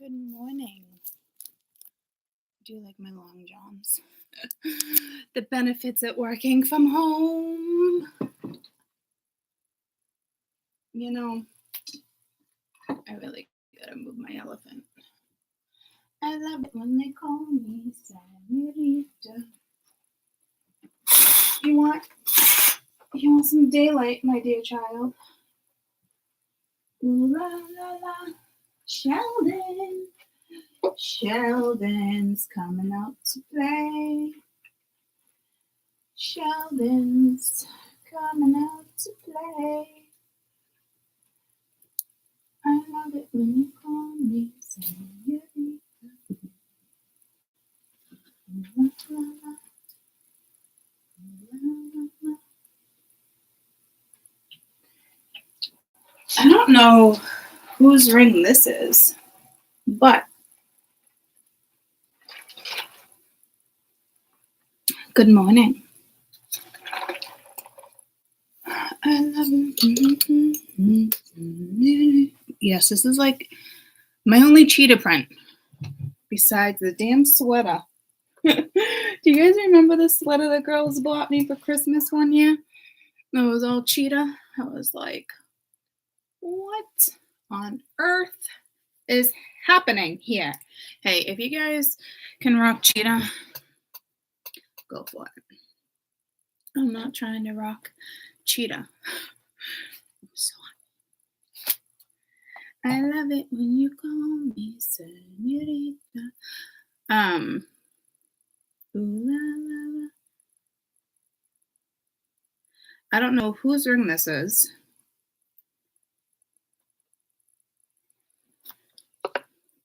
Good morning. Do you like my long johns? The benefits of working from home. You know, I really gotta move my elephant. I love it when they call me Senorita. You want some daylight, my dear child? Ooh la la la, Sheldon. Sheldon's coming out to play. Sheldon's coming out to play. I love it when you call me Senorita. I don't know whose ring this is, but good morning. I love it. Yes, this is like my only cheetah print besides the damn sweater. Do you guys remember the sweater the girls bought me for Christmas one year? It was all cheetah. I was like, what on earth is happening here? Hey, if you guys can rock cheetah, go for it. I'm not trying to rock cheetah. So I love it when you call me Senorita. Ooh, la, la, la. I don't know whose ring this is.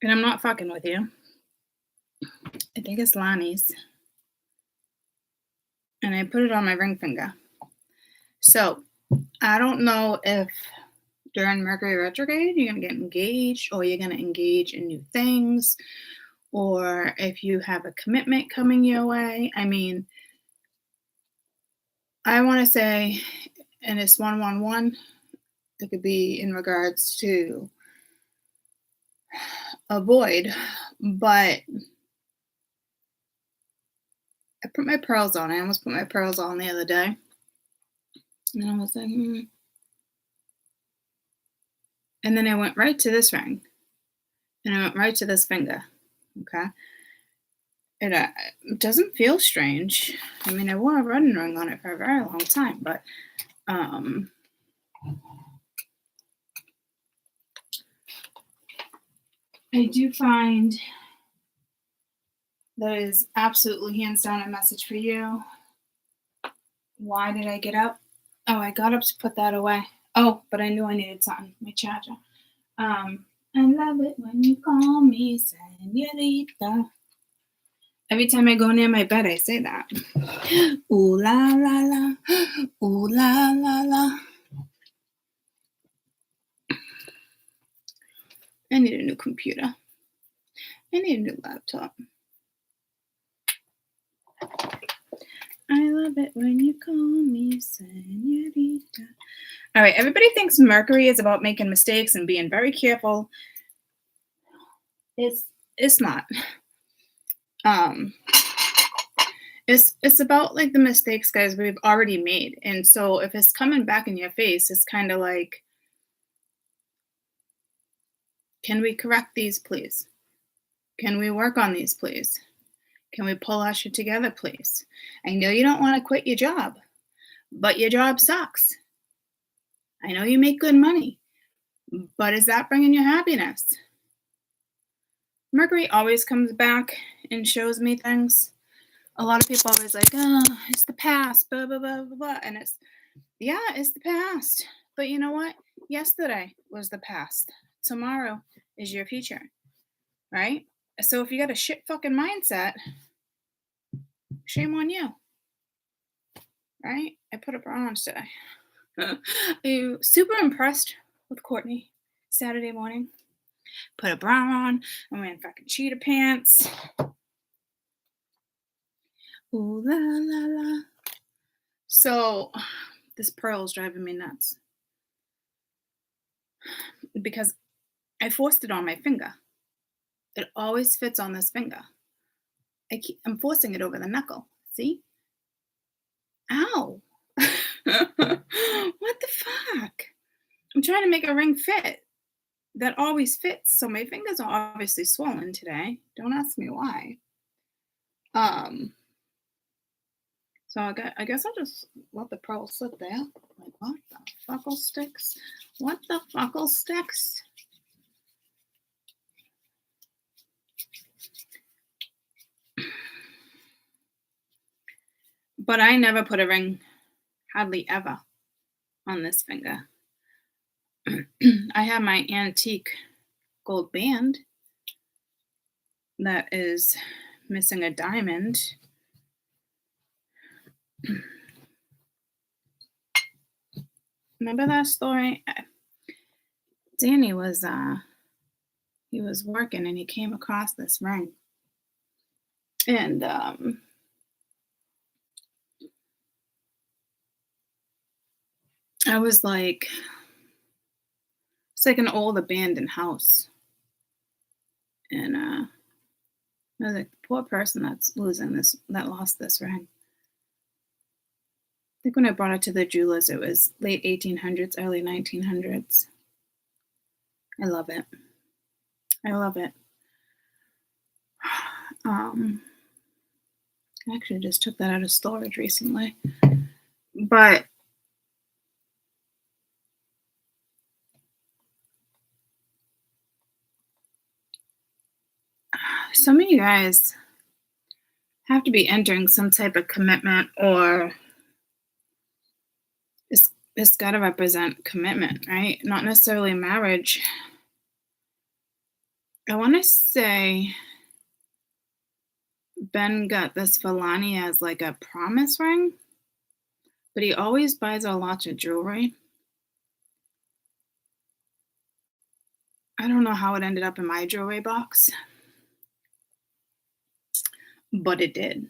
And I'm not fucking with you. I think it's Lonnie's. And I put it on my ring finger. So I don't know if during Mercury retrograde you're going to get engaged, or you're going to engage in new things, or if you have a commitment coming your way. I mean, I want to say, and it's 111, it could be in regards to a void, but I put my pearls on. I almost put my pearls on the other day. And I was like, And then I went right to this ring. And I went right to this finger. Okay. It doesn't feel strange. I mean, I wore a wedding ring on it for a very long time, but I do find that is absolutely hands down a message for you. Why did I get up? Oh, I got up to put that away. Oh, but I knew I needed something. My charger. I love it when you call me Senorita. Every time I go near my bed, I say that. Ooh la la la, ooh la la la. I need a new computer. I need a new laptop. I love it when you call me Senorita. All right, everybody thinks Mercury is about making mistakes and being very careful. It's not. It's about like the mistakes, guys, we've already made. And so if it's coming back in your face, it's kind of like, can we correct these, please? Can we work on these, please? Can we pull our shit together, please? I know you don't want to quit your job, but your job sucks. I know you make good money, but is that bringing you happiness? Mercury always comes back and shows me things. A lot of people are always like, oh, it's the past, blah, blah, blah, blah, blah. And it's the past. But you know what? Yesterday was the past. Tomorrow is your future, right? So if you got a shit fucking mindset, shame on you, right? I put a bra on today. Are you super impressed with Courtney Saturday morning? Put a bra on. I'm wearing fucking cheetah pants. Ooh la la la. So this pearl is driving me nuts because I forced it on my finger. It always fits on this finger. I'm forcing it over the knuckle. See? Ow. What the fuck? I'm trying to make a ring fit that always fits. So my fingers are obviously swollen today. Don't ask me why. So I guess I'll just let the pearl sit there. Like, what the fuckle sticks? What the fuckle sticks? But I never put a ring, hardly ever, on this finger. I have my antique gold band that is missing a diamond. Remember that story? Danny was he was working and he came across this ring. And I was like, it's like an old abandoned house. And I was like, poor person that lost this ring. I think when I brought it to the jewelers, it was late 1800s, early 1900s. I love it. I love it. I actually just took that out of storage recently. But some of you guys have to be entering some type of commitment, or it's got to represent commitment, right? Not necessarily marriage. I want to say Ben got this for Lonnie as like a promise ring, but he always buys a lot of jewelry. I don't know how it ended up in my jewelry box, but it did.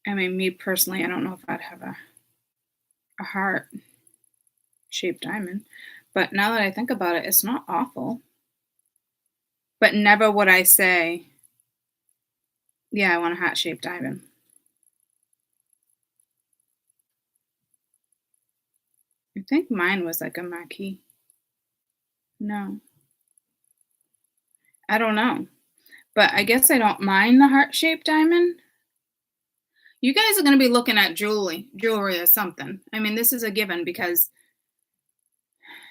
I mean, me personally, I don't know if I'd have a heart-shaped diamond, but now that I think about it, it's not awful. But never would I say, yeah, I want a heart-shaped diamond. I think mine was like a marquee. No. I don't know. But I guess I don't mind the heart-shaped diamond. You guys are going to be looking at jewelry or something. I mean, this is a given because,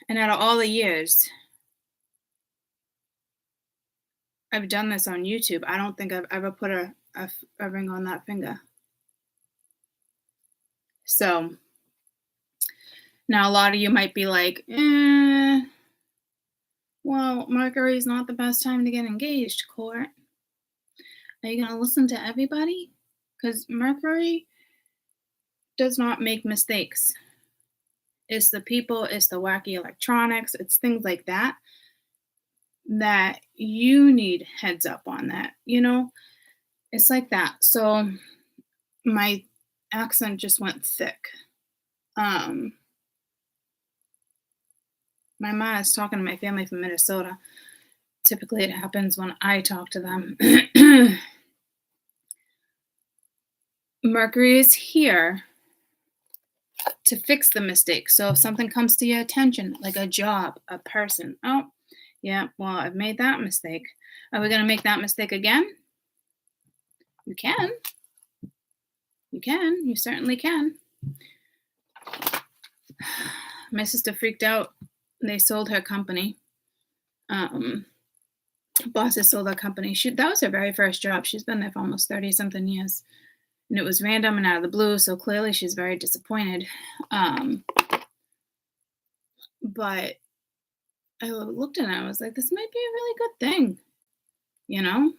and out of all the years I've done this on YouTube, I don't think I've ever put a ring on that finger. So now a lot of you might be like, well, Mercury's not the best time to get engaged, Court. Are you going to listen to everybody? Because Mercury does not make mistakes. It's the people, it's the wacky electronics, it's things like that you need heads up on that, you know? It's like that. So my accent just went thick. My mom is talking to my family from Minnesota. Typically it happens when I talk to them. Mercury is here to fix the mistake. So if something comes to your attention, like a job, a person, oh, yeah, well, I've made that mistake. Are we going to make that mistake again? You can. You can. You certainly can. My sister freaked out. They sold her company. Bosses sold her company. That was her very first job. She's been there for almost 30-something years. And it was random and out of the blue, so clearly she's very disappointed. But I looked at it and I was like, this might be a really good thing, you know?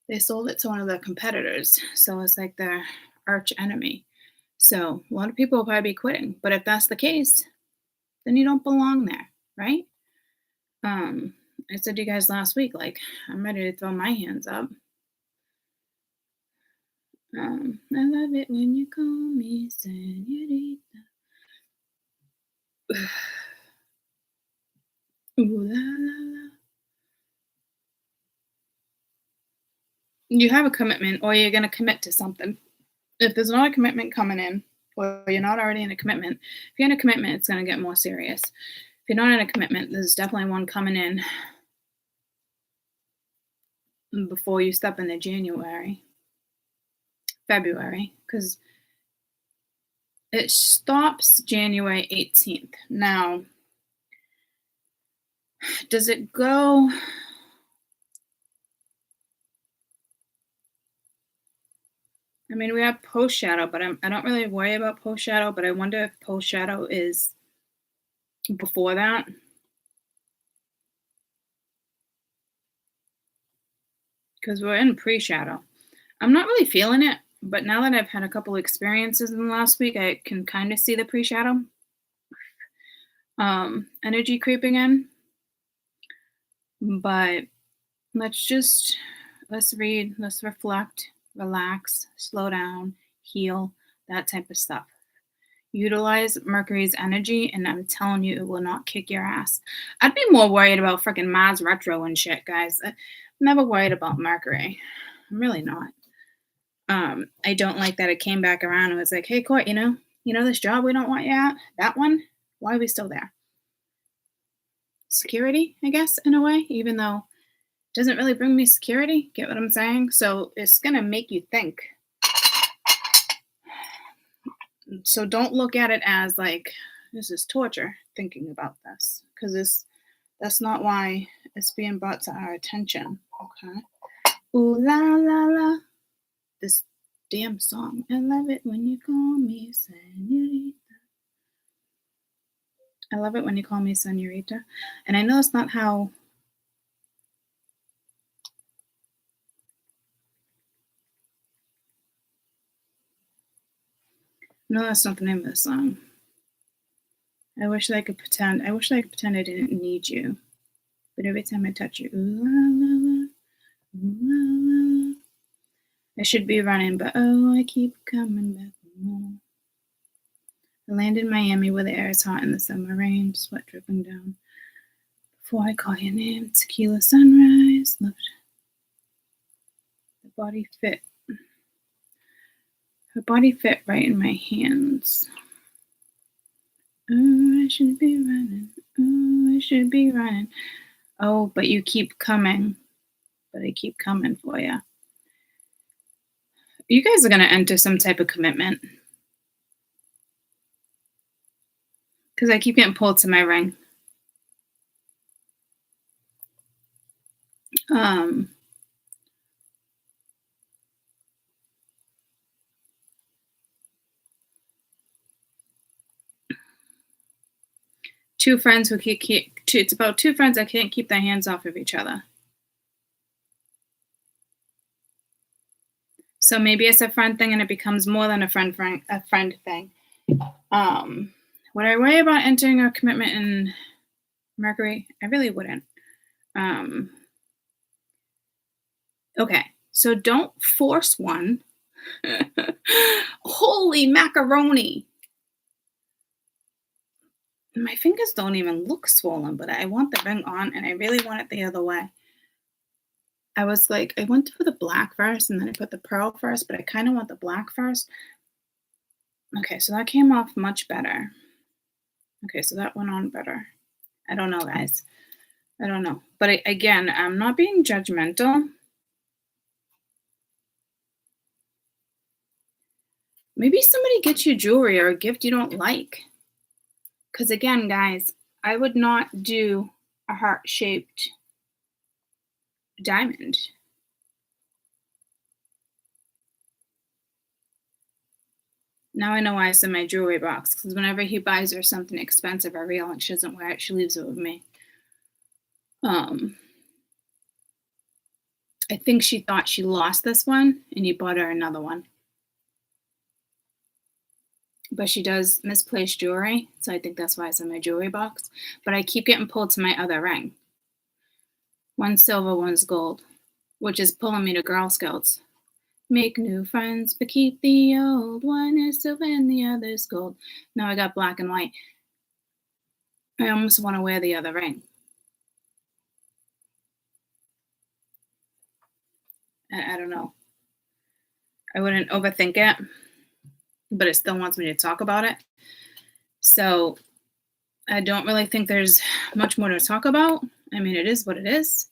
They sold it to one of their competitors, so it's like their arch enemy. So a lot of people will probably be quitting. But if that's the case, then you don't belong there, right? I said to you guys last week, like, I'm ready to throw my hands up. I love it when you call me senorita. Ooh la la la. You have a commitment, or you're gonna commit to something. If there's not a commitment coming in, or you're not already in a commitment, if you're in a commitment, it's gonna get more serious. If you're not in a commitment, there's definitely one coming in before you step into February, because it stops January 18th. Now, does it go? I mean, we have post shadow, but I don't really worry about post shadow, but I wonder if post shadow is before that. Because we're in pre shadow. I'm not really feeling it, but now that I've had a couple experiences in the last week, I can kind of see the pre shadow energy creeping in. But let's read, let's reflect, relax, slow down, heal, that type of stuff. Utilize Mercury's energy, and I'm telling you, it will not kick your ass. I'd be more worried about freaking Mars retro and shit, guys. I'm never worried about Mercury. I'm really not. I don't like that it came back around and was like, hey, Court, you know this job we don't want you at? That one? Why are we still there? Security, I guess, in a way, even though it doesn't really bring me security. Get what I'm saying? So it's going to make you think. So don't look at it as like, this is torture, thinking about this. Because that's not why it's being brought to our attention. Okay? Ooh la la la. This damn song. I love it when you call me senorita. I love it when you call me senorita. And I know it's not how. No, that's not the name of the song. I wish I could pretend I didn't need you. But every time I touch you, ooh la la la, ooh la la. I should be running, but oh, I keep coming back for more. I land in Miami where the air is hot in the summer rain, sweat dripping down. Before I call your name, tequila sunrise, lift the body fit. Her body fit right in my hands. Oh, I should be running. Oh, I should be running. Oh, but you keep coming. But I keep coming for you. You guys are going to enter some type of commitment. Because I keep getting pulled to my ring. Two friends who it's about two friends that can't keep their hands off of each other. So maybe it's a friend thing and it becomes more than a friend thing. Would I worry about entering a commitment in Mercury? I really wouldn't. Okay, so don't force one. Holy macaroni. My fingers don't even look swollen, but I want the ring on, and I really want it the other way. I was like, I went for the black first, and then I put the pearl first, but I kind of want the black first. Okay, so that came off much better. Okay, so that went on better. I don't know, guys. I don't know. But again, I'm not being judgmental. Maybe somebody gets you jewelry or a gift you don't like. Because again, guys, I would not do a heart-shaped diamond. Now I know why it's in my jewelry box. Because whenever he buys her something expensive or real and she doesn't wear it, she leaves it with me. I think she thought she lost this one, and he bought her another one. But she does misplace jewelry, so I think that's why it's in my jewelry box. But I keep getting pulled to my other ring. One's silver, one's gold, which is pulling me to Girl Scouts. Make new friends, but keep the old. One is silver and the other's gold. Now I got black and white. I almost want to wear the other ring. I don't know. I wouldn't overthink it, but it still wants me to talk about it. So I don't really think there's much more to talk about. I mean, it is what it is,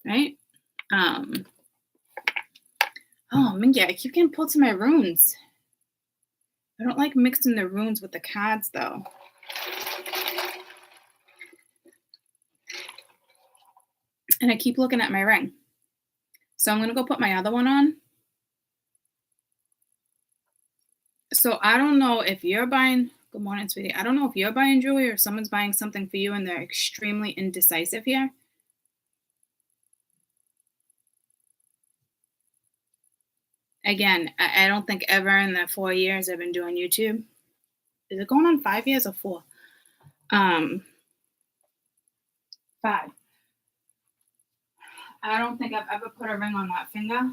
right? Oh, Mingy, I keep getting pulled to my runes. I don't like mixing the runes with the cards, though. And I keep looking at my ring. So I'm going to go put my other one on. So I don't know if you're buying, good morning, sweetie. I don't know if you're buying jewelry or someone's buying something for you and they're extremely indecisive here. Again, I don't think ever in the 4 years I've been doing YouTube. Is it going on 5 years or 4? 5. I don't think I've ever put a ring on that finger.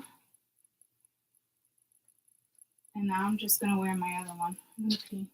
And now I'm just going to wear my other one. Okay.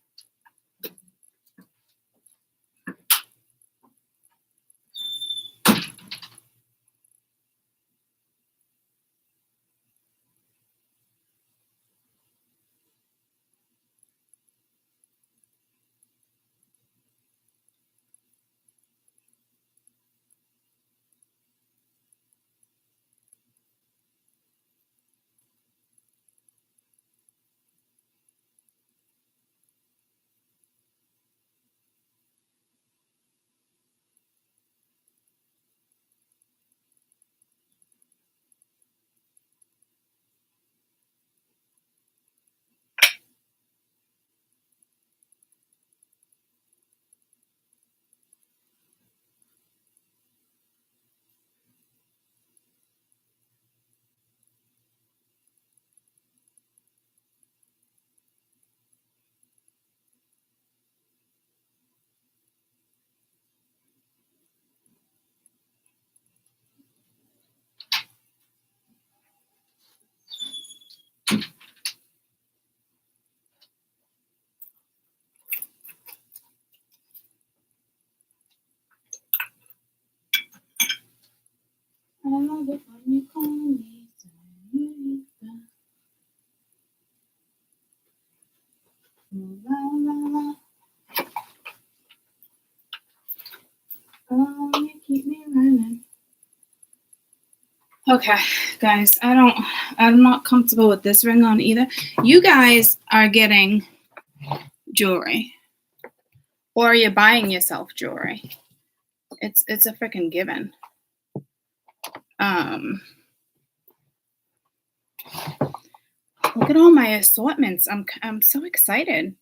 I love it when you call me Senorita. La, la, la. Oh, you keep me running. Okay, guys, I'm not comfortable with this ring on either. You guys are getting jewelry, or you're buying yourself jewelry. It's a freaking given. Look at all my assortments. I'm so excited.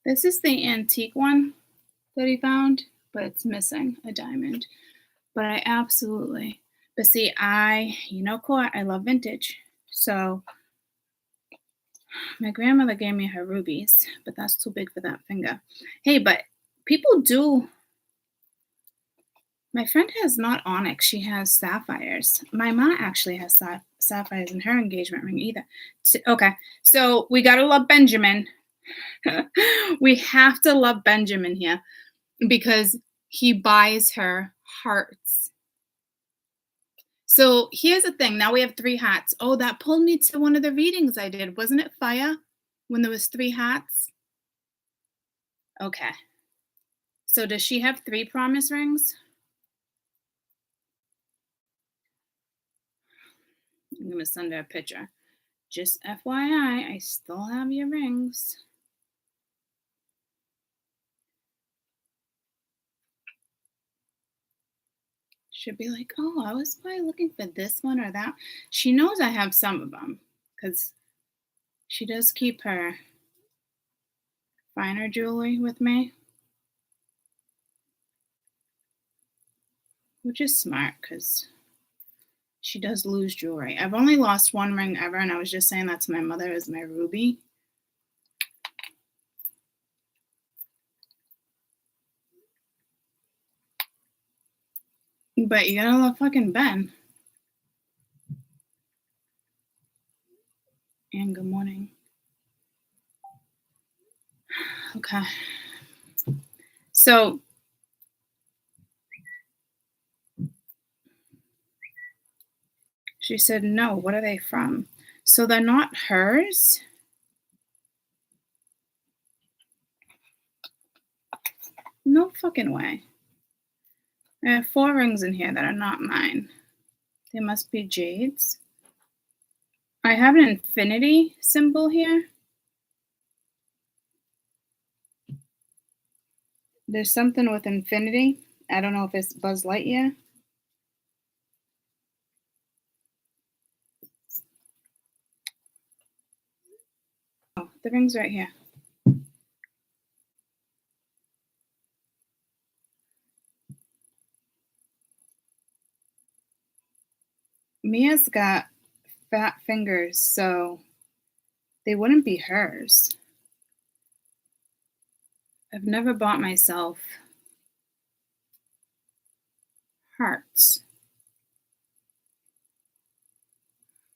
This is the antique one that he found, but it's missing a diamond. But I absolutely, but see, you know, Court, I love vintage. So my grandmother gave me her rubies, but that's too big for that finger. Hey, but people do. My friend has not onyx. She has sapphires. My mom actually has sapphires in her engagement ring either. Okay, so we got to love Benjamin. We have to love Benjamin here because he buys her hearts. So here's the thing. Now we have 3 hats. Oh, that pulled me to one of the readings I did. Wasn't it fire when there was 3 hats? Okay. So does she have 3 promise rings? I'm going to send her a picture. Just FYI, I still have your rings. Should be like, oh, I was probably looking for this one or that. She knows I have some of them because she does keep her finer jewelry with me, which is smart because she does lose jewelry. I've only lost 1 ring ever, and I was just saying that to my mother is my ruby. But you gotta love fucking Ben. And good morning. Okay. So she said, no, what are they from? So they're not hers? No fucking way. I have 4 rings in here that are not mine. They must be jades. I have an infinity symbol here. There's something with infinity. I don't know if it's Buzz Lightyear. Oh, the ring's right here. Mia's got fat fingers, so they wouldn't be hers. I've never bought myself hearts.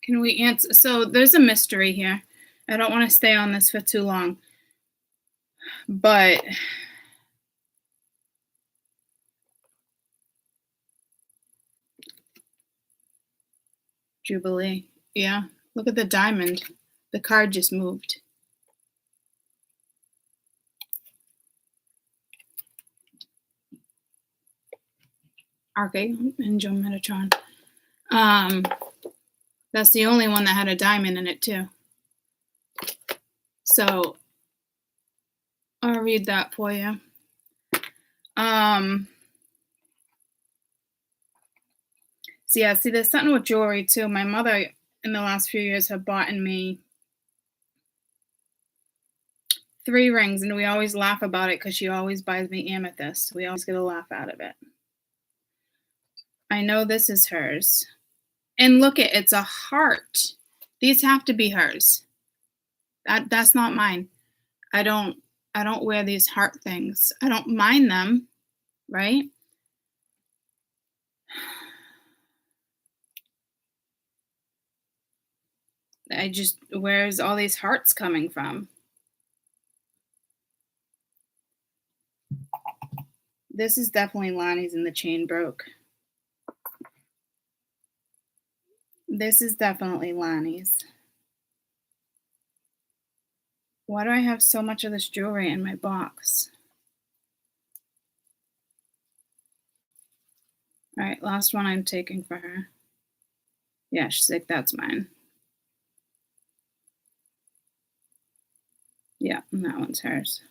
Can we answer? So there's a mystery here. I don't want to stay on this for too long, but Jubilee. Yeah, look at the diamond. The card just moved. Archangel and Metatron. That's the only one that had a diamond in it too. So I'll read that for you. So yeah, see, there's something with jewelry too. My mother in the last few years have bought me 3 rings, and we always laugh about it because she always buys me amethyst. We always get a laugh out of it. I know this is hers. And look, it's a heart. These have to be hers. That's not mine. I don't wear these heart things. I don't mind them, right? Where's all these hearts coming from? This is definitely Lonnie's and the chain broke. This is definitely Lonnie's. Why do I have so much of this jewelry in my box? All right, last one I'm taking for her. Yeah, she's like, that's mine. Yeah, and that one's hers.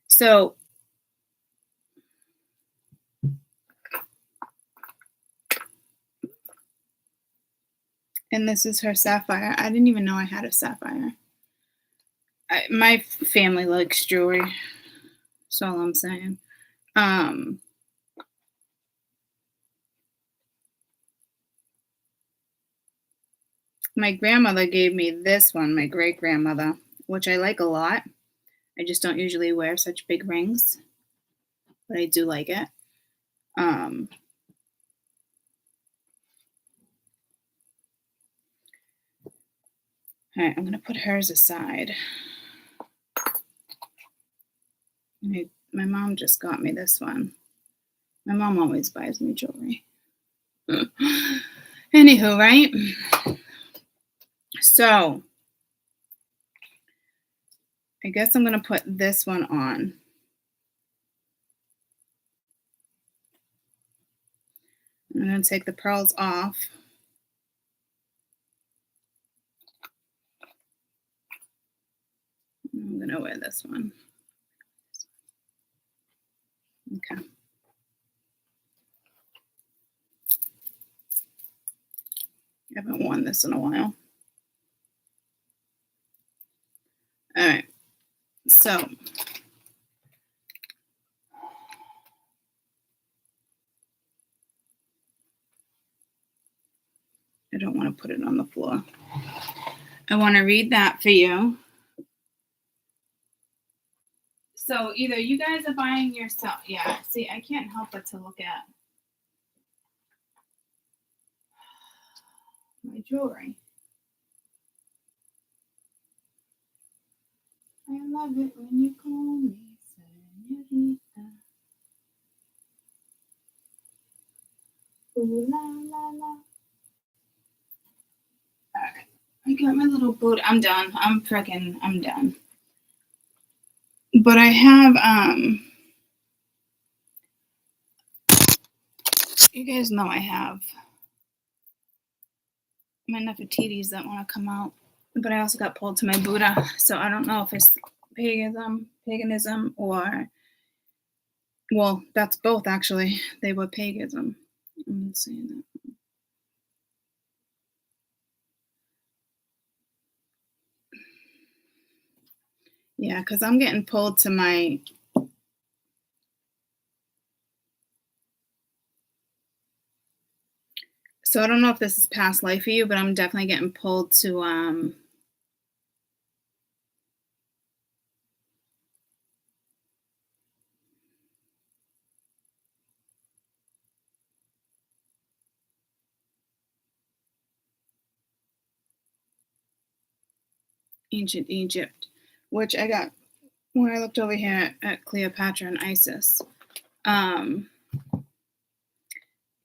So, and this is her sapphire. I didn't even know I had a sapphire. My family likes jewelry. That's all I'm saying. My grandmother gave me this one, my great-grandmother, which I like a lot. I just don't usually wear such big rings, but I do like it. All right, I'm going to put hers aside. My mom just got me this one. My mom always buys me jewelry. Anywho, right? So, I guess I'm going to put this one on. I'm going to take the pearls off. I'm going to wear this one. Okay. I haven't worn this in a while. All right. So, I don't want to put it on the floor. I want to read that for you. So either you guys are buying yourself. Yeah, see, I can't help but to look at my jewelry. I love it when you call me señorita. Ooh la la la. Alright. I got my little boot. I'm done. I'm done. But I have, you guys know I have my Nefertiti's that want to come out. But I also got pulled to my Buddha. So I don't know if it's paganism, or, well, that's both actually. They were paganism. I'm saying that. Yeah, because I'm getting pulled to my... So I don't know if this is past life for you, but I'm definitely getting pulled to ancient Egypt, which I got when I looked over here at Cleopatra and Isis.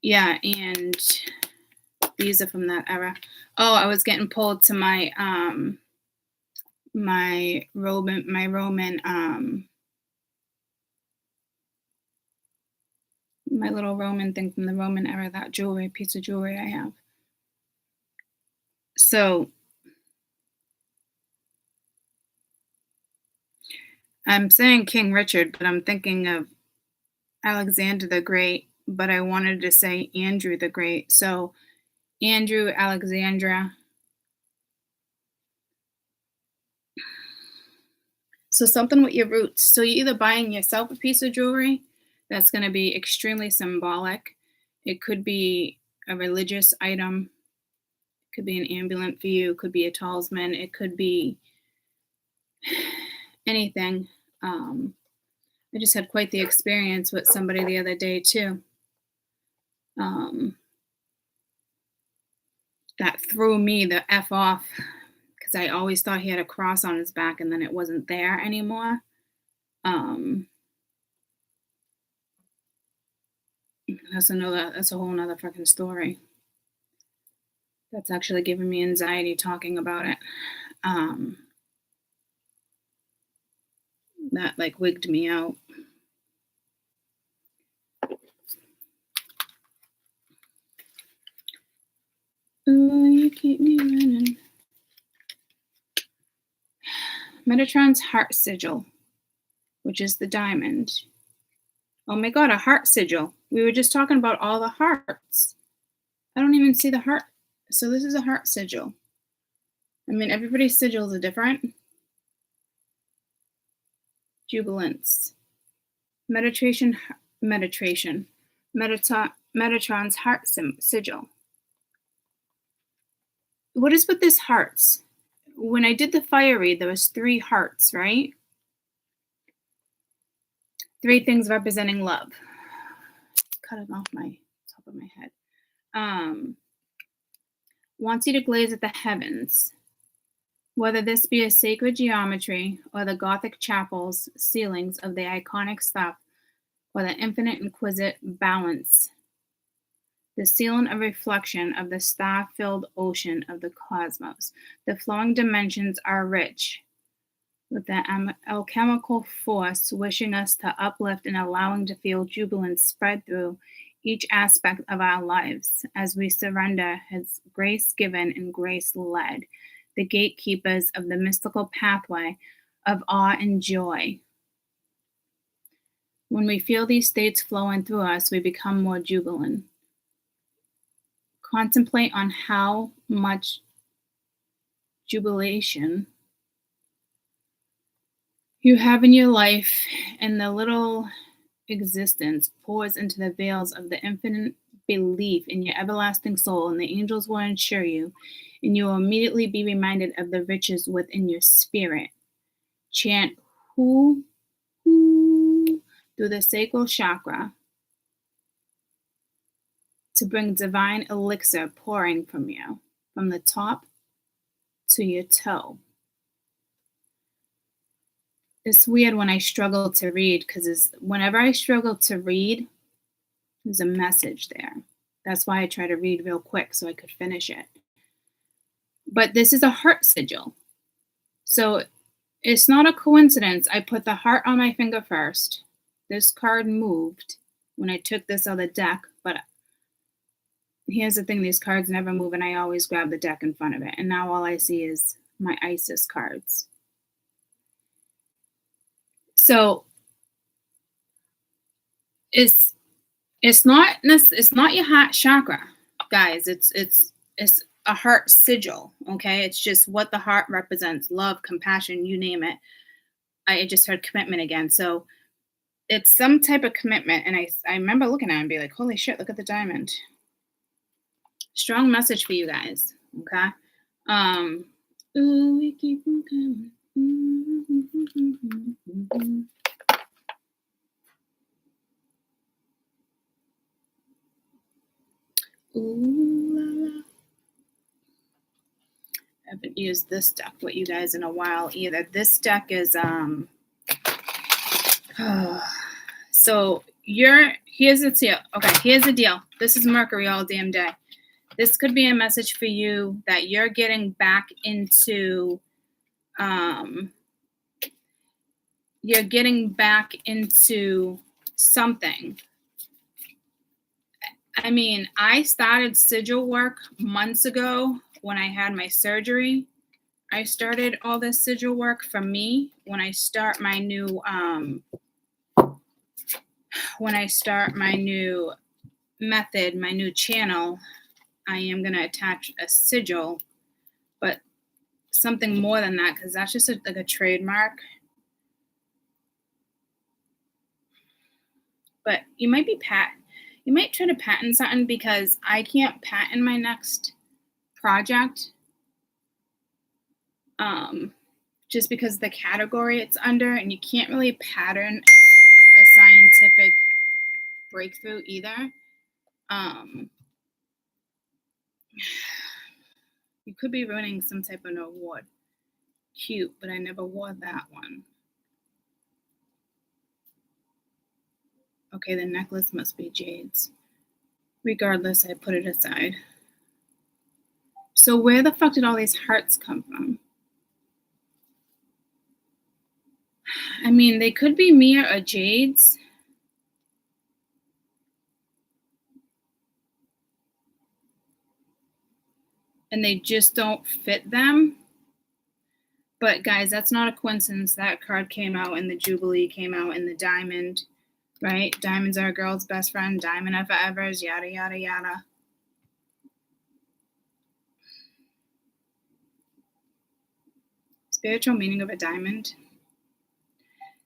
Yeah, and these are from that era. Oh, I was getting pulled to my my Roman my little Roman thing from the Roman era, that piece of jewelry I have. So I'm saying King Richard, but I'm thinking of Alexander the Great, but I wanted to say Andrew the Great. So Andrew, Alexandra. So something with your roots. So you're either buying yourself a piece of jewelry that's going to be extremely symbolic. It could be a religious item. It could be an amulet for you. It could be a talisman. It could be anything. I just had quite the experience with somebody the other day too. That threw me the F off, because I always thought he had a cross on his back and then it wasn't there anymore. That's a whole nother freaking story. That's actually giving me anxiety talking about it. That like wigged me out. Oh, you keep me running. Metatron's heart sigil, which is the diamond. Oh my god, a heart sigil. We were just talking about all the hearts. I don't even see the heart. So this is a heart sigil. I mean, everybody's sigils are different. Jubilance. Metatron's heart sigil. What is with this hearts? When I did the fire read, there was 3 hearts, right? 3 things representing love. Cut it off my top of my head. Wants you to glaze at the heavens, whether this be a sacred geometry or the Gothic chapels, ceilings of the iconic stuff, or the infinite exquisite balance. The ceiling of reflection of the star-filled ocean of the cosmos. The flowing dimensions are rich, with the alchemical force wishing us to uplift and allowing to feel jubilance spread through each aspect of our lives as we surrender his grace-given and grace-led, the gatekeepers of the mystical pathway of awe and joy. When we feel these states flowing through us, we become more jubilant. Contemplate on how much jubilation you have in your life, and the little existence pours into the veils of the infinite belief in your everlasting soul, and the angels will ensure you, and you will immediately be reminded of the riches within your spirit. Chant who through the sacral chakra to bring divine elixir pouring from you, from the top to your toe. It's weird when I struggle to read, because whenever I struggle to read, there's a message there. That's why I try to read real quick so I could finish it. But this is a heart sigil. So it's not a coincidence. I put the heart on my finger first. This card moved when I took this other deck, but here's the thing, these cards never move, and I always grab the deck in front of it. And now all I see is my Isis cards. So it's not your heart chakra, guys. It's a heart sigil, okay? It's just what the heart represents: love, compassion, you name it. I just heard commitment again. So it's some type of commitment. And I remember looking at it and be like, holy shit, look at the diamond. Strong message for you guys, okay? Ooh, we keep on coming. Ooh, la, la. I haven't used this deck with you guys in a while either. This deck is so here's the deal. Okay, here's the deal. This is Mercury all damn day. This could be a message for you that you're getting back into something. I mean, I started sigil work months ago when I had my surgery. I started all this sigil work for me. When I start my new method, my new channel, I am going to attach a sigil, but something more than that, because that's just like a trademark. But you might try to patent something, because I can't patent my next project just because of the category it's under, and you can't really pattern a scientific breakthrough either. You could be ruining some type of an award. Cute, but I never wore that one. Okay, the necklace must be jades. Regardless, I put it aside. So where the fuck did all these hearts come from? I mean, they could be Mia or jades. And they just don't fit them. But guys, that's not a coincidence. That card came out, and the Jubilee came out, and the diamond, right? Diamonds are a girl's best friend. Diamond are forevers, yada, yada, yada. Spiritual meaning of a diamond.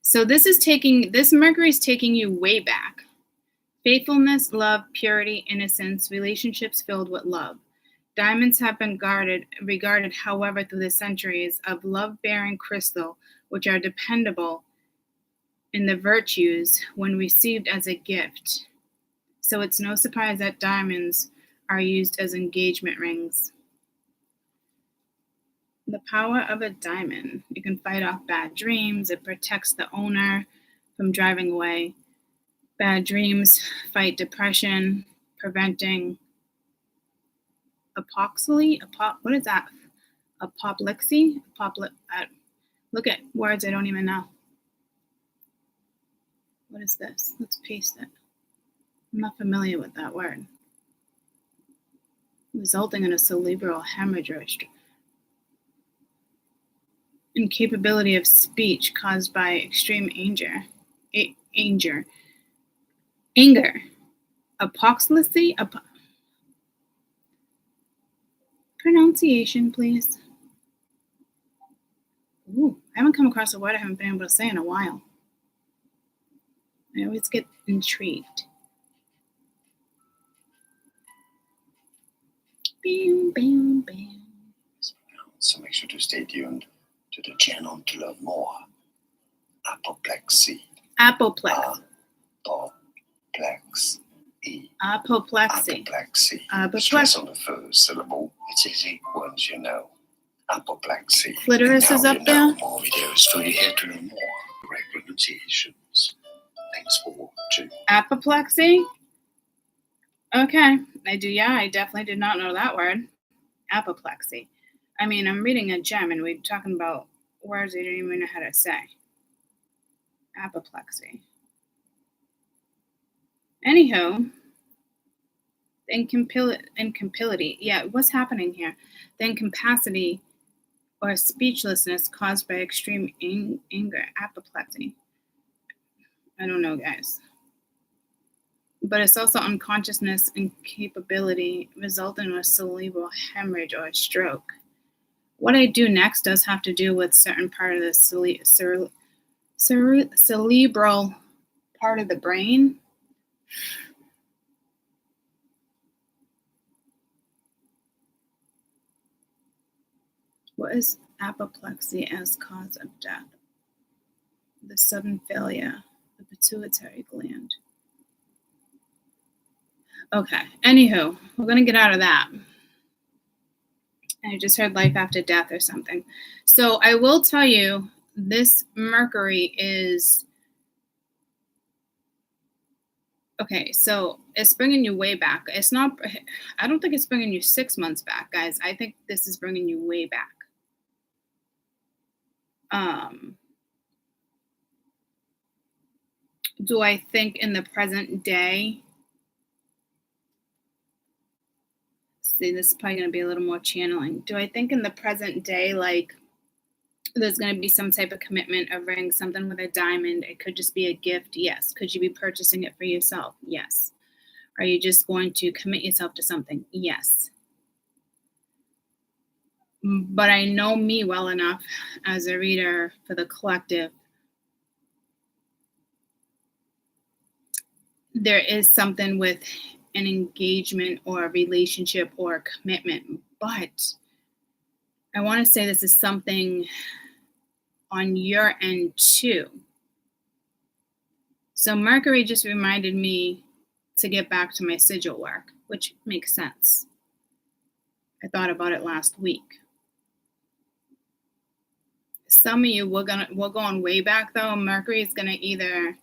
So this Mercury's taking you way back. Faithfulness, love, purity, innocence, relationships filled with love. Diamonds have been regarded, however, through the centuries, of love-bearing crystal, which are dependable in the virtues when received as a gift. So it's no surprise that diamonds are used as engagement rings. The power of a diamond. You can fight off bad dreams. It protects the owner from driving away. Bad dreams fight depression, preventing apoplexy. What is that? Apoplexy? Look at words I don't even know. What is this? Let's paste it. I'm not familiar with that word. Resulting in a cerebral hemorrhage. Incapability of speech caused by extreme anger. Apoplexy. Pronunciation, please. Ooh, I haven't come across a word I haven't been able to say in a while. I always get intrigued. Bam, bam, bam. So make sure to stay tuned to the channel to learn more. Apoplexy. Apoplex. Apoplexy. Stress on the first syllable. It's easy once you know. Apoplexy. Clitoris is up there. More videos for you here to know more correct pronunciations. Thanks for watching. Apoplexy? Okay. I definitely did not know that word. Apoplexy. I mean, I'm reading a gem and we're talking about words I didn't even know how to say. Apoplexy. Anywho, incapability. Yeah, what's happening here? The incapacity or speechlessness caused by extreme anger. Apoplexy. I don't know, guys. But it's also unconsciousness, incapability, resulting in a cerebral hemorrhage or a stroke. What I do next does have to do with certain part of the cerebral part of the brain. What is apoplexy as cause of death? The sudden failure of the pituitary gland. Okay, anywho, we're going to get out of that. I just heard life after death or something. So I will tell you, this Mercury is... Okay, so it's bringing you way back. It's not... I don't think it's bringing you 6 months back, guys. I think this is bringing you way back. Do I think in the present day... See, this is probably going to be a little more channeling. Do I think in the present day, like, there's going to be some type of commitment, a ring, something with a diamond? It could just be a gift. Yes. Could you be purchasing it for yourself? Yes. Are you just going to commit yourself to something? Yes. But I know me well enough as a reader for the collective. There is something with an engagement or a relationship or a commitment, but I want to say this is something on your end too. So Mercury just reminded me to get back to my sigil work, which makes sense. I thought about it last week. Some of you, we're going way back though. Mercury is gonna either...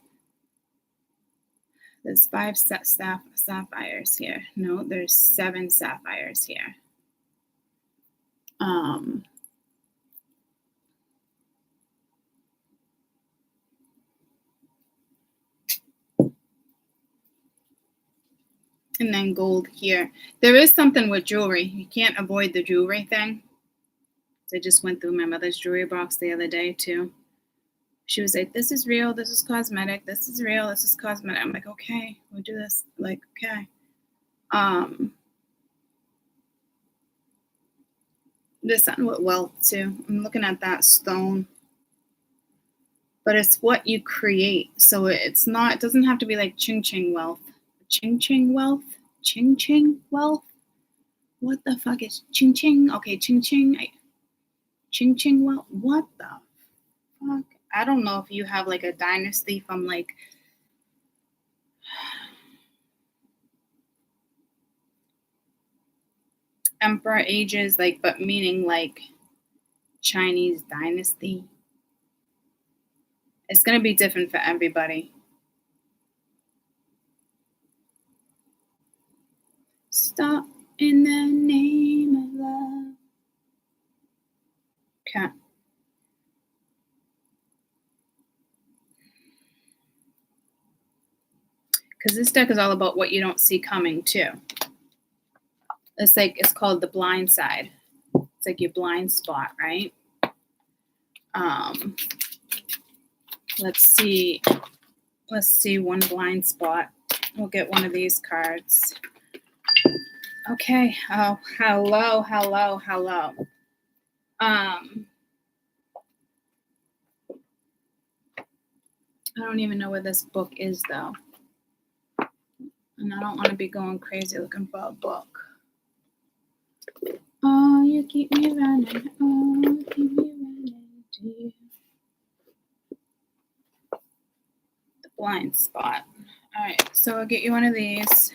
There's 5 sapphires here. No, there's 7 sapphires here. And then gold here. There is something with jewelry. You can't avoid the jewelry thing. I just went through my mother's jewelry box the other day too. She was like, this is real, this is cosmetic, this is real, this is cosmetic. I'm like, okay, we'll do this. Like, okay. There's something with wealth too. I'm looking at that stone. But it's what you create. So it's not, it doesn't have to be like ching-ching wealth. Ching-ching wealth? Ching-ching wealth? What the fuck is ching-ching? Okay, ching-ching. Ching-ching wealth? What the fuck? I don't know if you have like a dynasty from like emperor ages, like, but meaning like Chinese dynasty. It's going to be different for everybody. Stop in the name of love. Okay. Because this deck is all about what you don't see coming too. It's like, it's called the blind side. It's like your blind spot, right? Let's see one blind spot. We'll get one of these cards. Okay. Oh, hello. I don't even know where this book is though. And I don't want to be going crazy looking for a book. Oh, you keep me running. Oh, you keep me running to you. The blind spot. All right, so I'll get you one of these.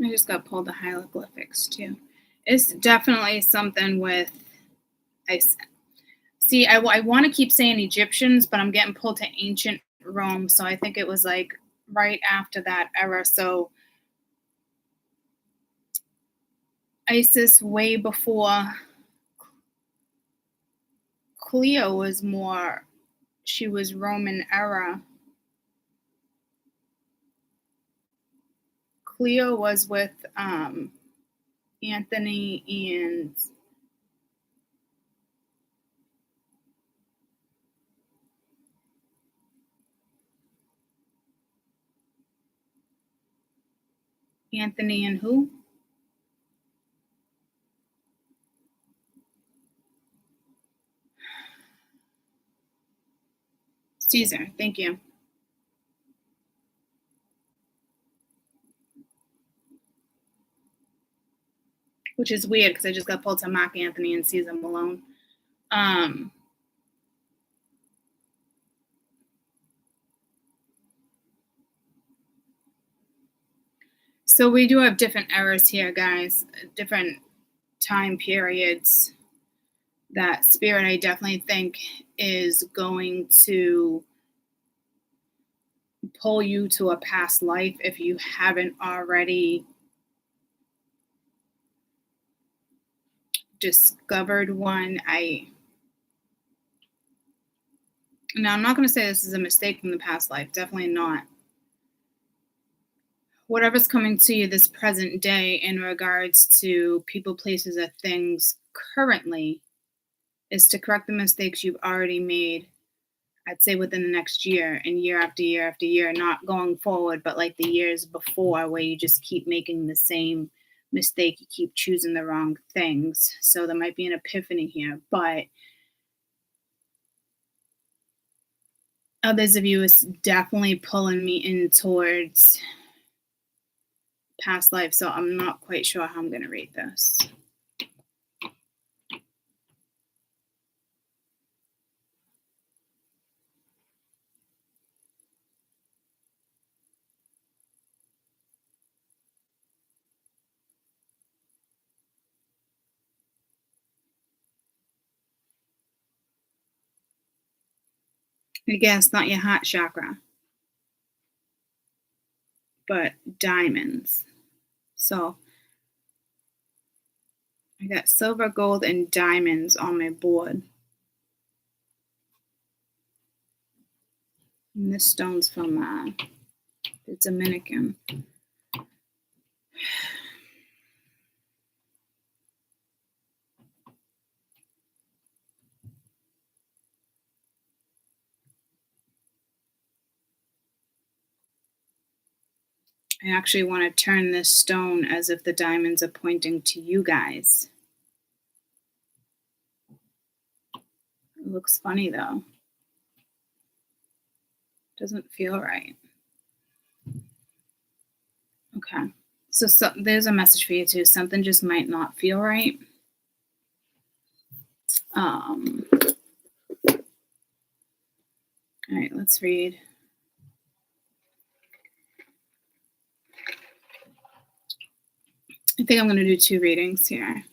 I just got pulled the hieroglyphics too. It's definitely something with, I want to keep saying Egyptians, but I'm getting pulled to ancient Rome, so I think it was like right after that era. So Isis way before Cleo was more, she was Roman era. Cleo was with Anthony and who? Caesar, thank you. Which is weird because I just got pulled to Mark Anthony and Caesar Malone. So we do have different eras here, guys, different time periods. That spirit, I definitely think, is going to pull you to a past life if you haven't already discovered one. Now, I'm not going to say this is a mistake from the past life. Definitely not. Whatever's coming to you this present day in regards to people, places, or things currently is to correct the mistakes you've already made, I'd say within the next year and year after year after year, not going forward, but like the years before where you just keep making the same mistake, you keep choosing the wrong things. So there might be an epiphany here, but others of you is definitely pulling me in towards past life. So I'm not quite sure how I'm going to read this. Again, it's not your heart chakra, but diamonds. So I got silver, gold, and diamonds on my board. And this stone's from the Dominican. I actually want to turn this stone as if the diamonds are pointing to you guys. It looks funny though. Doesn't feel right. Okay. So there's a message for you too. Something just might not feel right. All right, let's read. I think I'm going to do 2 readings here.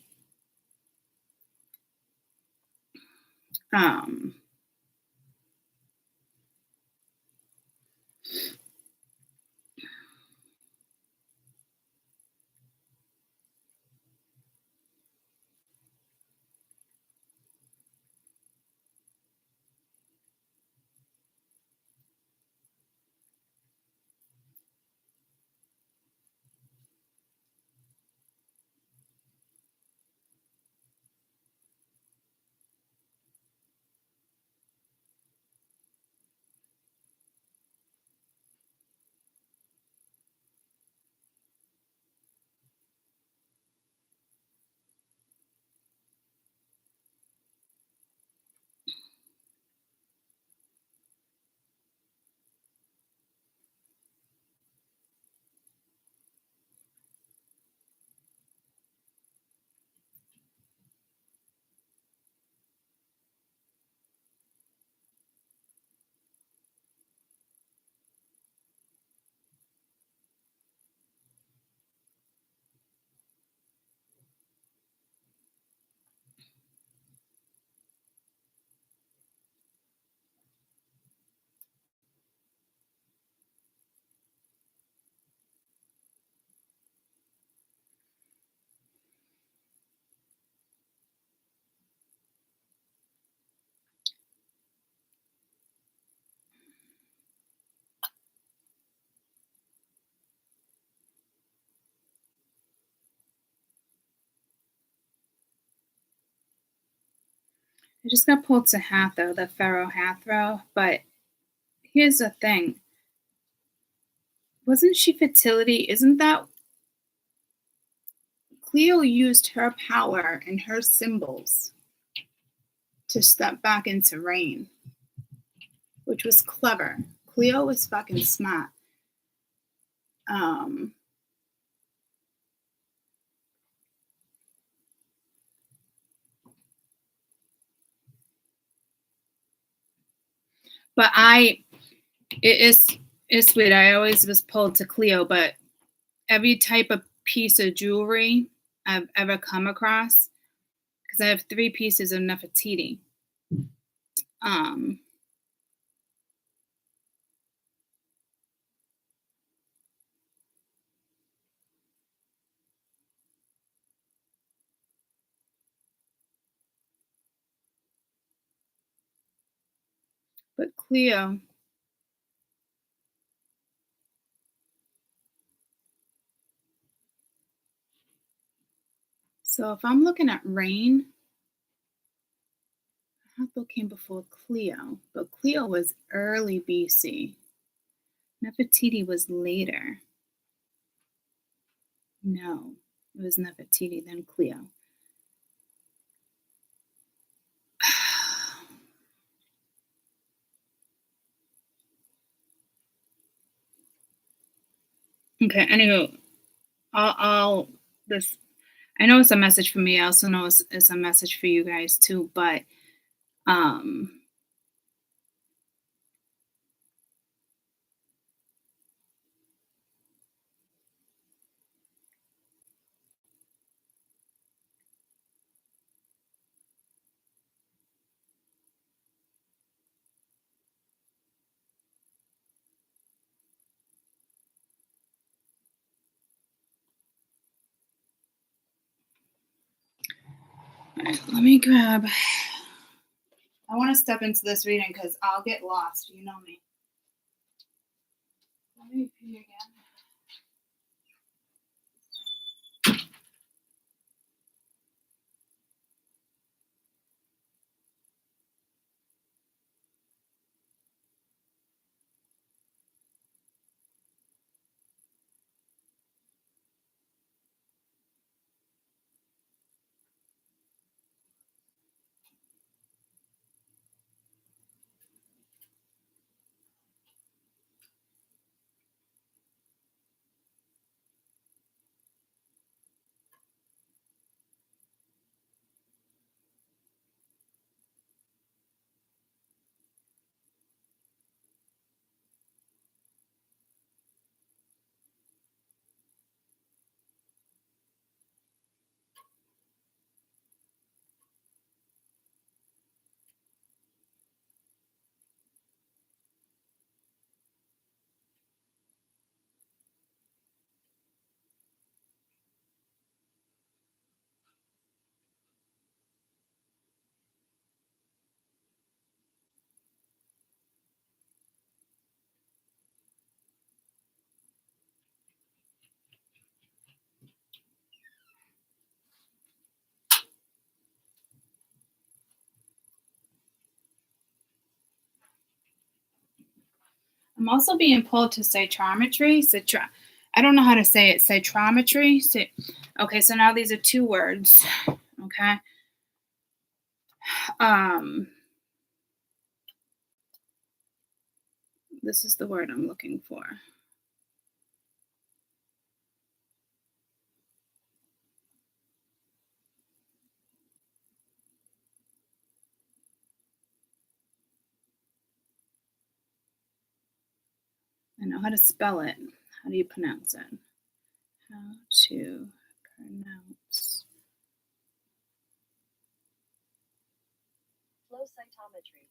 I just got pulled to Hathor, the Pharaoh Hathor, but here's the thing. Wasn't she fertility? Isn't that Cleo used her power and her symbols to step back into rain, which was clever. Cleo was fucking smart. But it's weird. I always was pulled to Cleo, but every type of piece of jewelry I've ever come across, because I have 3 pieces of Nefertiti. But Cleo, so if I'm looking at rain, Hathor came before Cleo, but Cleo was early BC. Nefertiti was later. No, it was Nefertiti, then Cleo. Okay, anywho, I know it's a message for me. I also know it's a message for you guys too, but all right, let me grab. I want to step into this reading because I'll get lost. You know me. Let me pee again. I'm also being pulled to cytometry. I don't know how to say it. Cytometry. Okay, so now these are 2 words. Okay. This is the word I'm looking for. I know how to spell it. How do you pronounce it? How to pronounce. Flow cytometry.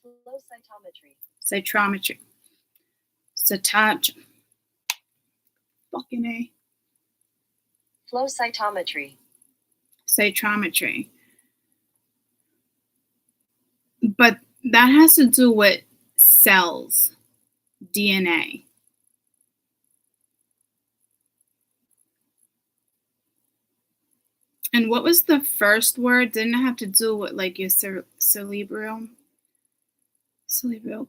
Flow cytometry. Cytometry. Fucking A. Flow cytometry. Cytometry. But that has to do with cells, DNA. And what was the first word? Didn't it have to do with like your cerebral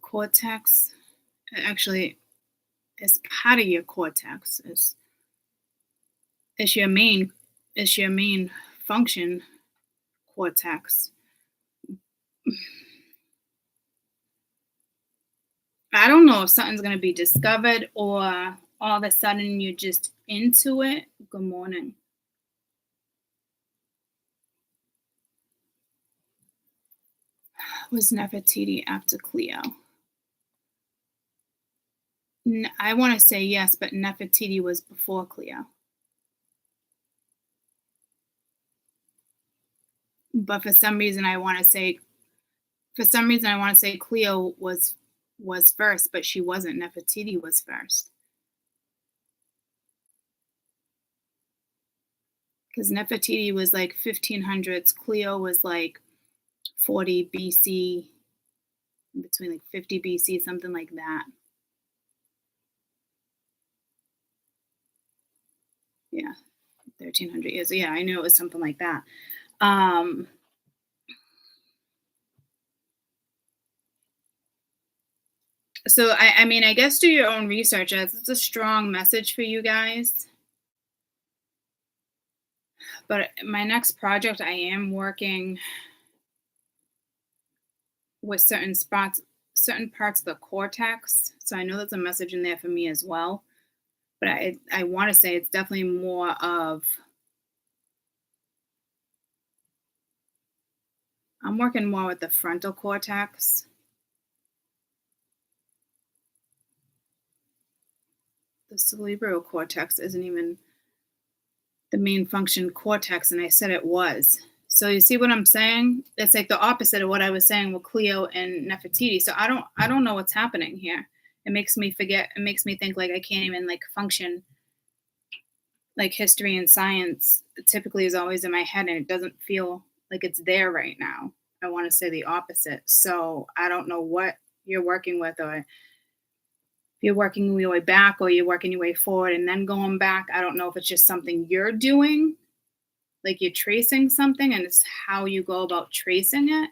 cortex? Actually, it's part of your cortex. It's your main function cortex. I don't know if something's going to be discovered or all of a sudden you're just into it. Good morning. Was Nefertiti after Cleo? I want to say yes, but Nefertiti was before Cleo. But for some reason I want to say Cleo was first, but she wasn't. Nefertiti was first. Because Nefertiti was like 1500s. Cleo was like 40 BC, between like 50 BC, something like that. Yeah, 1300 years. Yeah, I knew it was something like that. So I mean, I guess do your own research. It's a strong message for you guys. But my next project, I am working with certain parts of the cortex. So I know there's a message in there for me as well. But I want to say it's definitely more of, I'm working more with the frontal cortex. The cerebral cortex isn't even the main function cortex, and I said it was. So you see what I'm saying? It's like the opposite of what I was saying with Cleo and Nefertiti. So I don't know what's happening here. It makes me forget. It makes me think like I can't even like function. Like history and science typically is always in my head, and it doesn't feel like it's there right now. I want to say the opposite. So I don't know what you're working with, or if you're working your way back or you're working your way forward and then going back. I don't know if it's just something you're doing, like you're tracing something, and it's how you go about tracing it.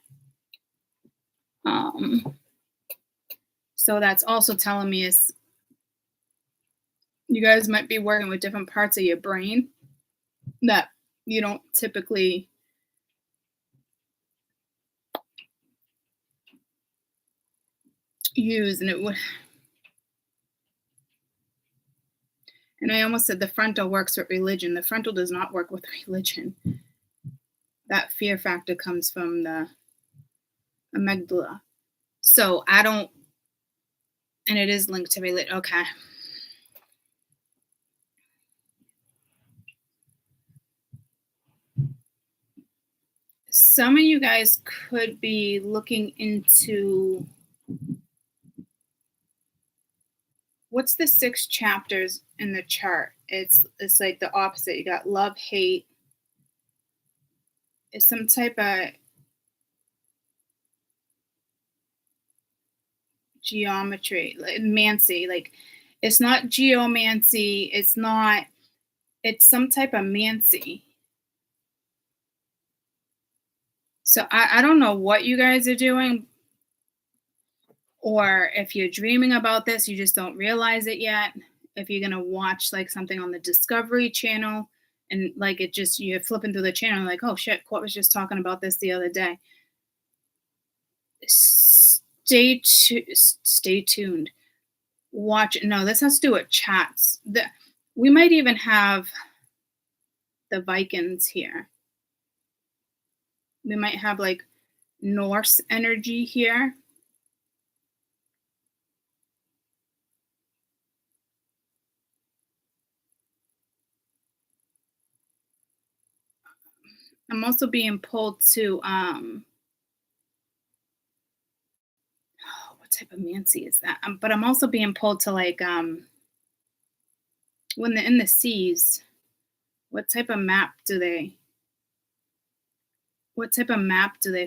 So that's also telling me is you guys might be working with different parts of your brain that you don't typically use, and it would. And I almost said the frontal works with religion. The frontal does not work with religion. That fear factor comes from the amygdala. So I don't, and it is linked to religion. Okay. Some of you guys could be looking into, what's the 6 chapters in the chart? It's like the opposite. You got love, hate. It's some type of geometry, like mancy. Like it's not geomancy. It's some type of mancy. So I don't know what you guys are doing, or if you're dreaming about this, you just don't realize it yet. If you're going to watch like something on the Discovery Channel and like it just, you're flipping through the channel like, oh shit, Court was just talking about this the other day. Stay tuned. Watch. No, this has to do with chats. We might even have the Vikings here. We might have like Norse energy here. I'm also being pulled to what type of mancy is that? But I'm also being pulled to like when they're in the seas, what type of map do they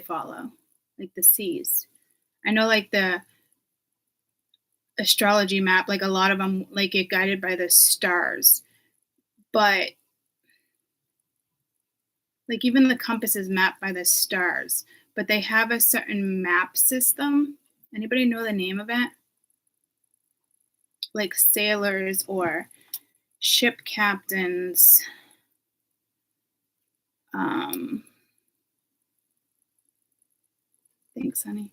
follow? Like the seas. I know like the astrology map, like a lot of them like get guided by the stars. But like even the compass is mapped by the stars, but they have a certain map system. Anybody know the name of it? Like sailors or ship captains. Thanks, honey.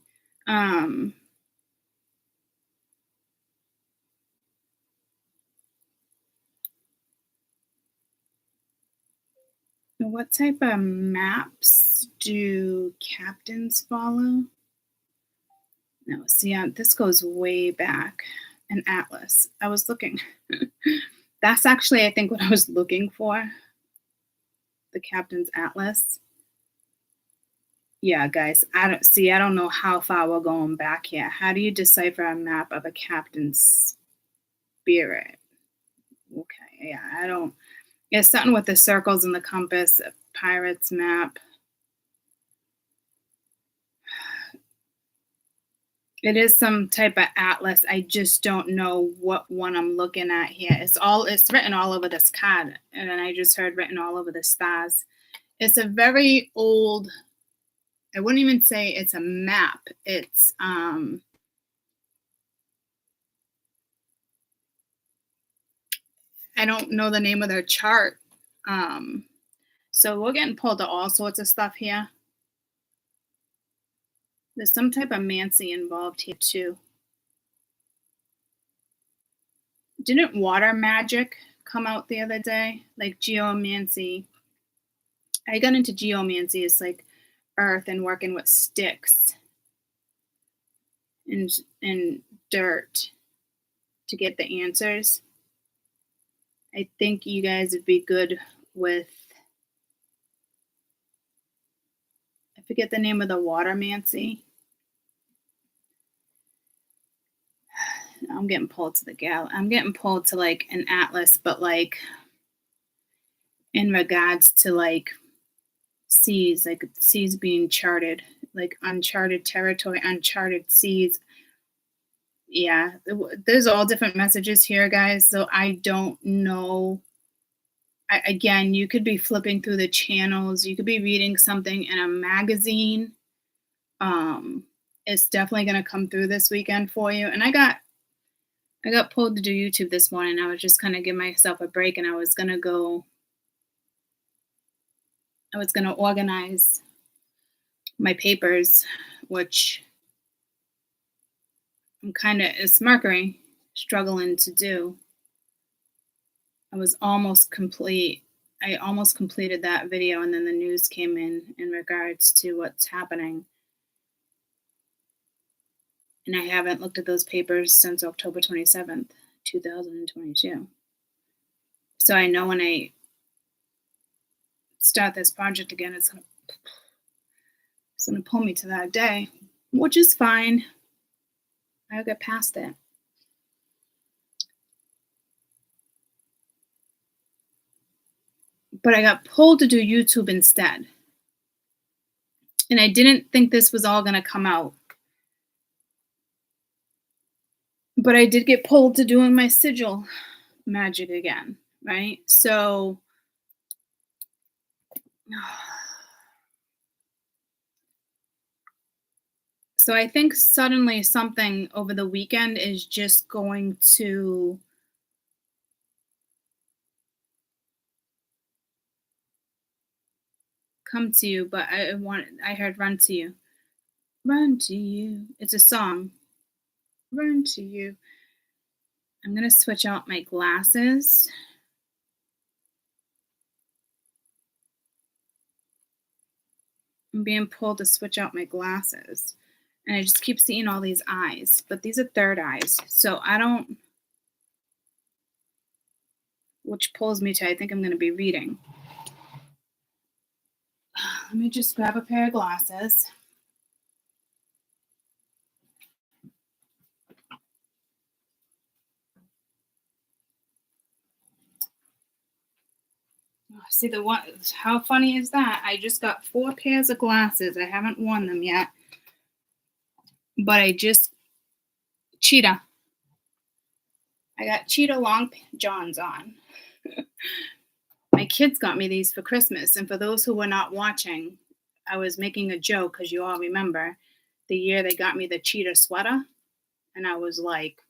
What type of maps do captains follow? No, see, this goes way back. An atlas. I was looking. That's actually, I think, what I was looking for. The captain's atlas. Yeah, guys, I don't know how far we're going back here. How do you decipher a map of a captain's spirit? Okay, yeah, I don't. Yeah, something with the circles and the compass, a pirate's map. It is some type of atlas. I just don't know what one I'm looking at here. It's written all over this card, and then I just heard written all over the stars. It's a very old, I wouldn't even say it's a map. It's I don't know the name of their chart. So we're getting pulled to all sorts of stuff here. There's some type of mancy involved here too. Didn't water magic come out the other day? Like geomancy. I got into geomancy. It's like earth and working with sticks and dirt to get the answers. I think you guys would be good with, I forget the name of the watermancy. I'm getting pulled to the I'm getting pulled to like an atlas, but like in regards to like seas being charted, like uncharted territory, uncharted seas. Yeah, there's all different messages here, guys. So I don't know. Again, you could be flipping through the channels. You could be reading something in a magazine. It's definitely going to come through this weekend for you. And I got pulled to do YouTube this morning. I was just kind of give myself a break, and I was going to organize my papers, which it's Mercury struggling to do. I almost completed that video, and then the news came in regards to what's happening. And I haven't looked at those papers since October 27th, 2022. So I know when I start this project again, it's going to pull me to that day, which is fine. I'll get past it. But I got pulled to do YouTube instead. And I didn't think this was all going to come out. But I did get pulled to doing my sigil magic again, right? So I think suddenly something over the weekend is just going to come to you, but I heard run to you. Run to you. It's a song. Run to you. I'm going to switch out my glasses. I'm being pulled to switch out my glasses. And I just keep seeing all these eyes, but these are third eyes. So I don't, which pulls me to, I think I'm going to be reading. Let me just grab a pair of glasses. See the one, how funny is that? I just got 4 pairs of glasses. I haven't worn them yet. But cheetah. I got cheetah long johns on. My kids got me these for Christmas. And for those who were not watching, I was making a joke because you all remember the year they got me the cheetah sweater. And I was like,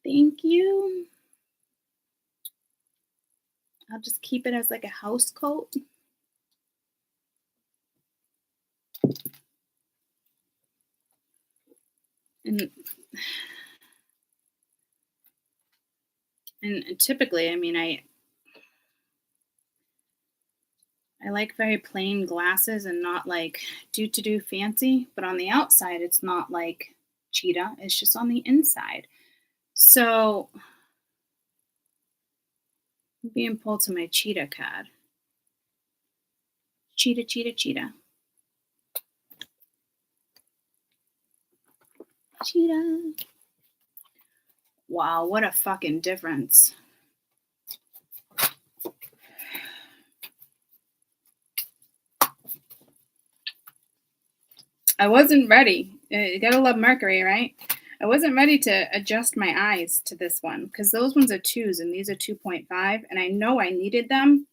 thank you. I'll just keep it as like a house coat. And typically, I mean, I like very plain glasses and not like do fancy, but on the outside, it's not like cheetah. It's just on the inside. So I'm being pulled to my cheetah card. Cheetah, cheetah, cheetah. Cheetah. Wow, what a fucking difference. I wasn't ready. You gotta love Mercury, right? I wasn't ready to adjust my eyes to this one because those ones are 2s and these are 2.5. And I know I needed them,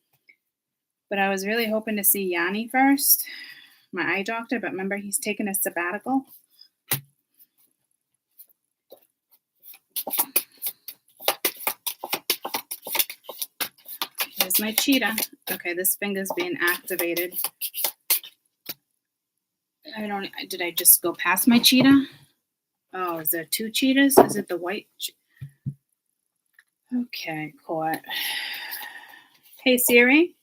but I was really hoping to see Yanni first, my eye doctor. But remember, he's taking a sabbatical. Here's my cheetah. Okay, this finger's being activated. Did I just go past my cheetah? Oh, is there 2 cheetahs? Is it the white? Okay, court. Hey, Siri.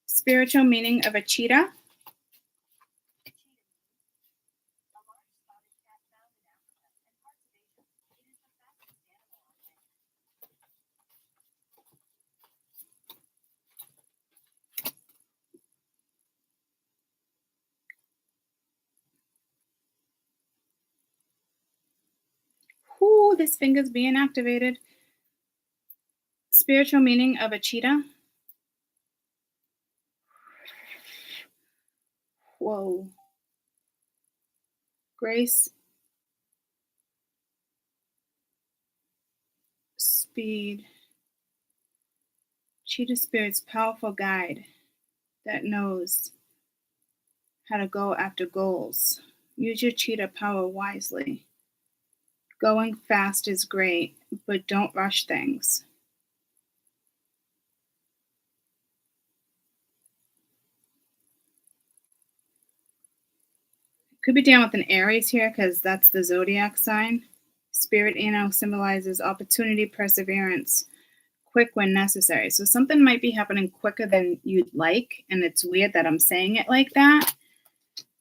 Spiritual meaning of a cheetah? Ooh, this finger's being activated. Spiritual meaning of a cheetah? Whoa. Grace. Speed. Cheetah spirit's powerful guide that knows how to go after goals. Use your cheetah power wisely. Going fast is great, but don't rush things. Could be down with an Aries here because that's the zodiac sign. Spirit symbolizes opportunity, perseverance, quick when necessary. So something might be happening quicker than you'd like, and it's weird that I'm saying it like that.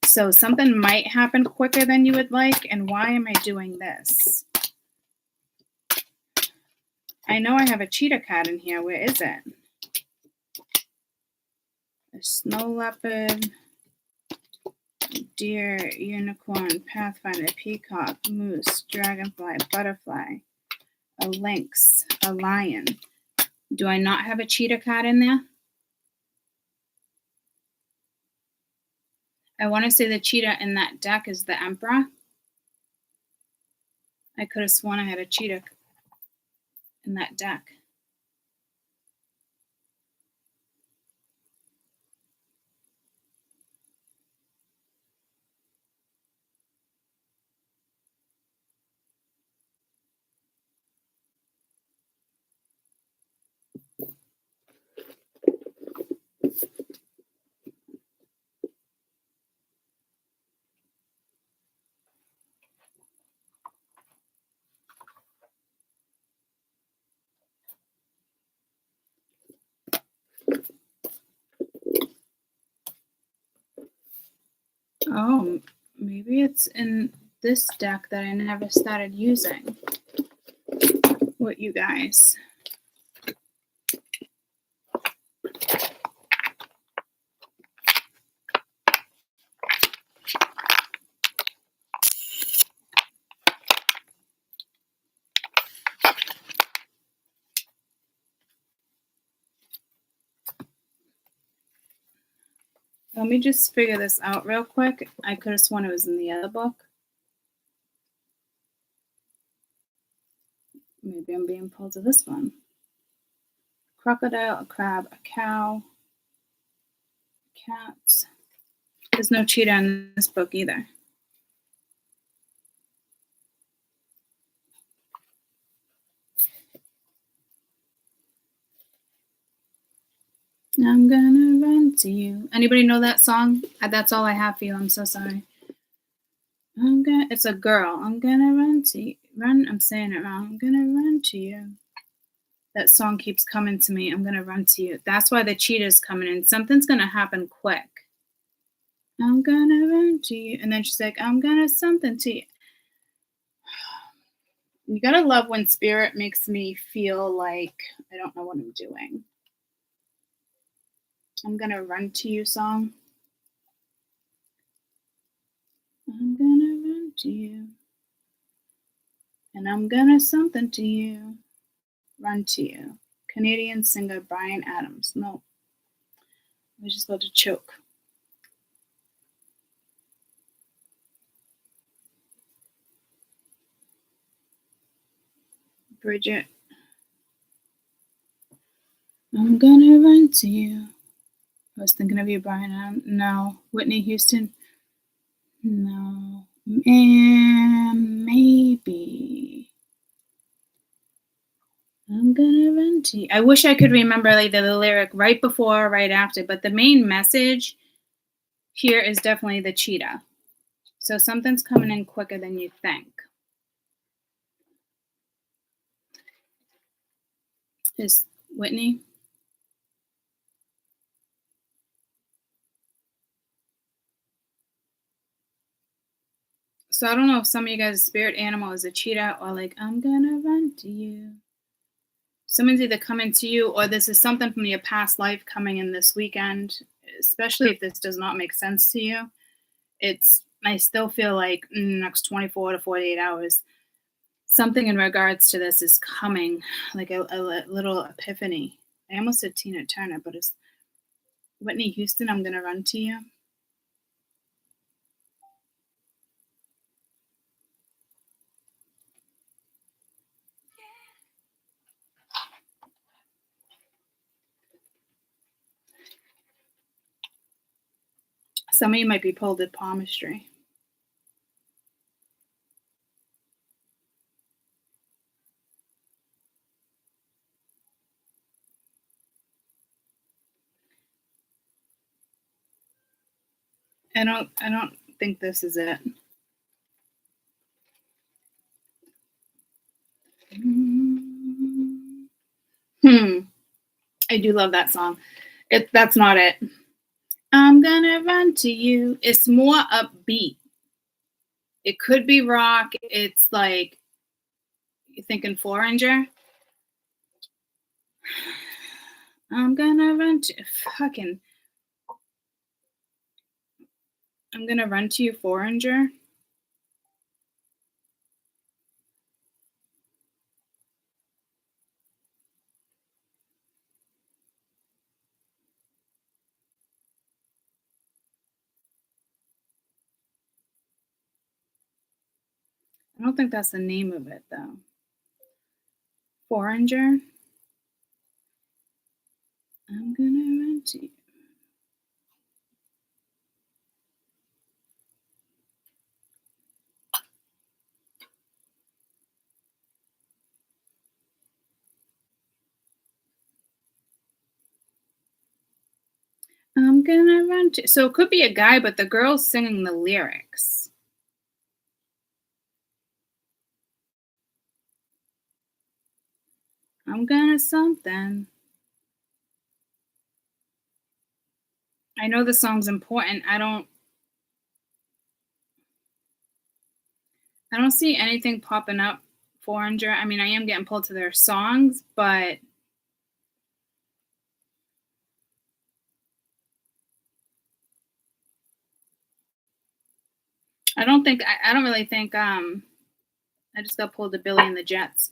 So something might happen quicker than you would like, and why am I doing this? I know I have a cheetah card in here. Where is it? A snow leopard, deer, unicorn, pathfinder, peacock, moose, dragonfly, butterfly, a lynx, a lion. Do I not have a cheetah card in there? I want to say the cheetah in that deck is the emperor. I could have sworn I had a cheetah in that deck. Oh, maybe it's in this deck that I never started using with you guys. Let me just figure this out real quick. I could have sworn it was in the other book. Maybe I'm being pulled to this one. Crocodile, a crab, a cow, cats. There's no cheetah in this book either. I'm gonna run to you. Anybody know that song? That's all I have for you. I'm so sorry. It's a girl. I'm gonna run to you. I'm saying it wrong. I'm gonna run to you. That song keeps coming to me. I'm gonna run to you. That's why the cheetah's coming in. Something's gonna happen quick. I'm gonna run to you. And then she's like, I'm gonna something to you. You gotta love when spirit makes me feel like I don't know what I'm doing. I'm gonna run to you song. I'm gonna run to you. And I'm gonna something to you. Run to you. Canadian singer Bryan Adams. No. I was just about to choke. Bridget. I'm gonna run to you. I was thinking of you, Bryan Adams. No. Whitney Houston. No. And maybe. I'm gonna run to you. I wish I could remember like the lyric right before or right after, but the main message here is definitely the cheetah. So something's coming in quicker than you think. Is Whitney? So I don't know if some of you guys' spirit animal is a cheetah or like, I'm gonna run to you. Someone's either coming to you or this is something from your past life coming in this weekend, especially if this does not make sense to you. I still feel like in the next 24 to 48 hours, something in regards to this is coming, like a little epiphany. I almost said Tina Turner, but it's Whitney Houston, I'm gonna run to you. Some of you might be pulled at palmistry. I don't think this is it. I do love that song. That's not it. I'm gonna run to you. It's more upbeat. It could be rock. It's like you're thinking Foreigner. I'm gonna run to fucking. I'm gonna run to you, Foreigner. I don't think that's the name of it though. Foreigner. I'm gonna run to you. I'm gonna run to. So it could be a guy, but the girl's singing the lyrics. I'm gonna something. I know the song's important. I don't see anything popping up Foreigner. I mean, I am getting pulled to their songs, but I don't really think I just got pulled to Billy and the Jets.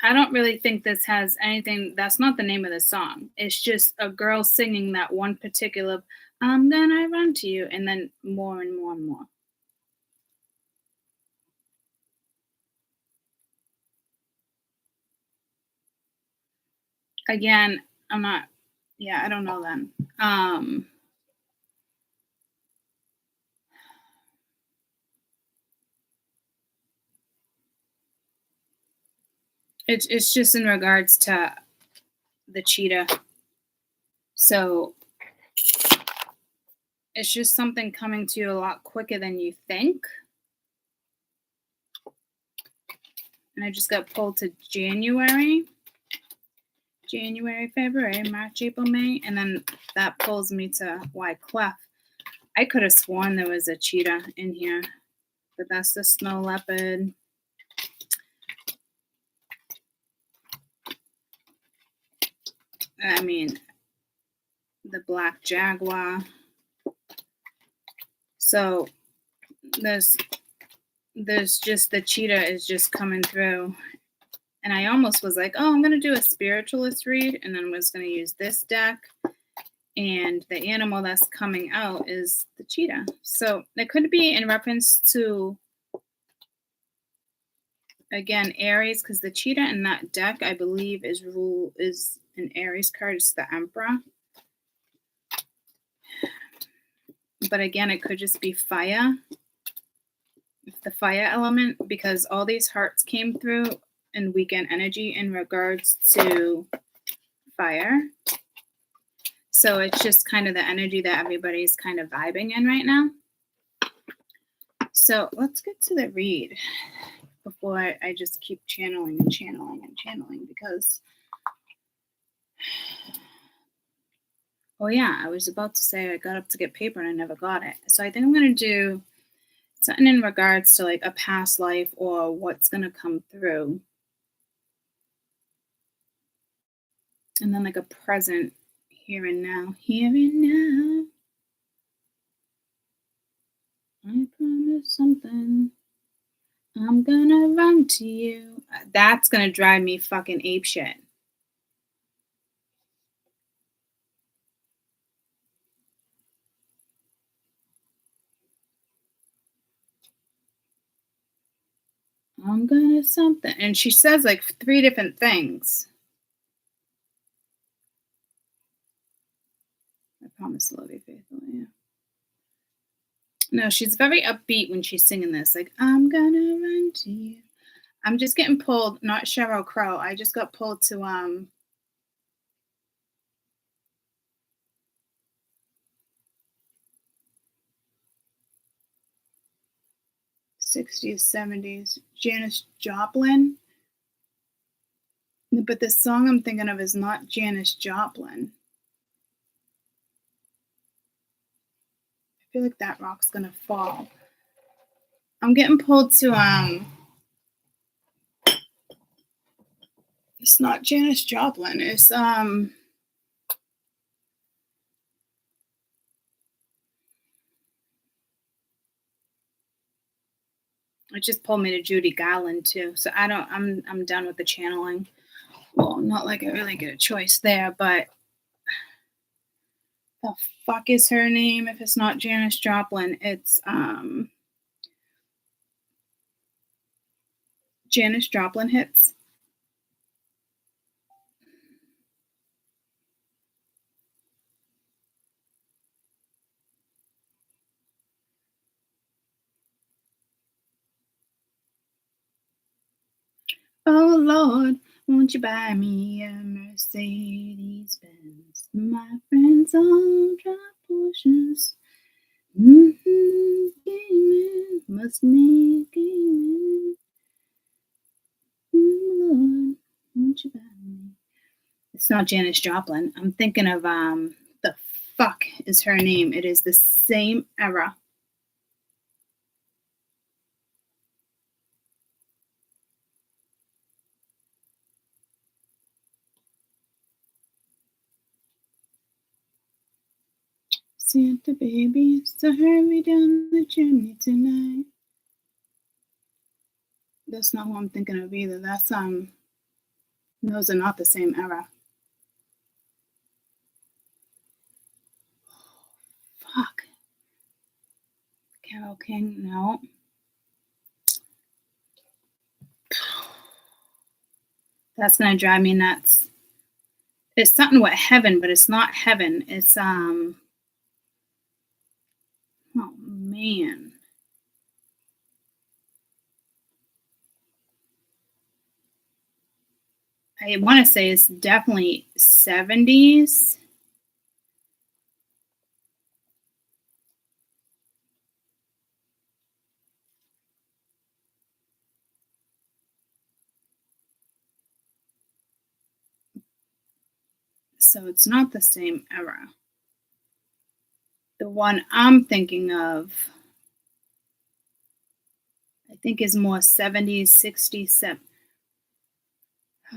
I don't really think this has anything. That's not the name of the song. It's just a girl singing that one particular, I'm gonna run to you, and then more and more and more. Again, I'm not, yeah, I don't know then. It's just in regards to the cheetah. So it's just something coming to you a lot quicker than you think. And I just got pulled to January, February, March, April, May, and then that pulls me to Wyclef. I could have sworn there was a cheetah in here, but that's the snow leopard. I mean, the black jaguar. So there's just the cheetah is just coming through. And I almost was like, oh, I'm going to do a spiritualist read, and then was going to use this deck. And the animal that's coming out is the cheetah. So it could be in reference to, again, Aries, because the cheetah in that deck, I believe, is an Aries card. It's the Emperor. But again, it could just be fire. The fire element, because all these hearts came through in weekend energy in regards to fire. So it's just kind of the energy that everybody's kind of vibing in right now. So let's get to the read before I just keep channeling and channeling and channeling, because, oh yeah, I was about to say I got up to get paper and I never got it. So I think I'm going to do something in regards to like a past life or what's going to come through. And then like a present here and now. Here and now. I promise something. I'm gonna run to you. That's gonna drive me fucking apeshit. I'm gonna something. And she says like 3 different things. I promise to love you faithfully. Yeah. No, she's very upbeat when she's singing this. Like, I'm gonna run to you. I'm just getting pulled, not Sheryl Crow. I just got pulled to 60s, 70s. Janis Joplin. But the song I'm thinking of is not Janis Joplin. I feel like that rock's gonna fall. I'm getting pulled to it's not Janis Joplin. It's it just pulled me to Judy Garland too. So I'm done with the channeling. Well, not like I really get a choice there, but the fuck is her name if it's not Janis Joplin? It's Janis Joplin hits. Oh Lord, won't you buy me a Mercedes Benz? My friends all drive Porsches. Gaming must make gaming. Lord, won't you buy me? It's not Janis Joplin. I'm thinking of the fuck is her name? It is the same era. Santa baby, so hurry down the chimney tonight. That's not who I'm thinking of either. That's those are not the same era. Fuck. Carole King, no. That's gonna drive me nuts. It's something with heaven, but it's not heaven. It's oh man. I want to say it's definitely 70s. So it's not the same era. The one I'm thinking of, I think, is more 70s, 60s, 70s.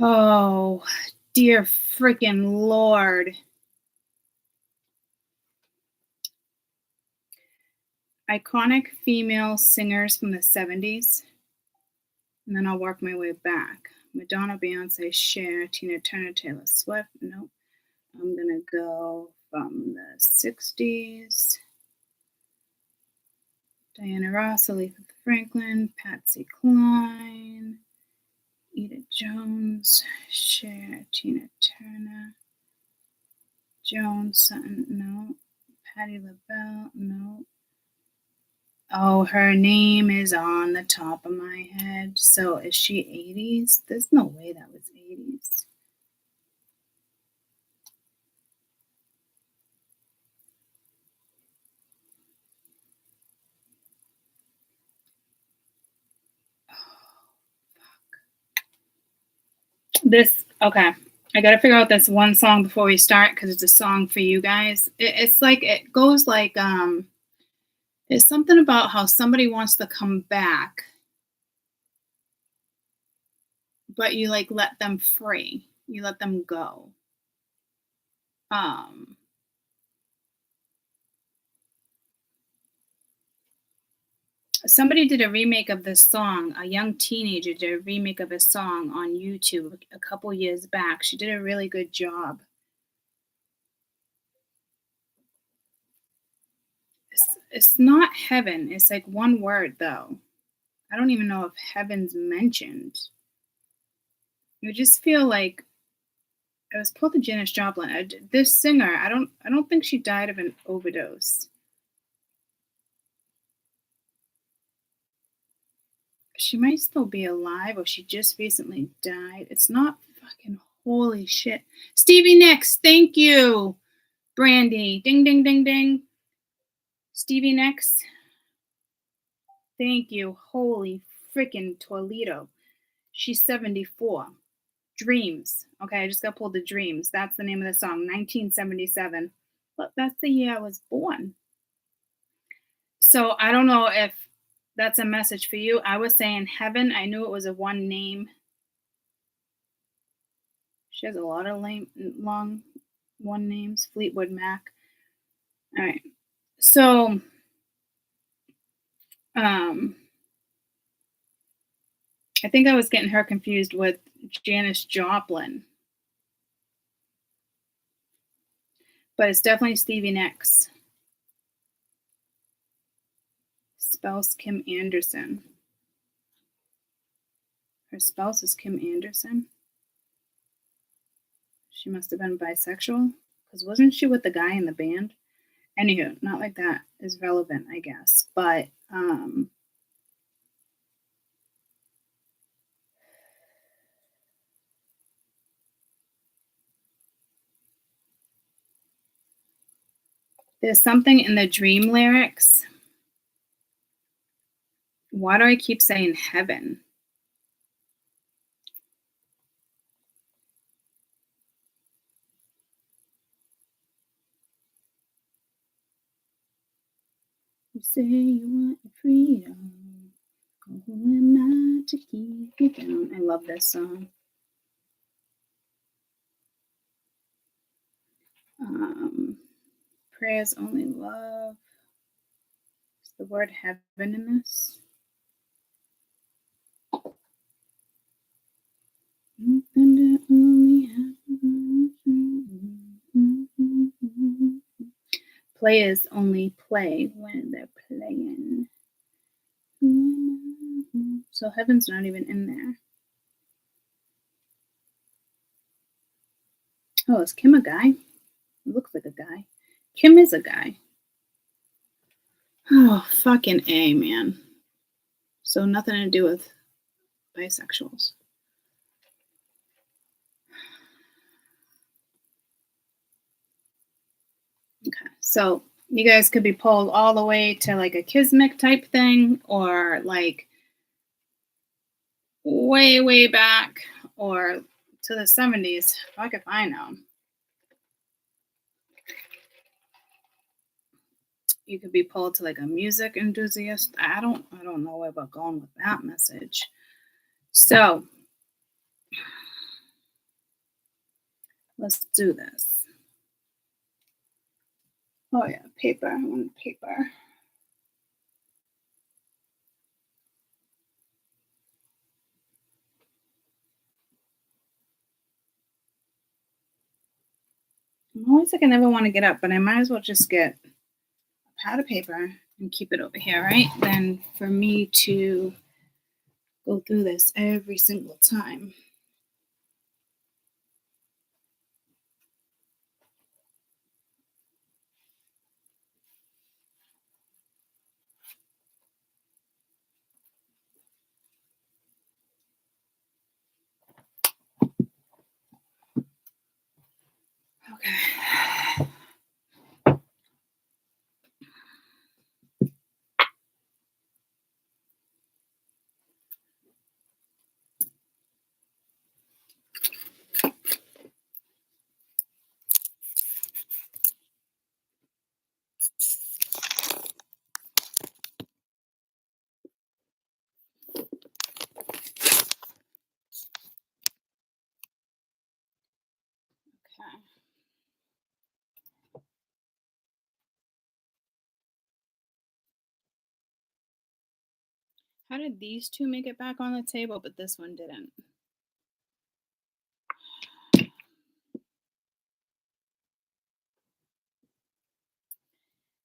Oh, dear freaking Lord. Iconic female singers from the 70s. And then I'll work my way back. Madonna, Beyonce, Cher, Tina Turner, Taylor Swift. Nope. I'm going to go from the 60s. Diana Ross, Aretha Franklin, Patsy Cline, Edith Jones, Cher, Tina Turner, Joan Sutton, no. Patti LaBelle, no. Oh, her name is on the top of my head. So is she 80s? There's no way that was 80s. Okay. I got to figure out this one song before we start because it's a song for you guys. It's like, it goes like, it's something about how somebody wants to come back, but you like let them free. You let them go. Somebody did a remake of this song. A young teenager did a remake of a song on YouTube a couple years back. She did a really good job. It's not heaven. It's like one word, though. I don't even know if heaven's mentioned. You just feel like it was pulled to Janis Joplin. This singer, I don't think she died of an overdose. She might still be alive, or she just recently died. It's not fucking holy shit. Stevie Nicks, thank you. Brandy, ding, ding, ding, ding. Stevie Nicks, thank you. Holy freaking Toledo. She's 74. Dreams. Okay, I just got pulled to Dreams. That's the name of the song, 1977. But that's the year I was born. So I don't know if that's a message for you. I was saying heaven. I knew it was a one name. She has a lot of long one names. Fleetwood Mac. All right. So, I think I was getting her confused with Janis Joplin. But it's definitely Stevie Nicks. Spouse Kim Anderson. Her spouse is Kim Anderson. She must have been bisexual. Because wasn't she with the guy in the band? Anywho, not like that is relevant, I guess. But, there's something in the dream lyrics. Why do I keep saying heaven? You say you want freedom. Who am I to keep you down? I love this song. Prayers only love. Is the word heaven in this? Players only play when they're playing. So heaven's not even in there. Oh, is Kim a guy? It looks like a guy. Kim is a guy. Oh, fucking A, man. So nothing to do with bisexuals. Okay, so you guys could be pulled all the way to like a Kismet type thing, or like way, way back, or to the 70s. Fuck if I know. You could be pulled to like a music enthusiast. I don't know where we're going with that message. So let's do this. Oh yeah, paper. I want paper. I'm always like I never want to get up, but I might as well just get a pad of paper and keep it over here, right? Then for me to go through this every single time. Okay. Okay. How did these two make it back on the table, but this one didn't?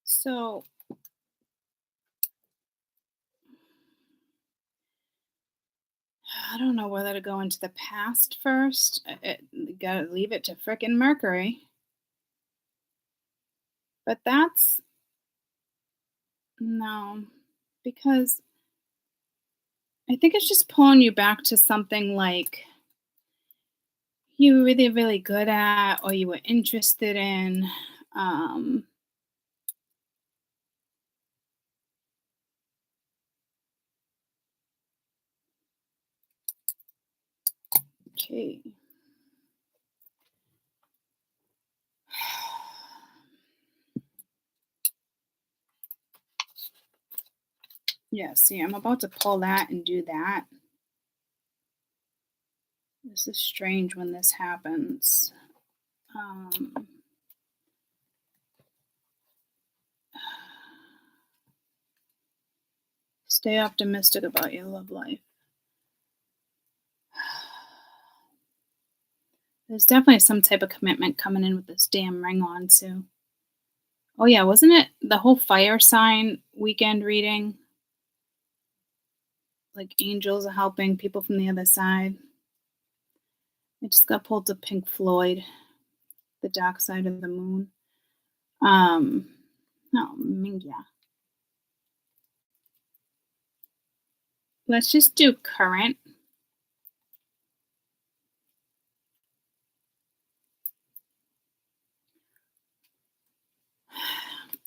So I don't know whether to go into the past first. Gotta leave it to frickin' Mercury. But that's no, because I think it's just pulling you back to something like you were really, really good at or you were interested in. Okay. Yeah, see, I'm about to pull that and do that. This is strange when this happens. Stay optimistic about your love life. There's definitely some type of commitment coming in with this damn ring on, too. Oh, yeah, wasn't it the whole fire sign weekend reading? Like angels are helping people from the other side. I just got pulled to Pink Floyd, The Dark Side of the Moon. Oh, yeah. Let's just do current.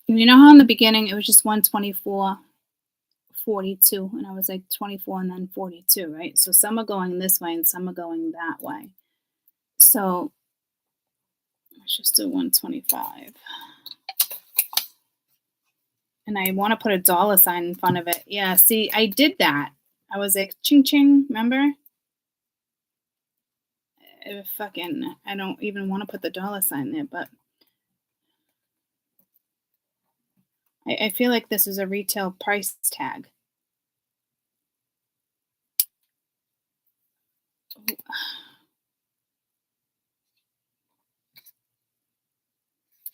You know how in the beginning it was just 124, 42, and I was like 24 and then 42, right? So some are going this way and some are going that way. So let's just do 125. And I want to put a dollar sign in front of it. Yeah, see, I did that. I was like, ching ching, remember? I don't even want to put the dollar sign there, but I feel like this is a retail price tag.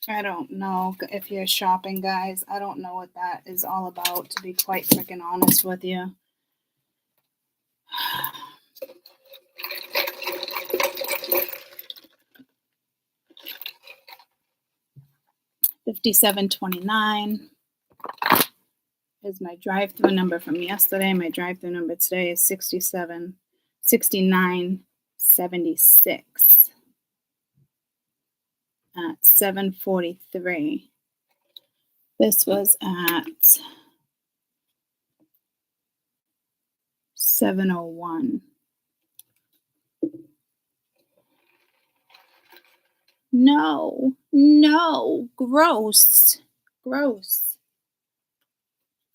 I don't know if you're shopping, guys. I don't know what that is all about, to be quite freaking honest with you. 5729 is my drive-through number from yesterday. My drive-through number today is 6976 at 7:43. This was at 7:01. No, gross.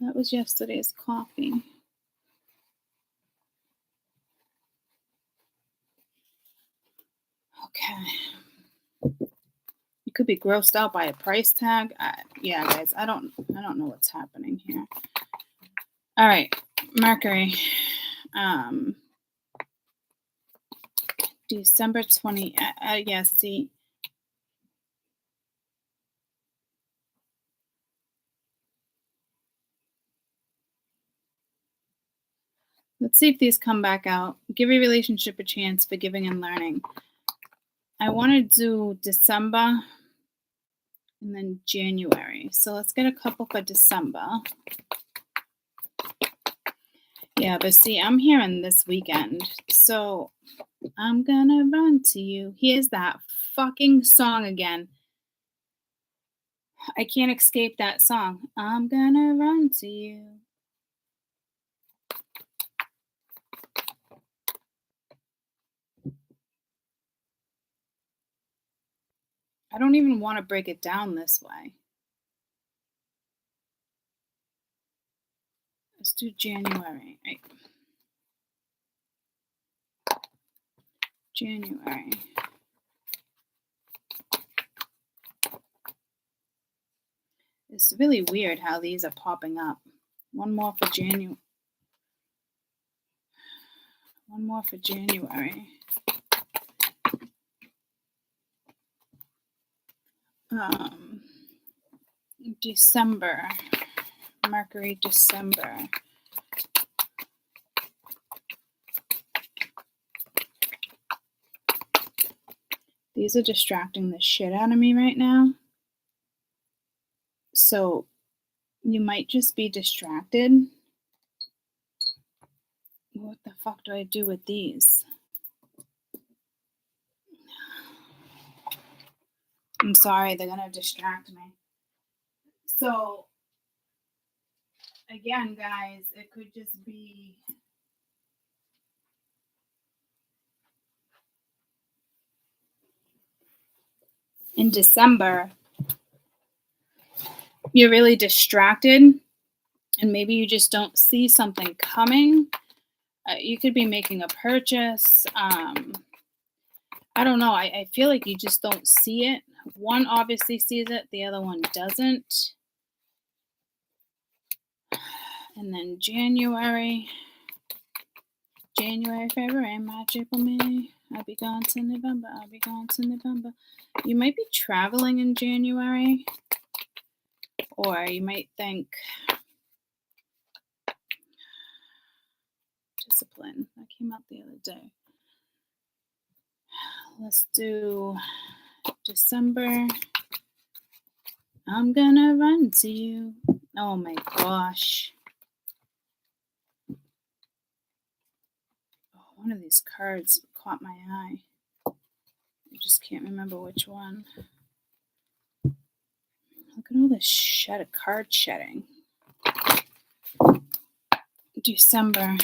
That was yesterday's coffee. Okay. You could be grossed out by a price tag. Yeah, guys, I don't know what's happening here. All right, Mercury. December 20. Yeah, see. Let's see if these come back out. Give your relationship a chance for giving and learning. I want to do December and then January. So let's get a couple for December. Yeah, but see, I'm hearing this weekend. So I'm gonna run to you. Here's that fucking song again. I can't escape that song. I'm gonna run to you. I don't even want to break it down this way. Let's do January. Right. January. It's really weird how these are popping up. One more for January. One more for January. December. Mercury, December. These are distracting the shit out of me right now. So you might just be distracted. What the fuck do I do with these? I'm sorry, they're gonna distract me. So again, guys, it could just be in December, you're really distracted and maybe you just don't see something coming. You could be making a purchase. I don't know. I feel like you just don't see it. One obviously sees it, the other one doesn't. And then January, February, March, April, May. I'll be gone to November. You might be traveling in January. Or you might think discipline. That came out the other day. Let's do December. I'm gonna run to you. Oh my gosh. Oh, one of these cards caught my eye. I just can't remember which one. Look at all this card shedding. December.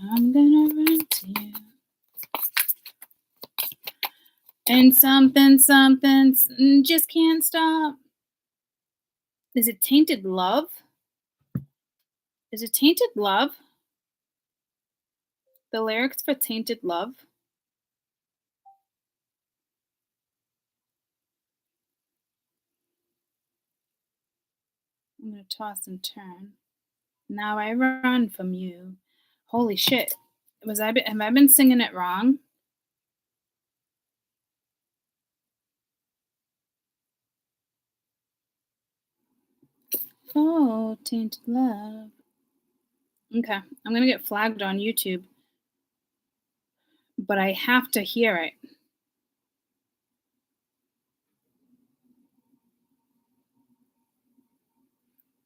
I'm gonna run to you. And something just can't stop. Is it tainted love? Is it tainted love? The lyrics for tainted love? I'm going to toss and turn. Now I run from you. Holy shit. Have I been singing it wrong? Oh, tainted love. Okay, I'm going to get flagged on YouTube. But I have to hear it.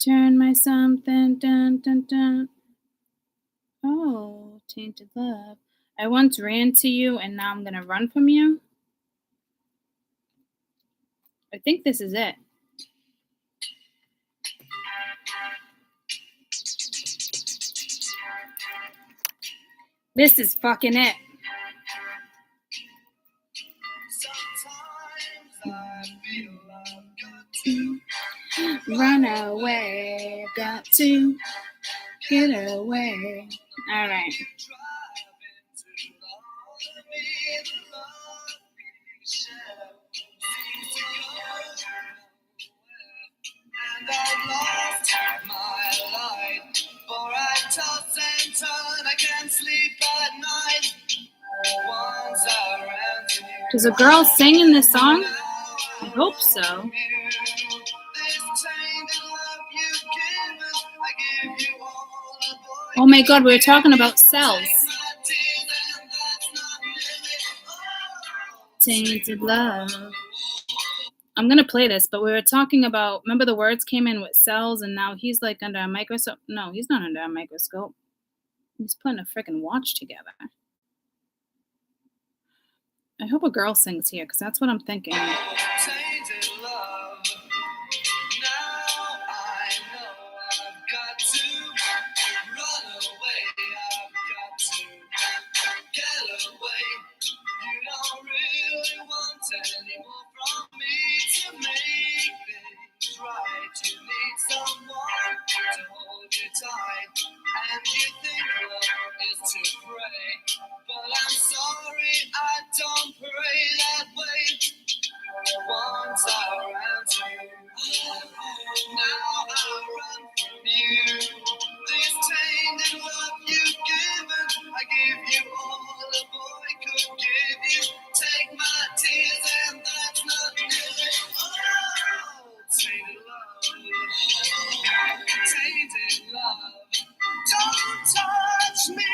Turn my something, dun, dun, dun. Oh, tainted love. I once ran to you and now I'm gonna run from you. I think this is it. This is fucking it. Run away, got to get away. All right. And I've lost my light, for I toss and turn, I can't sleep at night. Once I ran to you, Does a girl sing in this song? I hope so. this tainted love you've given, I give you all the boy. Oh my god, we were talking about cells. Tainted love. I'm gonna play this, but we were talking about, remember the words came in with cells and now he's like under a microscope. No, he's not under a microscope. He's putting a freaking watch together. I hope a girl sings here, because that's what I'm thinking. Tainted love. Now I know I've got to run away. I've got to get away. You don't really want any more from me to make things right. You need someone to hold you tight, and you think love is to pray. But I'm sorry, I don't pray that way. Once I ran to you, now I run from you. This tainted love you've given, I give you all a boy could give you. Take my tears and that's not living. Oh, tainted love, tainted love. Don't touch me,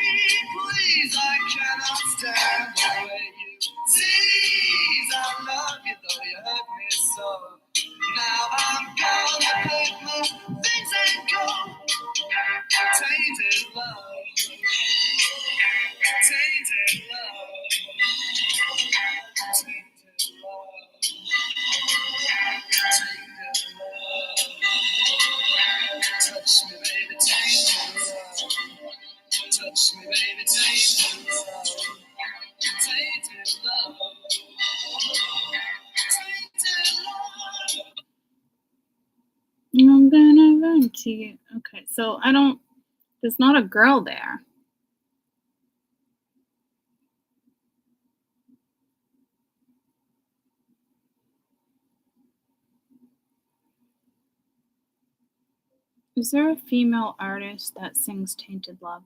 please, I cannot stand the way you tease. I love you though you hurt me so. Now I'm gonna pack my things and go. Tainted love, tainted love, tainted love, tainted love. Touch me, baby, tainted love. Touch me, baby, tainted love. Tainted love. Tainted love. I'm gonna run to you. Okay, so there's not a girl there. Is there a female artist that sings Tainted Love?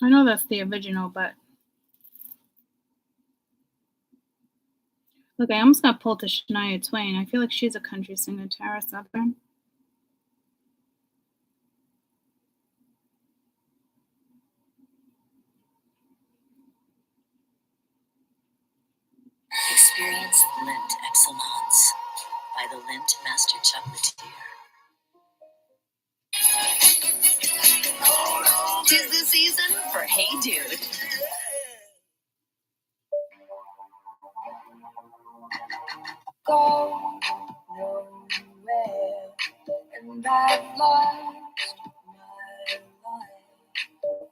I know that's the original, but look, I almost got pulled to Shania Twain. I feel like she's a country singer, Tara Southern. Experience Lindt Excellence by the Lindt Master Chocolatier. 'Tis the season for Hey Dude. Go nowhere, and I've lost my life.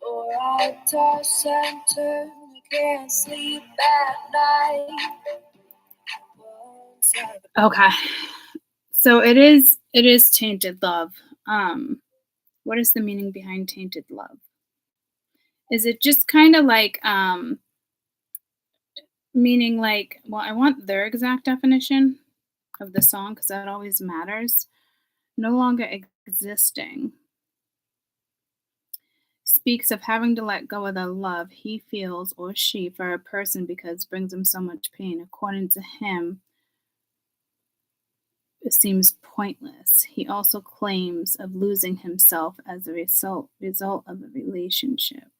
Or I toss and turn, I can't sleep at night. Okay, so it is Tainted Love. What is the meaning behind Tainted Love? Is it just kind of like meaning like, well, I want their exact definition of the song because that always matters. No longer existing. Speaks of having to let go of the love he feels or she for a person because it brings him so much pain. According to him, it seems pointless. He also claims of losing himself as a result of a relationship.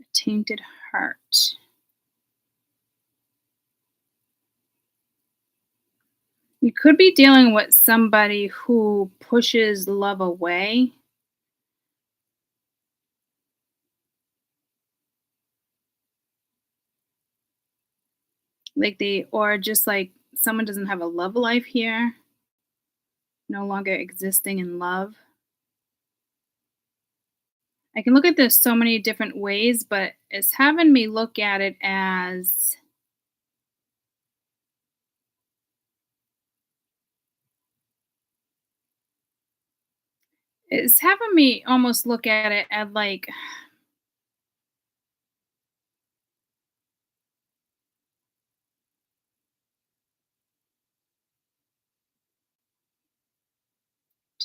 A tainted heart. You could be dealing with somebody who pushes love away. Or just like someone doesn't have a love life here, no longer existing in love. I can look at this so many different ways, but it's having me look at it as it's having me almost look at it as like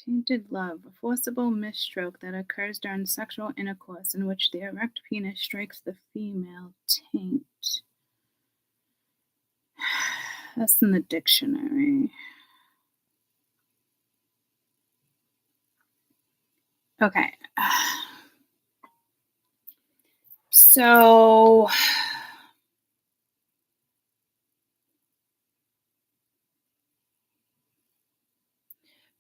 tainted love, a forcible misstroke that occurs during sexual intercourse in which the erect penis strikes the female taint. That's in the dictionary. Okay. So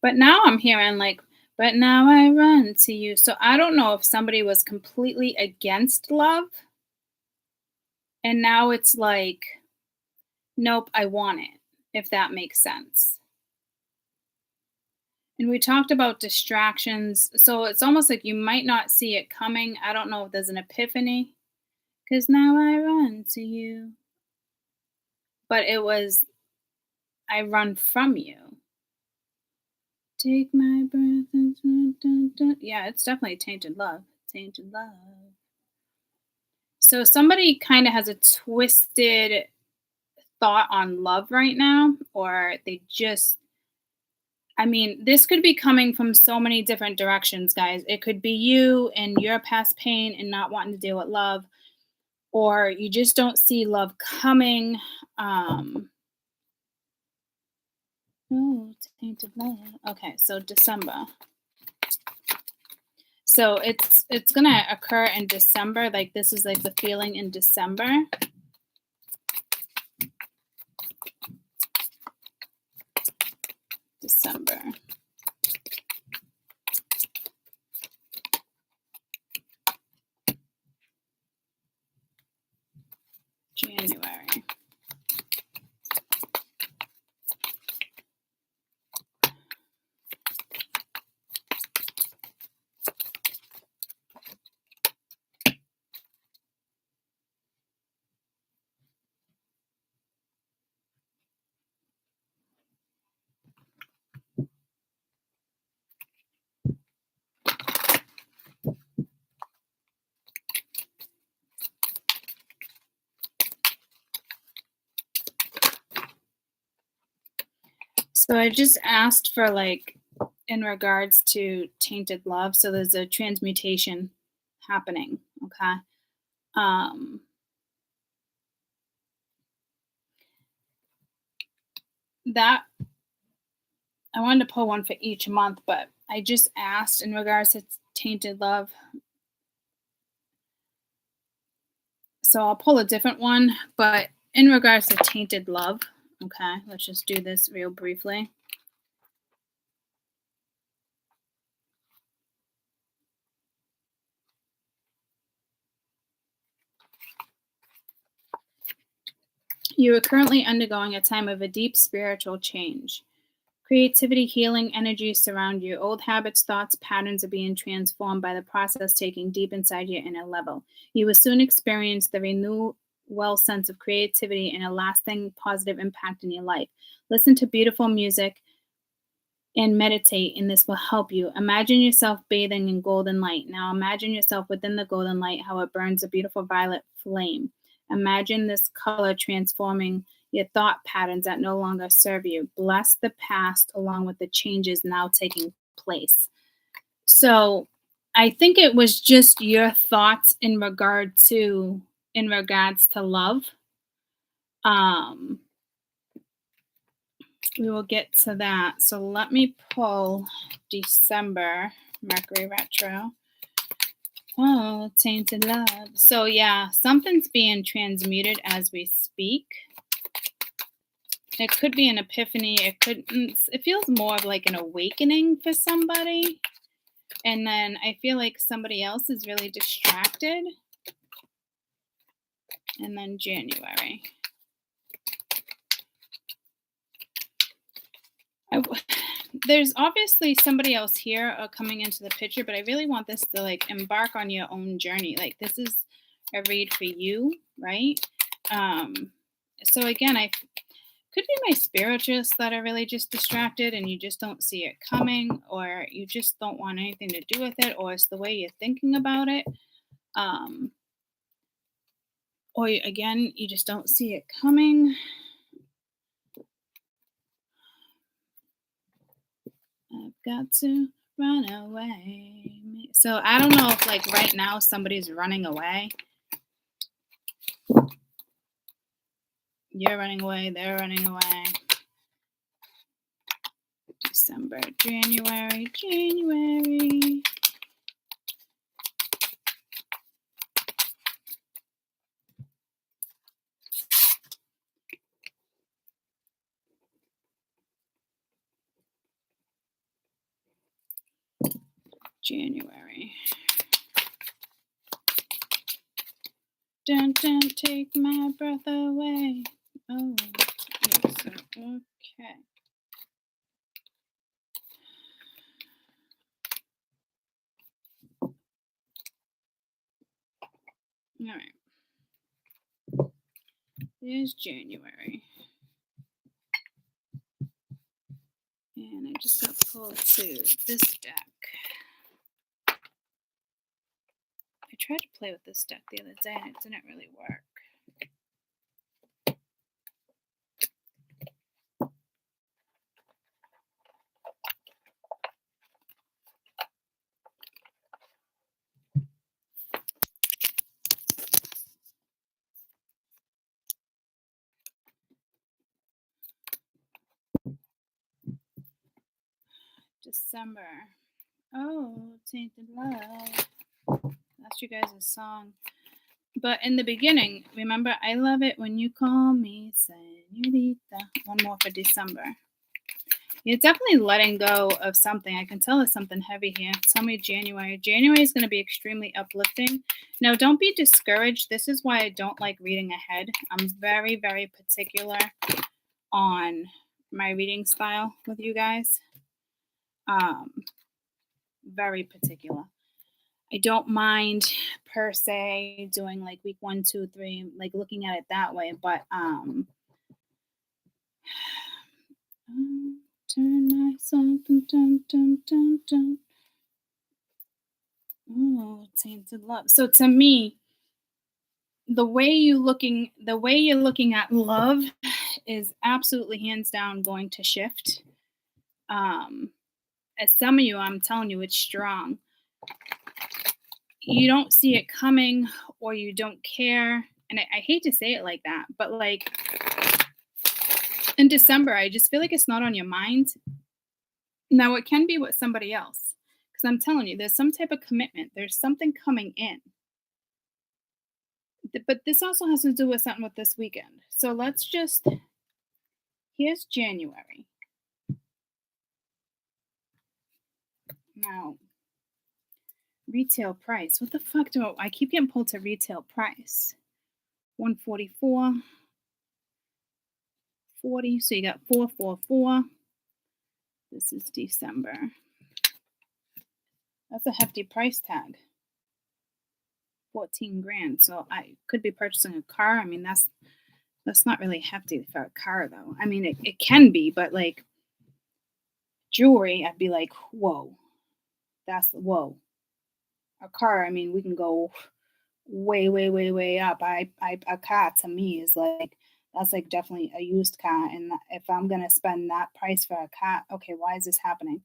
but now I'm hearing like, but now I run to you. So I don't know if somebody was completely against love and now it's like, nope, I want it, if that makes sense. And we talked about distractions. So it's almost like you might not see it coming. I don't know if there's an epiphany. Because now I run to you. But it was, I run from you. Take my breath. Yeah, it's definitely tainted love. Tainted love. So somebody kind of has a twisted thought on love right now, or they just, I mean, this could be coming from so many different directions, guys. It could be you and your past pain and not wanting to deal with love, or you just don't see love coming. Oh, tainted love. Okay, so December. So it's gonna occur in December. Like this is like the feeling in December. December. January. So I just asked for like in regards to tainted love. So there's a transmutation happening. Okay. That I wanted to pull one for each month, but I just asked in regards to tainted love. So I'll pull a different one, but in regards to tainted love, okay, let's just do this real briefly. You are currently undergoing a time of a deep spiritual change. Creativity, healing energies surround you. Old habits, thoughts, patterns are being transformed by the process taking deep inside your inner level. You will soon experience the renewal sense of creativity and a lasting positive impact in your life. Listen to beautiful music and meditate, and this will help you. Imagine yourself bathing in golden light. Now imagine yourself within the golden light, how it burns a beautiful violet flame. Imagine this color transforming your thought patterns that no longer serve you. Bless the past along with the changes now taking place. So I think it was just your thoughts in regards to love. We will get to that. So let me pull December Mercury Retro. Oh, tainted love. So yeah, something's being transmuted as we speak. It could be an epiphany. It feels more of like an awakening for somebody. And then I feel like somebody else is really distracted. And then January. There's obviously somebody else here coming into the picture, but I really want this to like embark on your own journey. Like this is a read for you, right? So again, I could be my spiritualists that are really just distracted and you just don't see it coming, or you just don't want anything to do with it, or it's the way you're thinking about it. Or again, you just don't see it coming. I've got to run away. So I don't know if like right now somebody's running away. You're running away, they're running away. December, January. January. Don't take my breath away. Oh, yes, okay. All right. There's January. And I just got pulled to this deck. I tried to play with this deck the other day and it didn't really work. December. Oh, Tainted Love. That's you guys' song. But in the beginning, remember, I love it when you call me Senorita. One more for December. You're definitely letting go of something. I can tell there's something heavy here. Tell me January. January is going to be extremely uplifting. Now, don't be discouraged. This is why I don't like reading ahead. I'm very, very particular on my reading style with you guys. Very particular. I don't mind per se doing like week 1, 2, 3, like looking at it that way, but turn my song. Oh, Tainted Love. So to me, the way you're looking at love is absolutely hands down going to shift. As some of you, I'm telling you, it's strong. You don't see it coming, or you don't care. And I hate to say it like that, but like in December, I just feel like it's not on your mind. Now, it can be with somebody else, because I'm telling you, there's some type of commitment. There's something coming in. But this also has to do with something with this weekend. So let's just, here's January. Now, retail price. What the fuck I keep getting pulled to retail price? 144. 40. So you got 444. This is December. That's a hefty price tag. 14 grand. So I could be purchasing a car. I mean, that's not really hefty for a car though. I mean, it can be, but like jewelry, I'd be like, whoa. That's whoa. A car, I mean, we can go way, way, way, way up. A car to me is like, that's like definitely a used car. And if I'm going to spend that price for a car, okay, why is this happening?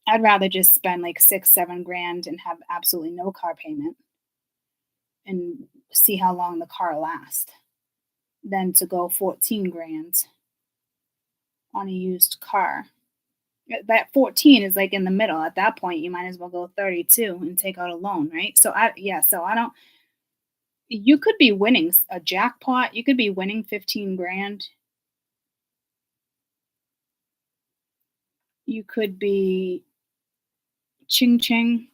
I'd rather just spend like 6-7 grand and have absolutely no car payment and see how long the car lasts than to go 14 grand on a used car. That 14 is like in the middle. At that point, you might as well go 32 and take out a loan, right? So I don't, you could be winning a jackpot. You could be winning 15 grand You could be ching ching.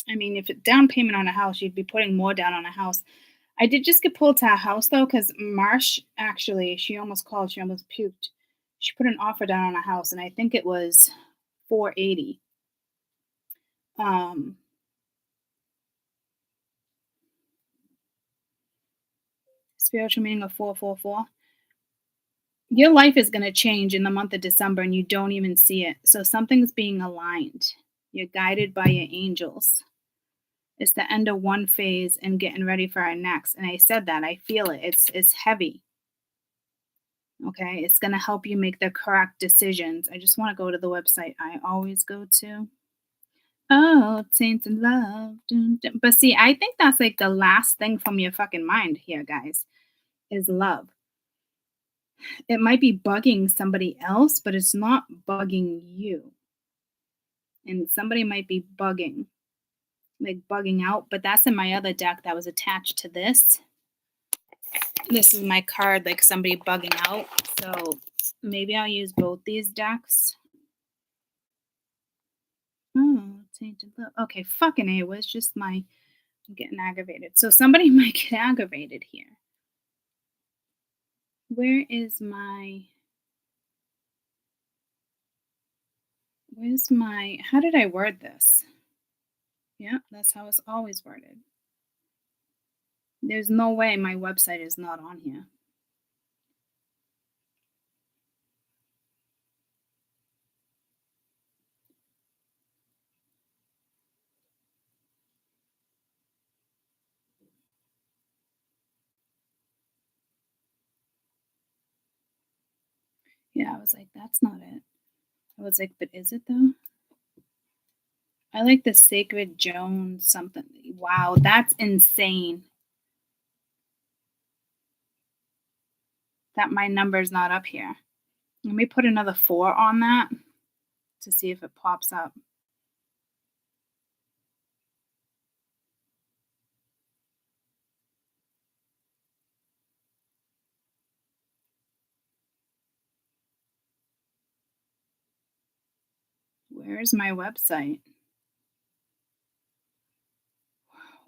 I mean, if it's down payment on a house, you'd be putting more down on a house. I did just get pulled to a house though, because Marsh actually, she almost called, she almost puked. She put an offer down on a house, and I think it was $480. Spiritual meaning of 444. Your life is going to change in the month of December, and you don't even see it. So something's being aligned. You're guided by your angels. It's the end of one phase and getting ready for our next. And I said that. I feel it. It's heavy. Okay? It's going to help you make the correct decisions. I just want to go to the website I always go to. Oh, tainted love. Dun, dun. But see, I think that's like the last thing from your fucking mind here, guys, is love. It might be bugging somebody else, but it's not bugging you. And somebody might be bugging, like bugging out, but that's in my other deck that was attached to this. This is my card, like somebody bugging out. So maybe I'll use both these decks. Oh, tainted love. Okay, fucking A, was just I'm getting aggravated. So somebody might get aggravated here. Where's my, how did I word this? Yeah, that's how it's always worded. There's no way my website is not on here. Yeah, I was like, that's not it. I was like, but is it though? I like the Sacred Jones something. Wow, that's insane. That my number's not up here. Let me put another 4 on that to see if it pops up. Where's my website?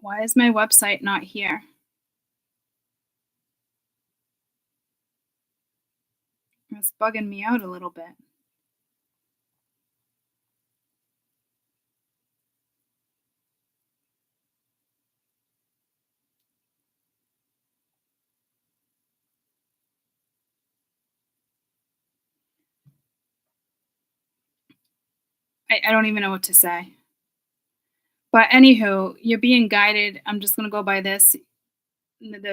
Why is my website not here? It's bugging me out a little bit. I don't even know what to say. But anywho, you're being guided. I'm just going to go by this.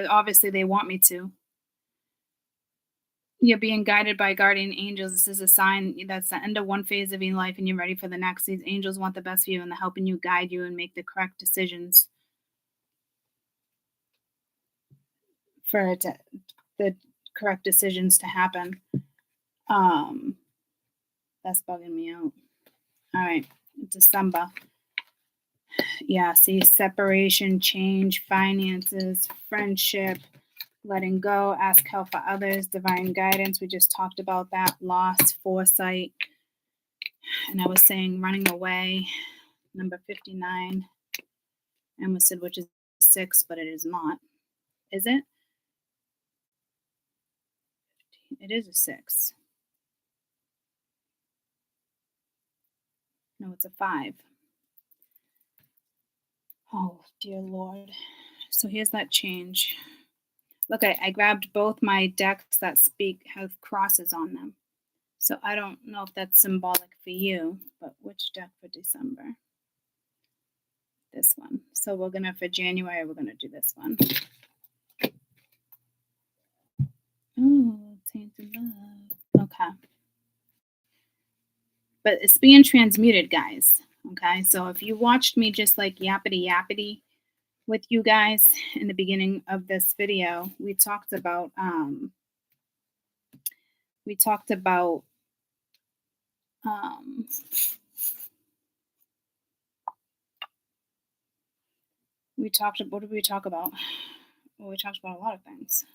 Obviously, they want me to. You're being guided by guardian angels. This is a sign that's the end of one phase of your life and you're ready for the next. These angels want the best for you and they're helping you, guide you, and make the correct decisions for the correct decisions to happen. That's bugging me out. All right, December. Yeah, see, separation, change, finances, friendship, letting go, ask help for others, divine guidance. We just talked about that. Loss, foresight. And I was saying running away, number 59. I almost said which is 6, but it is not. Is it? It is a 6. No, it's a 5. Oh, dear Lord. So here's that change. Look, I grabbed both my decks that have crosses on them. So I don't know if that's symbolic for you, but which deck for December? This one. So for January, we're going to do this one. Oh, tainted love. Okay. But it's being transmuted, guys. Okay, so if you watched me just like yappity with you guys in the beginning of this video, we talked about what did we talk about? Well, we talked about a lot of things.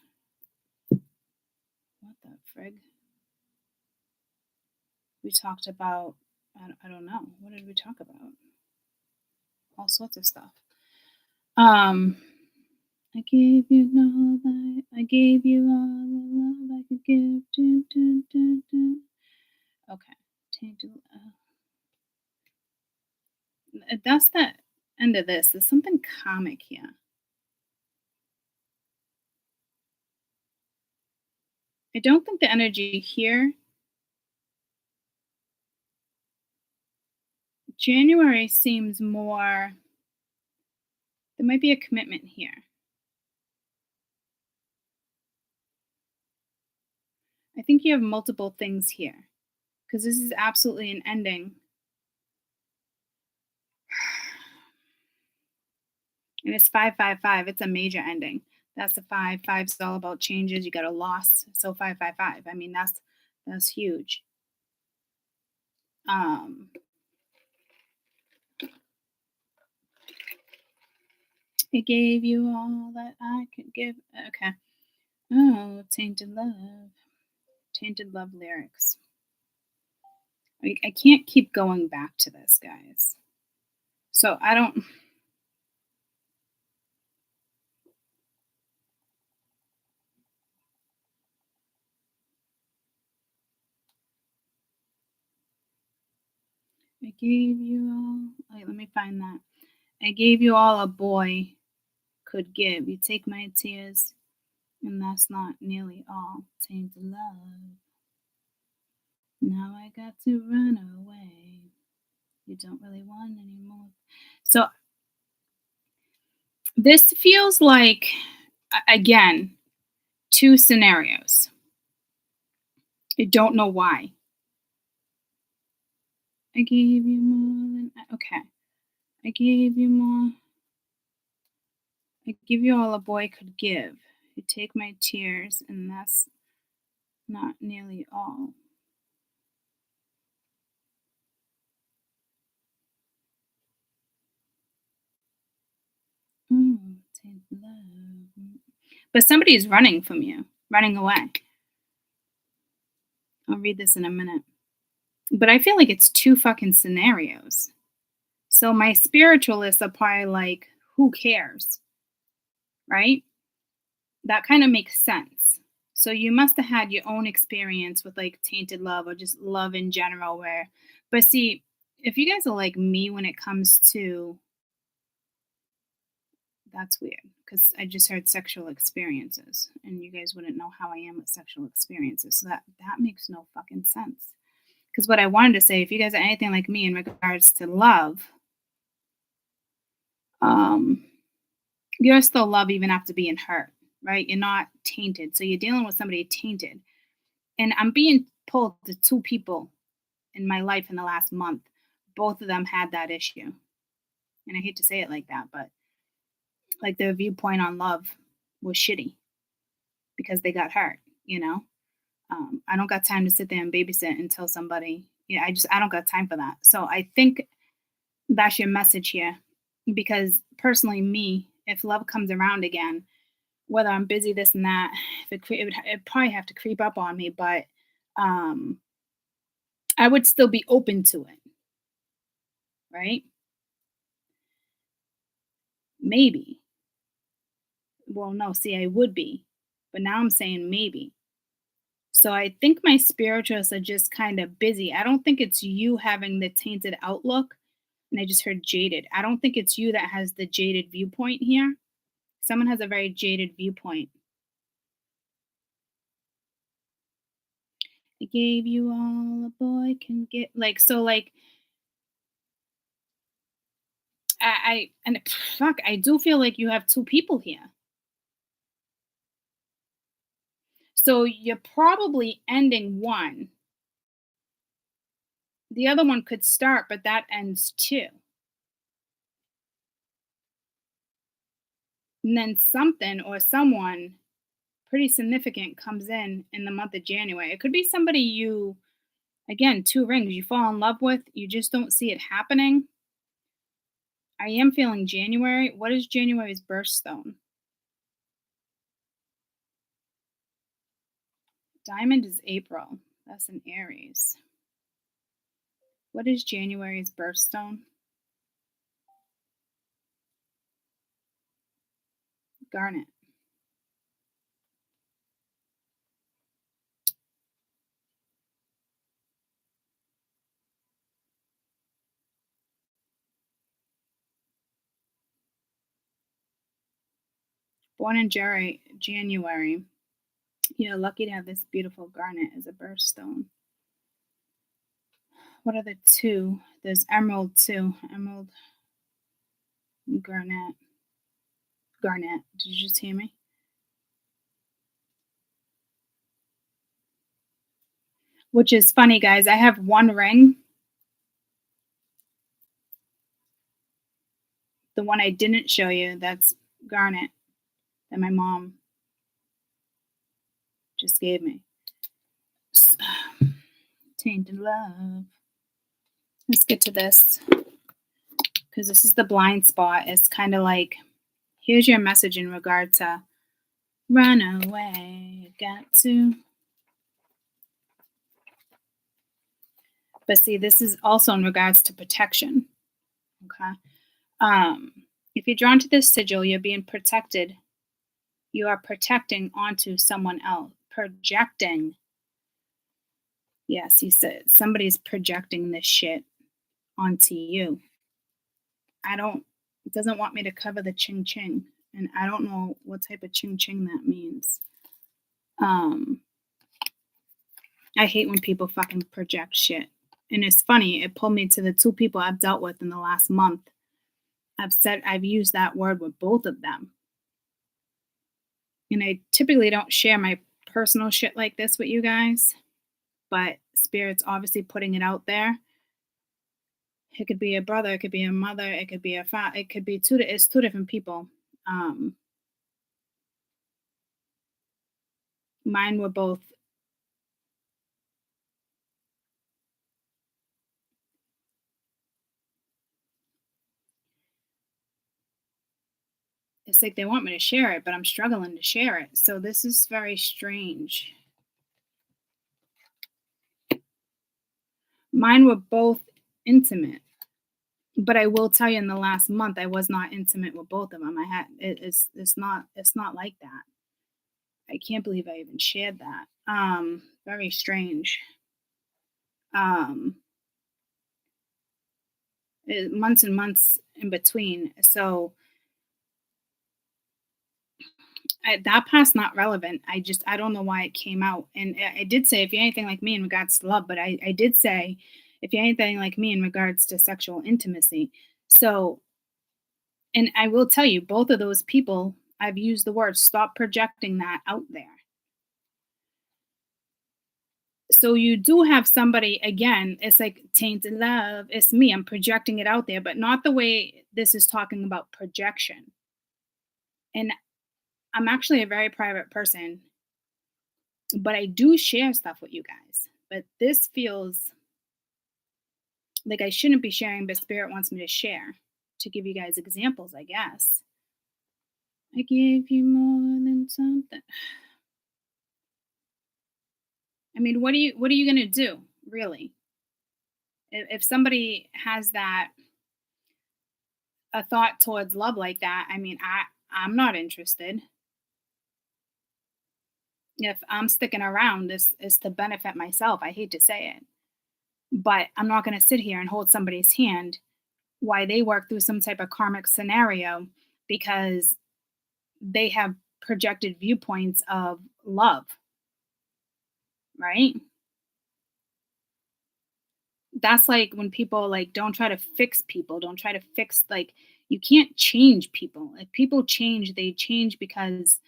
What the frig? We talked about, I don't know. What did we talk about? All sorts of stuff. I gave you all that. I gave you all the love I could give. Dun, dun, dun, dun. Okay. That's the end of this. There's something karmic here. I don't think the energy here. January seems more. There might be a commitment here. I think you have multiple things here because this is absolutely an ending. And it's 555. It's a major ending. That's the 5. 5 is all about changes. You got a loss. So 555. I mean, that's huge. I gave you all that I could give. Okay. Oh, tainted love. Tainted love lyrics. I can't keep going back to this, guys. So I don't. I gave you all. Wait, let me find that. I gave you all a boy could give. You take my tears, and that's not nearly all. Tainted love. Now I got to run away. You don't really want anymore. So this feels like, again, two scenarios. I don't know why. I gave you more than. Okay. I gave you more. I give you all a boy could give. You take my tears, and that's not nearly all. Tainted love. But somebody's running from you, running away. I'll read this in a minute. But I feel like it's two fucking scenarios. So my spiritualists are probably like, who cares? Right? That kind of makes sense. So you must have had your own experience with like tainted love or just love in general but see, if you guys are like me when it comes to, that's weird because I just heard sexual experiences and you guys wouldn't know how I am with sexual experiences. So that makes no fucking sense. Because what I wanted to say, if you guys are anything like me in regards to love, you're still love even after being hurt, right? You're not tainted. So you're dealing with somebody tainted. And I'm being pulled to two people in my life in the last month. Both of them had that issue. And I hate to say it like that, but like their viewpoint on love was shitty because they got hurt, you know? I don't got time to sit there and babysit and tell somebody, I don't got time for that. So I think that's your message here. Because personally, me, if love comes around again, whether I'm busy, this and that, it'd probably have to creep up on me, but I would still be open to it. Right? Maybe. Well, no, see, I would be. But now I'm saying maybe. So I think my spiritualists are just kind of busy. I don't think it's you having the tainted outlook. And I just heard jaded. I don't think it's you that has the jaded viewpoint here. Someone has a very jaded viewpoint. I gave you all a boy can get. Like, so like, I do feel like you have two people here. So you're probably ending one. The other one could start, but that ends too. And then something or someone pretty significant comes in the month of January. It could be somebody you, again, 2 rings, you fall in love with, you just don't see it happening. I am feeling January. What is January's birthstone? Diamond is April. That's an Aries. What is January's birthstone? Garnet. Born in January, you're lucky to have this beautiful garnet as a birthstone. What are the two? There's emerald too. Emerald, garnet. Garnet. Did you just hear me? Which is funny, guys. I have one ring. The one I didn't show you, that's garnet that my mom just gave me. Tainted love. Let's get to this, because this is the blind spot. It's kind of like, here's your message in regard to run away, got to. But see, this is also in regards to protection. Okay. If you're drawn to this sigil, you're being protected. You are projecting onto someone else. Projecting. Yes, he said somebody's projecting this shit onto you. It doesn't want me to cover the ching ching. And I don't know what type of ching ching that means. I hate when people fucking project shit. And it's funny, it pulled me to the two people I've dealt with in the last month. I've used that word with both of them. And I typically don't share my personal shit like this with you guys, but Spirit's obviously putting it out there. It could be a brother, it could be a mother, it could be a father, it could be it's two different people. Mine were both it's like they want me to share it, but I'm struggling to share it. So this is very strange. Mine were both intimate, but I will tell you, in the last month, I was not intimate with both of them. It's not like that. I can't believe I even shared that. Very strange. Months and months in between. So that part's not relevant. I don't know why it came out. And I did say, if you're anything like me in regards to love, but I did say, if you're anything like me in regards to sexual intimacy. So, and I will tell you, both of those people, I've used the word, stop projecting that out there. So you do have somebody, again, it's like tainted love. It's me. I'm projecting it out there, but not the way this is talking about projection. And I'm actually a very private person, but I do share stuff with you guys. But this feels like I shouldn't be sharing, but Spirit wants me to share to give you guys examples, I guess. I give you more than something. I mean, what are you gonna do, really? If somebody has a thought towards love like that, I mean, I'm not interested. If I'm sticking around, this is to benefit myself. I hate to say it, but I'm not going to sit here and hold somebody's hand while they work through some type of karmic scenario because they have projected viewpoints of love, right? That's like when people like don't try to fix people, don't try to fix, like, you can't change people. If people change, they change because,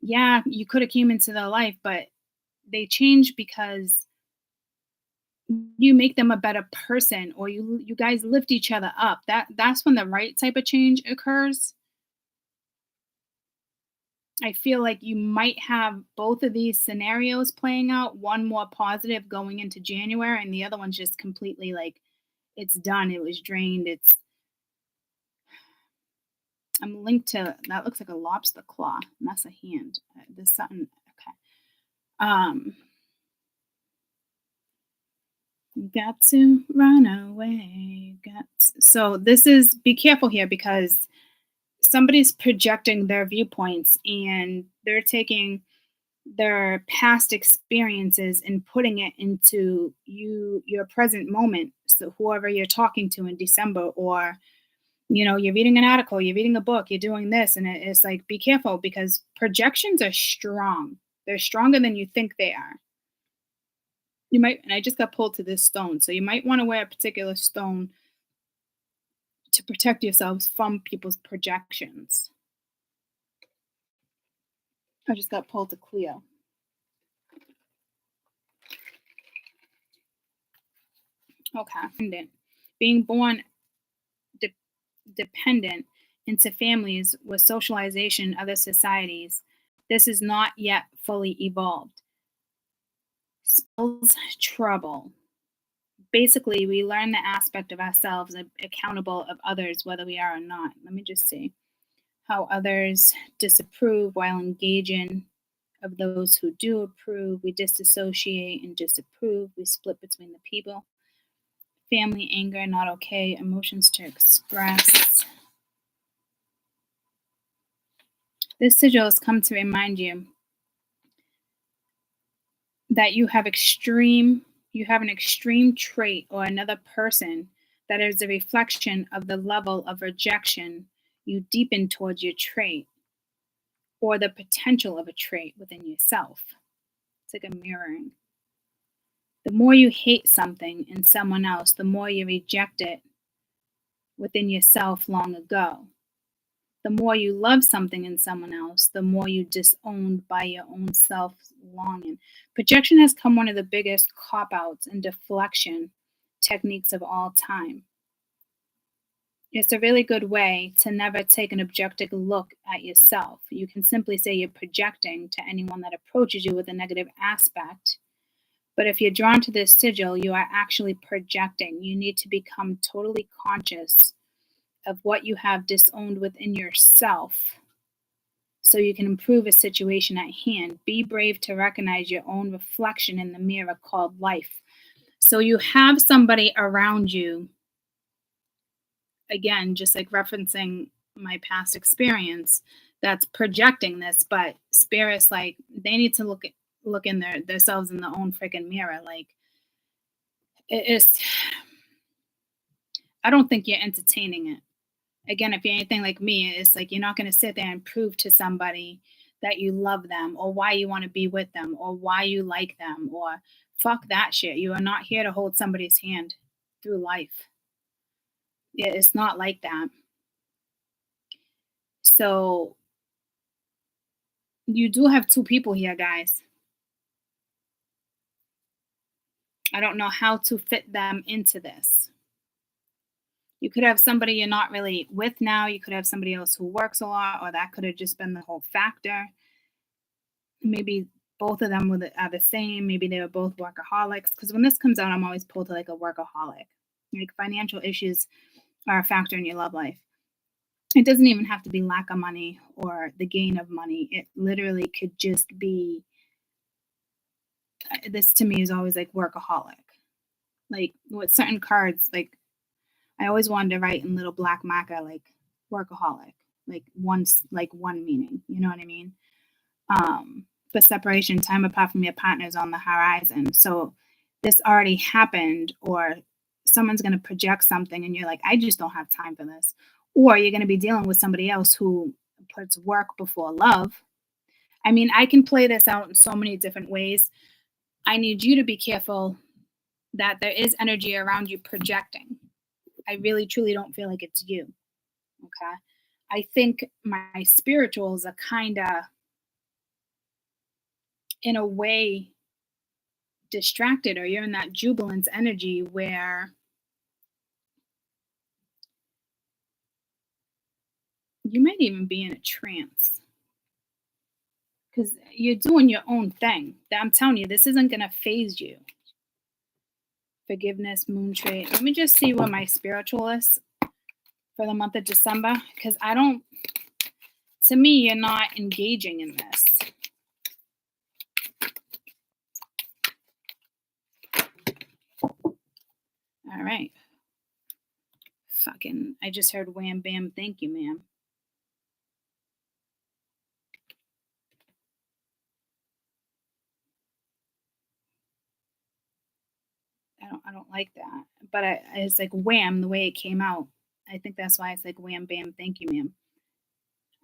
yeah, you could have came into their life, but they change because you make them a better person, or you guys lift each other up. That's when the right type of change occurs. I feel like you might have both of these scenarios playing out, one more positive going into January, and the other one's just completely like, it's done, it was drained, I'm linked to, that looks like a lobster claw, and that's a hand. There's something, okay. Got to run away. So this is, be careful here, because somebody's projecting their viewpoints and they're taking their past experiences and putting it into your present moment. So whoever you're talking to in December, or you're reading an article, you're reading a book, you're doing this, and it's like, be careful, because projections are strong. They're stronger than you think they are. You might, and I just got pulled to this stone, so you might want to wear a particular stone to protect yourselves from people's projections. I just got pulled to Cleo. Okay. Being born dependent into families with socialization, other societies, this is not yet fully evolved. Spells trouble. Basically, we learn the aspect of ourselves accountable of others, whether we are or not. Let me just see. How others disapprove while engaging of those who do approve. We disassociate and disapprove. We split between the people. Family, anger, not okay. Emotions to express. This sigil has come to remind you that you have an extreme trait or another person that is a reflection of the level of rejection you deepen towards your trait, or the potential of a trait within yourself. It's like a mirroring. The more you hate something in someone else, the more you reject it within yourself long ago. The more you love something in someone else, the more you disowned by your own self-longing. Projection has come one of the biggest cop-outs and deflection techniques of all time. It's a really good way to never take an objective look at yourself. You can simply say you're projecting to anyone that approaches you with a negative aspect. But if you're drawn to this sigil, you are actually projecting. You need to become totally conscious of what you have disowned within yourself so you can improve a situation at hand. Be brave to recognize your own reflection in the mirror called life. So you have somebody around you, again, just like referencing my past experience, that's projecting this, but Spirit's like, they need to look in themselves in their own freaking mirror. Like, I don't think you're entertaining it. Again, if you're anything like me, it's like, you're not going to sit there and prove to somebody that you love them, or why you want to be with them, or why you like them, or fuck that shit. You are not here to hold somebody's hand through life. It's not like that. So you do have two people here, guys. I don't know how to fit them into this. You could have somebody you're not really with now. You could have somebody else who works a lot, or that could have just been the whole factor. Maybe both of them are the same. Maybe they were both workaholics. Because when this comes out, I'm always pulled to like a workaholic. Like, financial issues are a factor in your love life. It doesn't even have to be lack of money or the gain of money. It literally could just be, this to me is always like workaholic. Like with certain cards, like I always wanted to write in little black marker, like workaholic, like one meaning, you know what I mean? But separation, time apart from your partner is on the horizon. So this already happened, or someone's going to project something and you're like, I just don't have time for this. Or you're going to be dealing with somebody else who puts work before love. I mean, I can play this out in so many different ways. I need you to be careful that there is energy around you projecting. I really, truly don't feel like it's you. Okay. I think my spirituals are kind of, in a way, distracted, or you're in that jubilance energy where you might even be in a trance because you're doing your own thing. I'm telling you, this isn't going to phase you. Forgiveness, moon trait. Let me just see what my spiritual is for the month of December, because to me, you're not engaging in this. All right. Fucking, I just heard wham, bam, thank you, ma'am. I don't like that. But it's like wham, the way it came out. I think that's why it's like wham, bam, thank you, ma'am.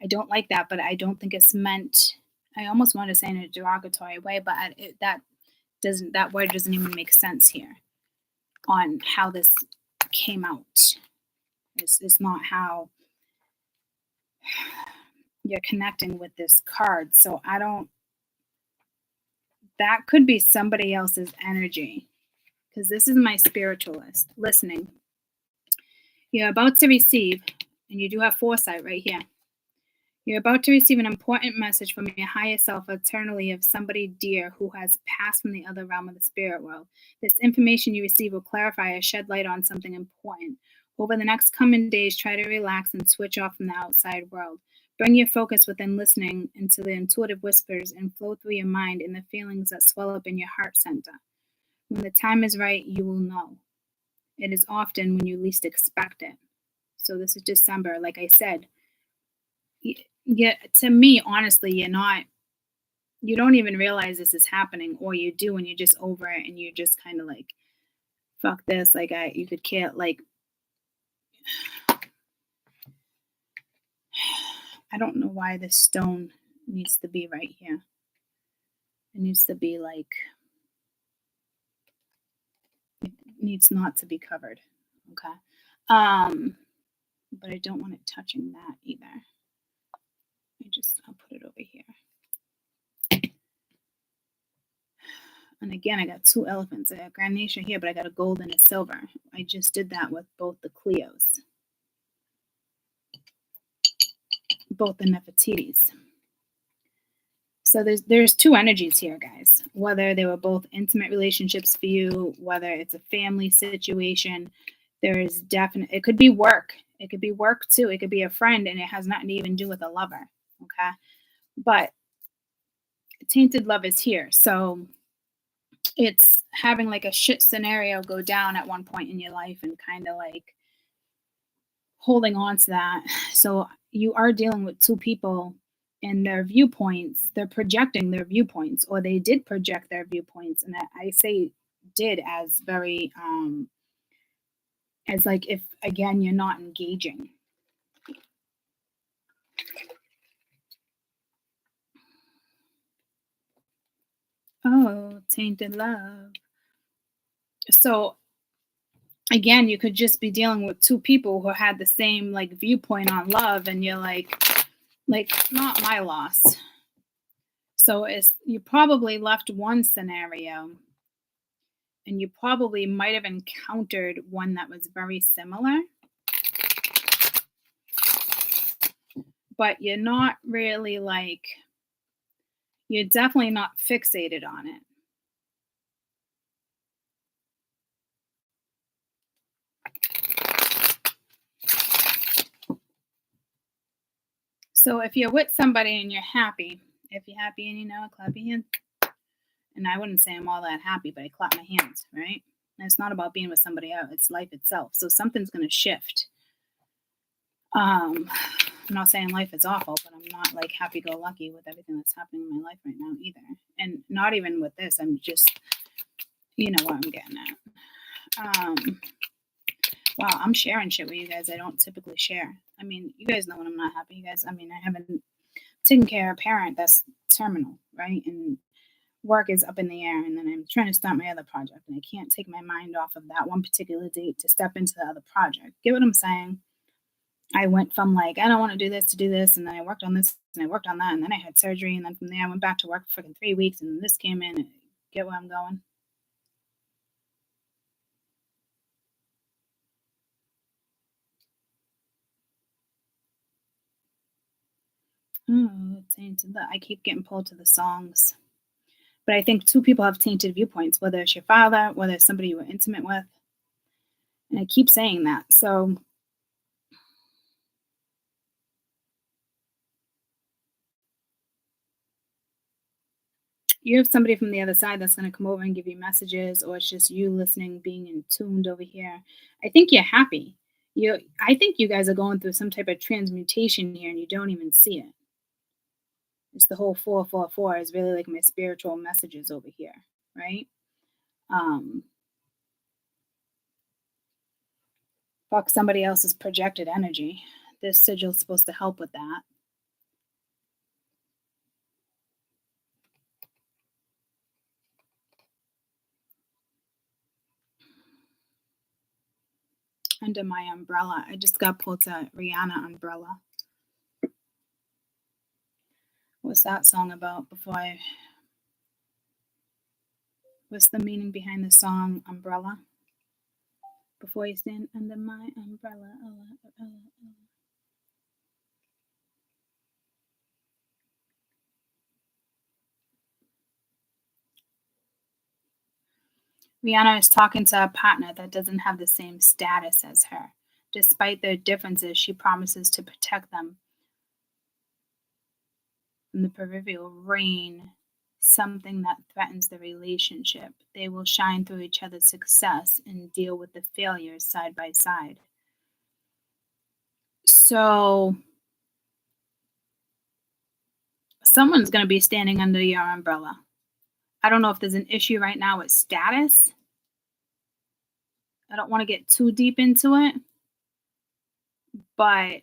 I don't like that, but I don't think it's meant. I almost want to say in a derogatory way, but that word doesn't even make sense here on how this came out. It's not how you're connecting with this card. So that could be somebody else's energy, because this is my spiritualist listening. You're about to receive, and you do have foresight right here. You're about to receive an important message from your higher self eternally of somebody dear who has passed from the other realm of the spirit world. This information you receive will clarify or shed light on something important. Over the next coming days, try to relax and switch off from the outside world. Bring your focus within listening into the intuitive whispers and flow through your mind in the feelings that swell up in your heart center. When the time is right, you will know. It is often when you least expect it. So this is December, like I said. Yeah, to me, honestly, you don't even realize this is happening, or you do, and you're just over it, and you're just kind of like, fuck this, like you could care, like, I don't know why this stone needs to be right here. It needs to be like, it needs not to be covered, okay? But I don't want it touching that either. I'll put it over here. And again, I got two elephants. I got granation here, but I got a gold and a silver. I just did that with both the Cleos. Both the Nefertitis. So there's two energies here, guys. Whether they were both intimate relationships for you, whether it's a family situation, there's it could be work. It could be work too. It could be a friend, and it has nothing to even do with a lover. Okay. But tainted love is here. So it's having like a shit scenario go down at one point in your life and kind of like holding on to that. So you are dealing with two people and their viewpoints. They're projecting their viewpoints, or they did project their viewpoints. And I say did as very, as like if, again, you're not engaging. Oh, tainted love. So again, you could just be dealing with two people who had the same like viewpoint on love, and you're like not my loss. So you probably left one scenario, and you probably might have encountered one that was very similar, but you're not really like, you're definitely not fixated on it. So if you're with somebody and you're happy, if you're happy and clap your hands. And I wouldn't say I'm all that happy, but I clap my hands, right? And it's not about being with somebody else. It's life itself. So something's going to shift. I'm not saying life is awful, but I'm not like happy-go-lucky with everything that's happening in my life right now either. And not even with this. I'm just, you know what I'm getting at. Wow, I'm sharing shit with you guys I don't typically share. I mean, you guys know when I'm not happy. You guys, I mean, I haven't taken care of a parent that's terminal, right? And work is up in the air, and then I'm trying to start my other project, and I can't take my mind off of that one particular date to step into the other project. Get what I'm saying? I went from like, I don't want to do this, and then I worked on this, and I worked on that, and then I had surgery, and then from there I went back to work for freaking 3 weeks, and this came in. And get where I'm going? Oh, tainted love. I keep getting pulled to the songs. But I think two people have tainted viewpoints, whether it's your father, whether it's somebody you were intimate with. And I keep saying that. So you have somebody from the other side that's going to come over and give you messages, or it's just you listening, being in tuned over here. I think you're happy. I think you guys are going through some type of transmutation here and you don't even see it. It's the whole 444 is really like my spiritual messages over here, right? Fuck somebody else's projected energy. This sigil's supposed to help with that. Under my umbrella. I just got pulled to Rihanna umbrella. What's that song about what's the meaning behind the song Umbrella? Before you stand under my umbrella. Rihanna is talking to a partner that doesn't have the same status as her. Despite their differences, she promises to protect them from the proverbial rain, something that threatens the relationship. They will shine through each other's success and deal with the failures side by side. So someone's going to be standing under your umbrella. I don't know if there's an issue right now with status. I don't want to get too deep into it. But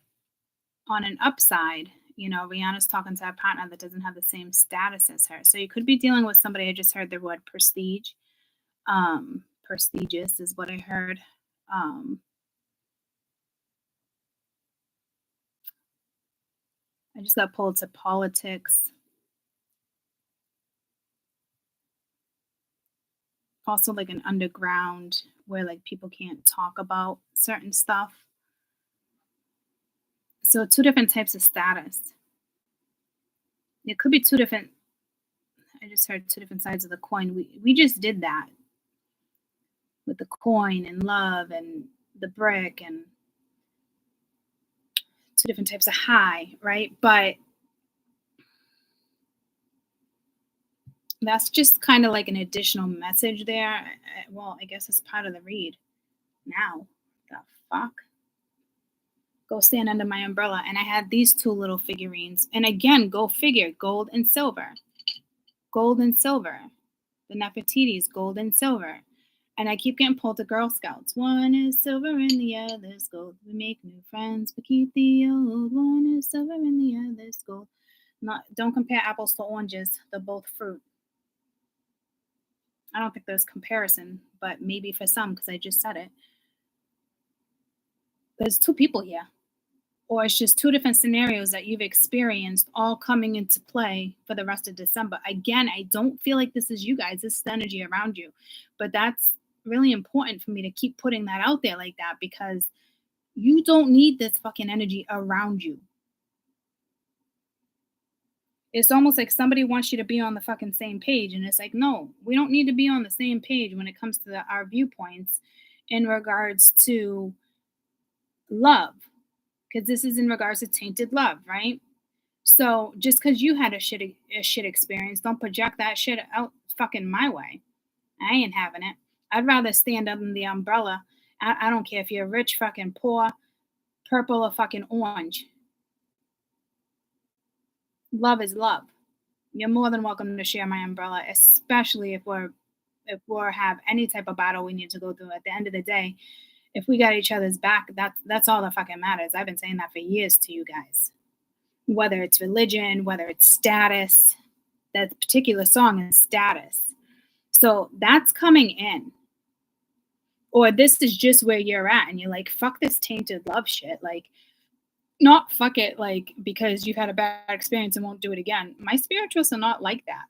on an upside, Rihanna's talking to a partner that doesn't have the same status as her. So you could be dealing with somebody. I just heard the word prestige. Prestigious is what I heard. I just got pulled to politics. Also like an underground where like people can't talk about certain stuff. So two different types of status. It could be two different. I just heard two different sides of the coin. We just did that with the coin and love and the brick and two different types of high, right? But that's just kind of like an additional message there. Well, I guess it's part of the read. Now, the fuck? Go stand under my umbrella. And I had these two little figurines. And again, go figure, gold and silver. Gold and silver. The Nefertiti's gold and silver. And I keep getting pulled to Girl Scouts. One is silver and the other's gold. We make new friends, but keep the old. One is silver and the other's gold. Don't compare apples to oranges. They're both fruit. I don't think there's comparison, but maybe for some, because I just said it. There's two people here. Or it's just two different scenarios that you've experienced all coming into play for the rest of December. Again, I don't feel like this is you guys. This is the energy around you. But that's really important for me to keep putting that out there like that, because you don't need this fucking energy around you. It's almost like somebody wants you to be on the fucking same page. And it's like, no, we don't need to be on the same page when it comes to our viewpoints in regards to love. Because this is in regards to tainted love, right? So just because you had a shit experience, don't project that shit out fucking my way. I ain't having it. I'd rather stand under the umbrella. I don't care if you're rich, fucking poor, purple, or fucking orange. Love is love. You're more than welcome to share my umbrella, especially if we're have any type of battle we need to go through. At the end of the day, if we got each other's back, that's all that fucking matters. I've been saying that for years to you guys. Whether it's religion, whether it's status, that particular song is status. So that's coming in. Or this is just where you're at and you're like, fuck this tainted love shit. Like, not fuck it, like, because you've had a bad experience and won't do it again. My spiritualists are not like that.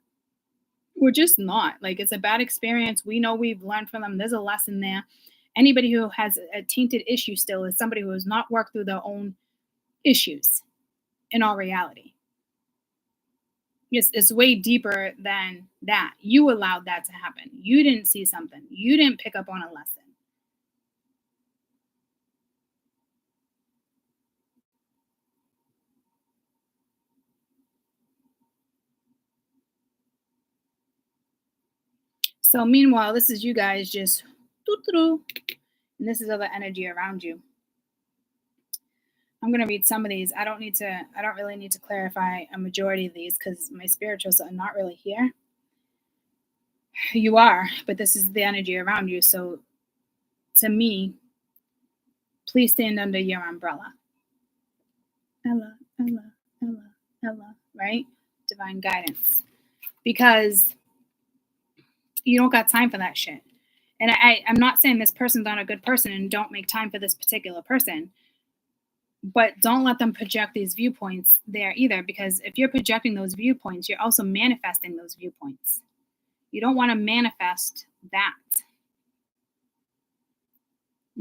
We're just not. Like, it's a bad experience. We know we've learned from them. There's a lesson there. Anybody who has a tainted issue still is somebody who has not worked through their own issues in all reality. It's way deeper than that. You allowed that to happen. You didn't see something. You didn't pick up on a lesson. So meanwhile, this is you guys just doo-doo-doo, and this is other energy around you. I'm gonna read some of these. I don't really need to clarify a majority of these because my spirituals are not really here. You are, but this is the energy around you. So to me, please stand under your umbrella. Ella, Ella, Ella, Ella, right? Divine guidance. Because you don't got time for that shit. And I'm not saying this person's not a good person and don't make time for this particular person. But don't let them project these viewpoints there either, because if you're projecting those viewpoints, you're also manifesting those viewpoints. You don't want to manifest that.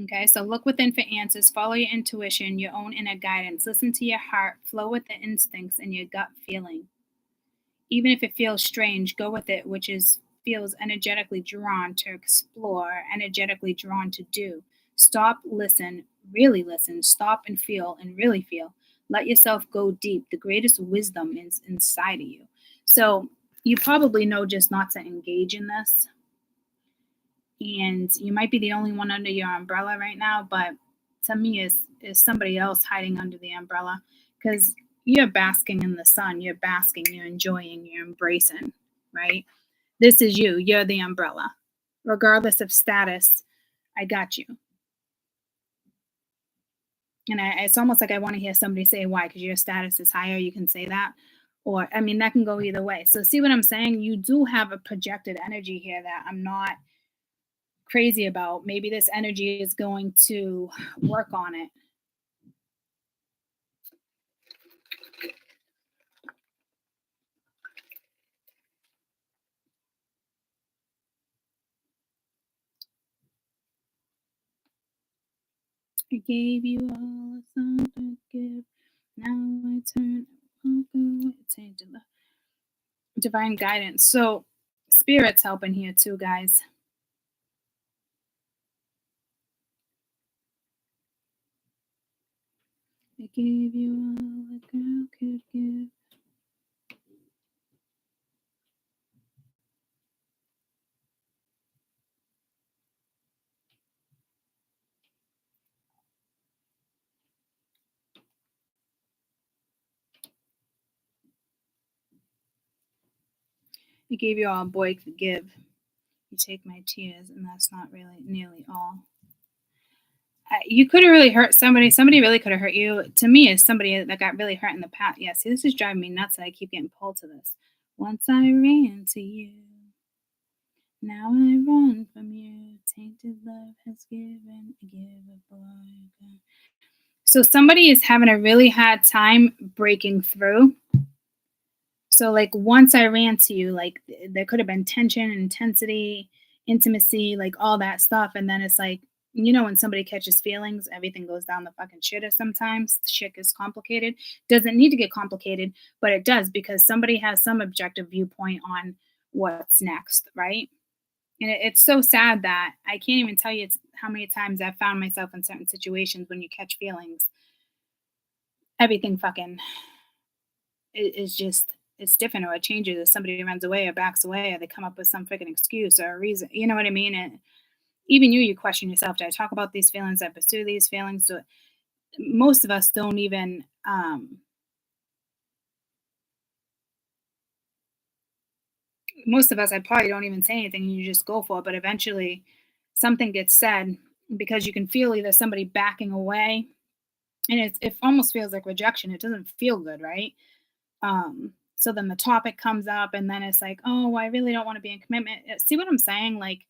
Okay, so look within for answers, follow your intuition, your own inner guidance, listen to your heart, flow with the instincts and your gut feeling. Even if it feels strange, go with it, which feels energetically drawn to explore, energetically drawn to do. Stop, listen, really listen, stop and feel and really feel. Let yourself go deep. The greatest wisdom is inside of you. So you probably know just not to engage in this. And you might be the only one under your umbrella right now, but to me is somebody else hiding under the umbrella, because you're basking in the sun, you're basking, you're enjoying, you're embracing, right? This is you, you're the umbrella. Regardless of status, I got you. And it's almost like I want to hear somebody say why, because your status is higher, you can say that. Or, I mean, that can go either way. So see what I'm saying? You do have a projected energy here that I'm not crazy about. Maybe this energy is going to work on it. I gave you all a song to give. Now I turn to the divine guidance. So spirit's helping here too, guys. I gave you all a girl could give. I gave you all a boy could give. You take my tears, and that's not really nearly all. You could have really hurt somebody. Somebody really could have hurt you. To me, as somebody that got really hurt in the past. Yeah, see, this is driving me nuts that I keep getting pulled to this. Once I ran to you. Now I run from you. Tainted love has given. Give a boy. So somebody is having a really hard time breaking through. So like once I ran to you, like there could have been tension, intensity, intimacy, like all that stuff. And then it's like, you know, when somebody catches feelings, everything goes down the fucking shitter sometimes. Shit is complicated. Doesn't need to get complicated, but it does, because somebody has some objective viewpoint on what's next, right? And it's so sad that I can't even tell you how many times I've found myself in certain situations when you catch feelings. Everything fucking is just, it's different, or it changes. If somebody runs away or backs away, or they come up with some freaking excuse or a reason, you know what I mean? And even you question yourself, did I talk about these feelings? Did I pursue these feelings? So most of us don't even, most of us, I probably don't even say anything, and you just go for it. But eventually something gets said, because you can feel either somebody backing away, and it almost feels like rejection. It doesn't feel good, right? So then the topic comes up, and then it's like, oh, I really don't want to be in commitment. See what I'm saying? Like,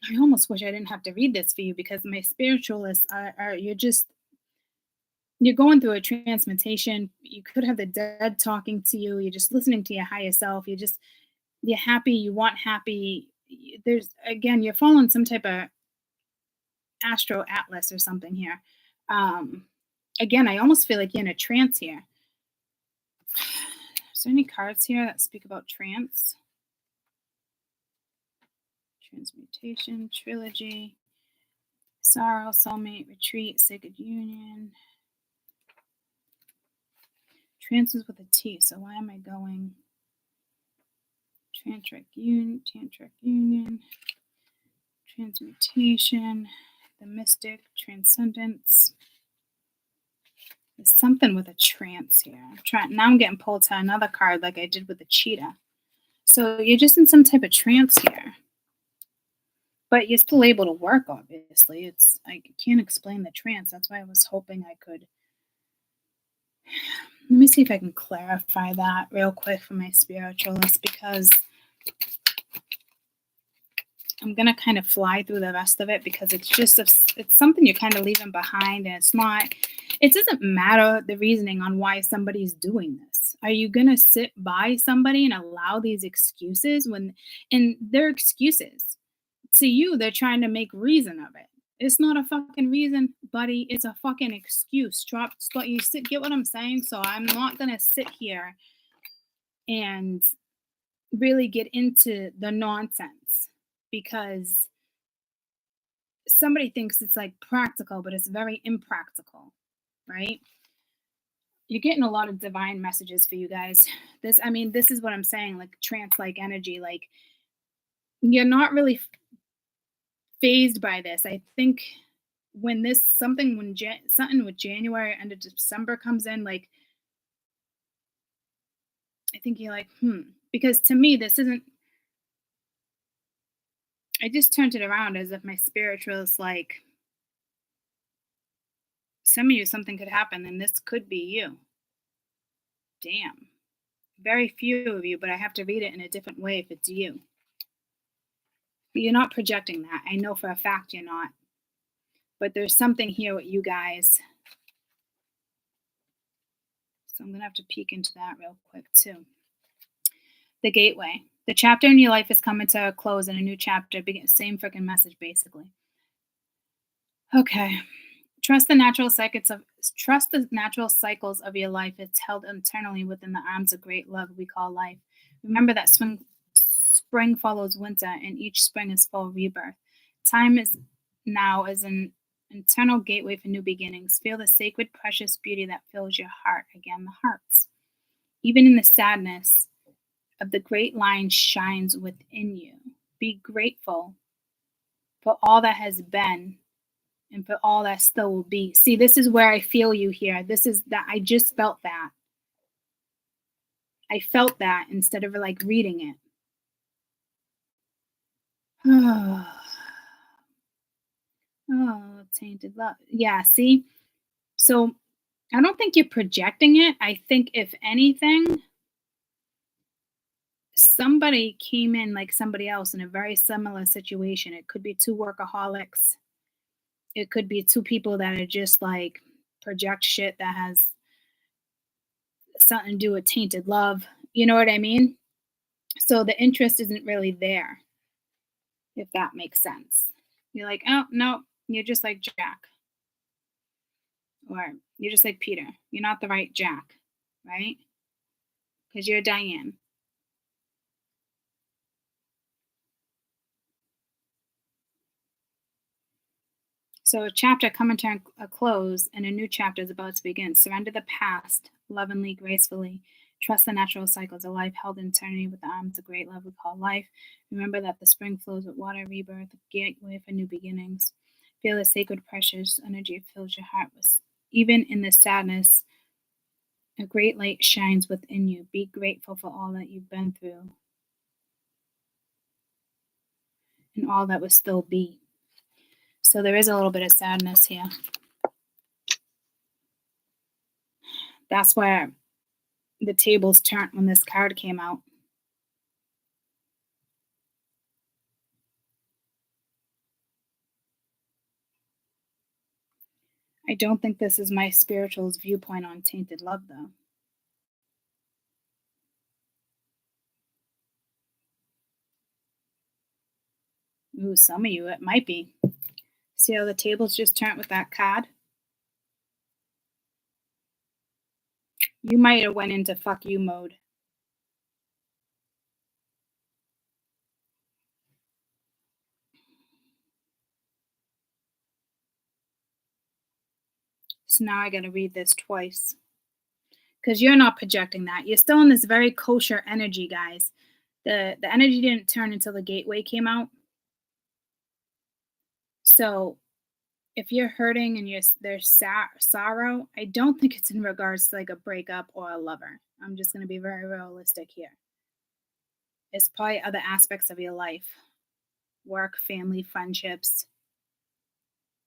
I almost wish I didn't have to read this for you, because my spiritualists are you're going through a transmutation. You could have the dead talking to you. You're just listening to your higher self. You're happy. You want happy. You're following some type of astro atlas or something here. Again, I almost feel like you're in a trance here. Is there any cards here that speak about trance? Transmutation, trilogy, sorrow, soulmate, retreat, sacred union. Trance is with a T, so why am I going? tantric union, transmutation, the mystic, transcendence. There's something with a trance here. Now I'm getting pulled to another card like I did with the cheetah. So you're just in some type of trance here. But you're still able to work, obviously. I can't explain the trance. That's why I was hoping I could. Let me see if I can clarify that real quick for my spiritualist, because I'm going to kind of fly through the rest of it, because it's something you're kind of leaving behind, and it doesn't matter the reasoning on why somebody's doing this. Are you going to sit by somebody and allow these excuses and they're excuses? To you, they're trying to make reason of it. It's not a fucking reason, buddy. It's a fucking excuse. Get what I'm saying? So I'm not going to sit here and really get into the nonsense, because somebody thinks it's like practical, but it's very impractical, right? You're getting a lot of divine messages for you guys. This is what I'm saying, like trance-like energy. Like, you're not really phased by this. I think when something with January, end of December comes in, like, I think you're like, because to me, this isn't, I just turned it around as if my spiritualist, like, some of you, something could happen, and this could be you. Damn. Very few of you, but I have to read it in a different way if it's you. But you're not projecting that. I know for a fact you're not. But there's something here with you guys. So I'm going to have to peek into that real quick, too. The gateway. The chapter in your life is coming to a close, and a new chapter begins. Same freaking message, basically. Okay. Trust the natural cycles of your life. It's held eternally within the arms of great love we call life. Remember that spring follows winter, and each spring is full of rebirth. Time is now as an eternal gateway for new beginnings. Feel the sacred, precious beauty that fills your heart. Again, the hearts. Even in the sadness of the great line shines within you. Be grateful for all that has been and for all that still will be. See, this is where I feel you here. This is that I just felt that. I felt that instead of like reading it. Oh, tainted love. Yeah, see? So I don't think you're projecting it. I think if anything, somebody came in like somebody else in a very similar situation. It could be two workaholics. It could be two people that are just like project shit that has something to do with tainted love. You know what I mean? So the interest isn't really there, if that makes sense. You're like, oh, no, you're just like Jack. Or you're just like Peter. You're not the right Jack, right? Because you're Diane. So a chapter coming to a close and a new chapter is about to begin. Surrender the past, lovingly, gracefully. Trust the natural cycles of life held in eternity with the arms of great love we call life. Remember that the spring flows with water, rebirth, gateway for new beginnings. Feel the sacred, precious energy fills your heart. Even in the sadness, a great light shines within you. Be grateful for all that you've been through and all that will still be. So there is a little bit of sadness here. That's where the tables turned when this card came out. I don't think this is my spiritual's viewpoint on tainted love, though. Ooh, some of you, it might be. See how the tables just turned with that card? You might have went into fuck you mode. So now I got to read this twice. Because you're not projecting that. You're still in this very kosher energy, guys. The energy didn't turn until the gateway came out. So if you're hurting and there's sorrow, I don't think it's in regards to like a breakup or a lover. I'm just going to be very realistic here. It's probably other aspects of your life. Work, family, friendships,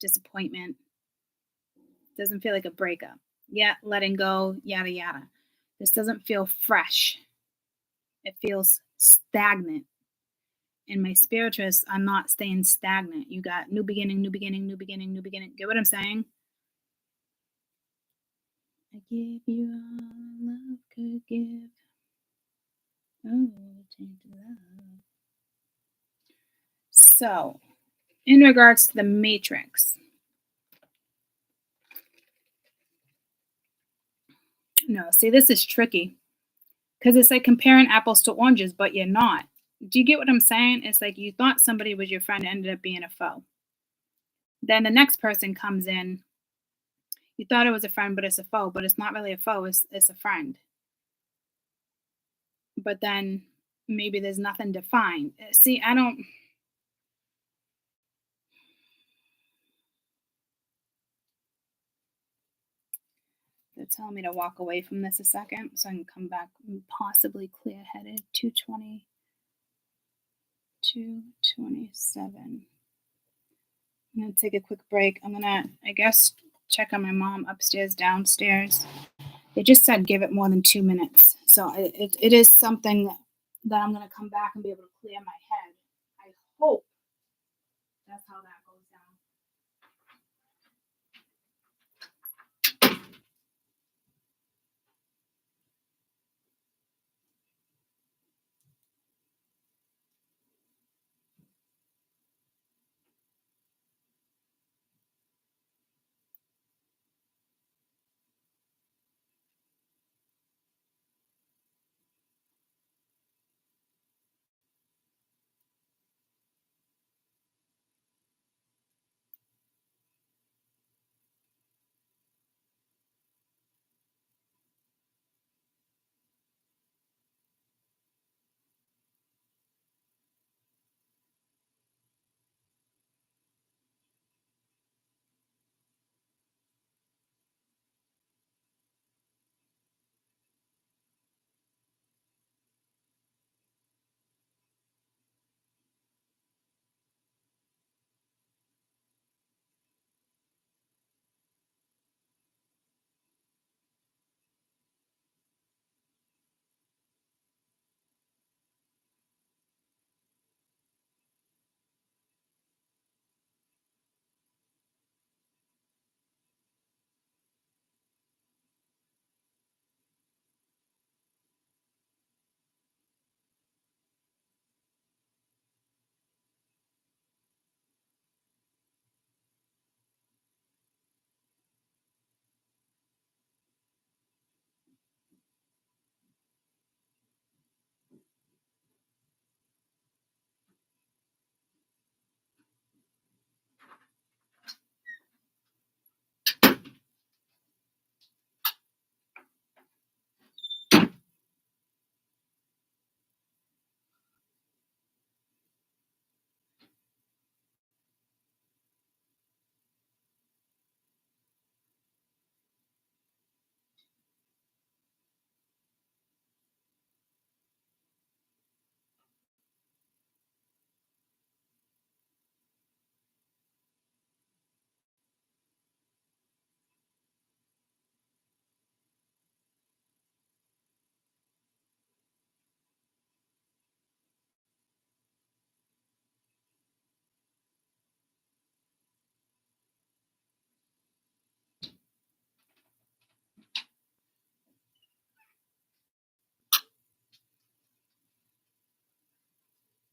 disappointment. Doesn't feel like a breakup. Yeah, letting go, yada, yada. This doesn't feel fresh. It feels stagnant. And my spiritualists are not staying stagnant. You got new beginning, new beginning, new beginning, new beginning. Get what I'm saying? I give you all love could give. Oh, tainted love. So, in regards to the matrix, no, see, this is tricky because it's like comparing apples to oranges, but you're not. Do you get what I'm saying? It's like you thought somebody was your friend, ended up being a foe. Then the next person comes in. You thought it was a friend, but it's a foe. But it's not really a foe. It's a friend. But then maybe there's nothing defined. See, I don't. They're telling me to walk away from this a second so I can come back possibly clear-headed. 220, 227. I'm going to take a quick break. I'm going to, I guess, check on my mom upstairs, downstairs. They just said give it more than 2 minutes. So it is something that I'm going to come back and be able to clear my head. I hope that's how that goes down.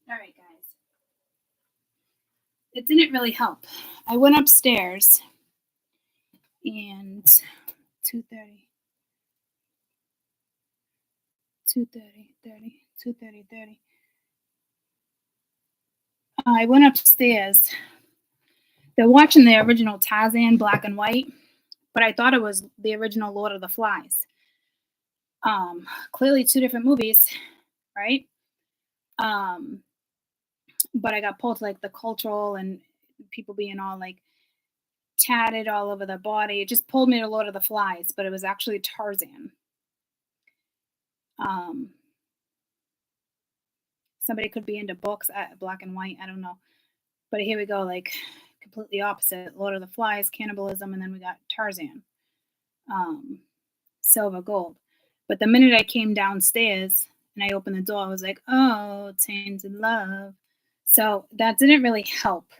All right, guys. It didn't really help. I went upstairs and 2:30, 2:30. I went upstairs. They're watching the original Tarzan, black and white, but I thought it was the original Lord of the Flies. Clearly two different movies, right? But I got pulled to like the cultural and people being all like tatted all over their body. It just pulled me to Lord of the Flies, but it was actually Tarzan. Somebody could be into books, black and white, I don't know. But here we go, like completely opposite. Lord of the Flies, cannibalism, and then we got Tarzan. Silver gold. But the minute I came downstairs and I opened the door, I was like, oh, tainted love. So that didn't really help.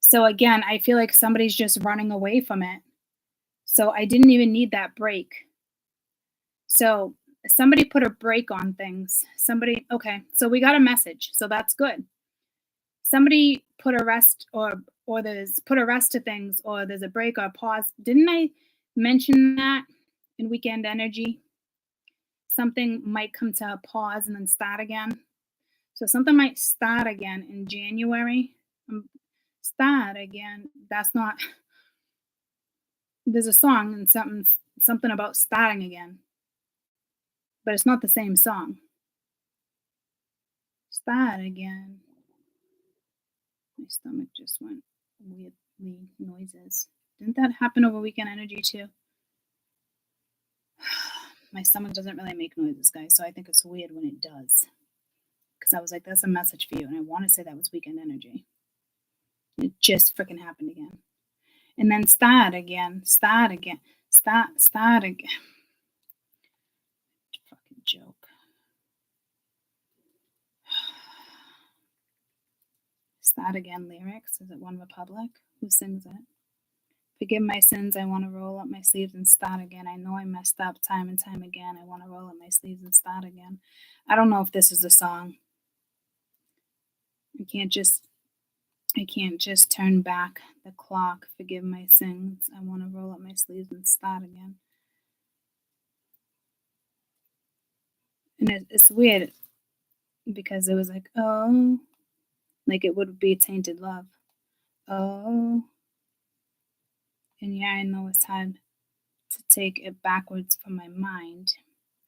So again, I feel like somebody's just running away from it. So I didn't even need that break. So somebody put a break on things. Okay, so we got a message. So that's good. Somebody put a rest or there's put a rest to things, or there's a break or a pause. Didn't I mention that in weekend energy? Something might come to a pause and then start again. So something might start again in January. Start again. That's not. There's a song and something about starting again, but it's not the same song. Start again. My stomach just went weirdly noises. Didn't that happen over weekend energy too? My stomach doesn't really make noises, guys, so I think it's weird when it does. Because I was like, that's a message for you, and I want to say that was weekend energy. It just freaking happened again. And then start again. Start again. Fucking joke. Start again lyrics. Is it One Republic? Who sings it? Forgive my sins, I want to roll up my sleeves and start again. I know I messed up time and time again. I want to roll up my sleeves and start again. I don't know if this is a song. I can't just turn back the clock. Forgive my sins. I want to roll up my sleeves and start again. And it's weird because it was like, oh, like it would be tainted love. Oh. And yeah, I know it's hard to take it backwards from my mind.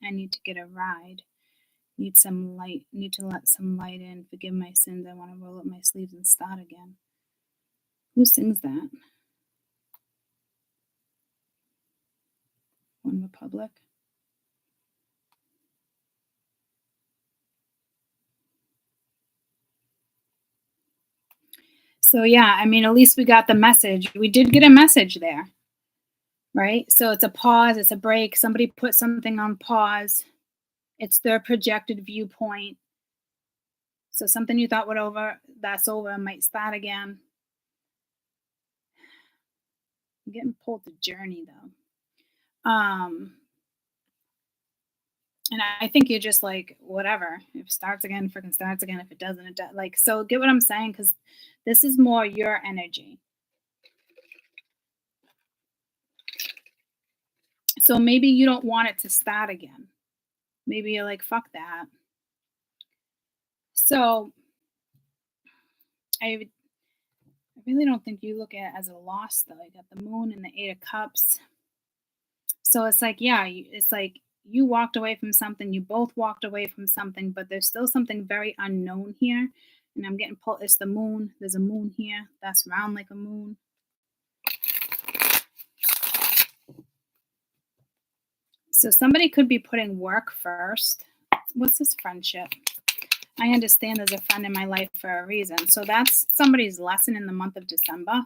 I need to get a ride. Need some light. Need to let some light in. Forgive my sins. I want to roll up my sleeves and start again. Who sings that? One Republic? So yeah, I mean, at least we got the message. We did get a message there, right? So it's a pause, it's a break. Somebody put something on pause. It's their projected viewpoint. So something you thought that's over, might start again. I'm getting pulled to journey though. And I think you're just like, whatever. If it starts again, freaking starts again. If it doesn't, it does. Like, so get what I'm saying? Because this is more your energy. So maybe you don't want it to start again. Maybe you're like, fuck that. So I really don't think you look at it as a loss, though. You got the Moon and the Eight of Cups. So it's like, yeah, it's like you walked away from something. You both walked away from something, but there's still something very unknown here. And I'm getting pulled. It's the moon. There's a moon here. That's round like a moon. So somebody could be putting work first. What's this friendship? I understand there's a friend in my life for a reason. So that's somebody's lesson in the month of December.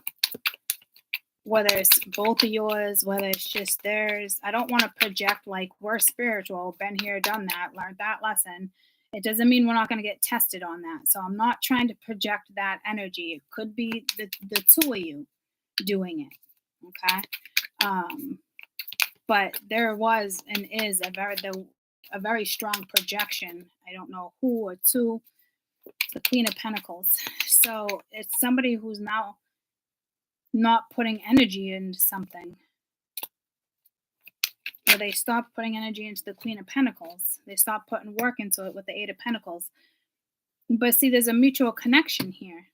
Whether it's both of yours, whether it's just theirs. I don't want to project like we're spiritual, been here, done that, learned that lesson. It doesn't mean we're not going to get tested on that. So I'm not trying to project that energy. It could be the two of you doing it. Okay. But there was and is a very strong projection. I don't know who or two. The Queen of Pentacles. So it's somebody who's now not putting energy into something. Or they stopped putting energy into the Queen of Pentacles. They stopped putting work into it with the Eight of Pentacles. But see, there's a mutual connection here.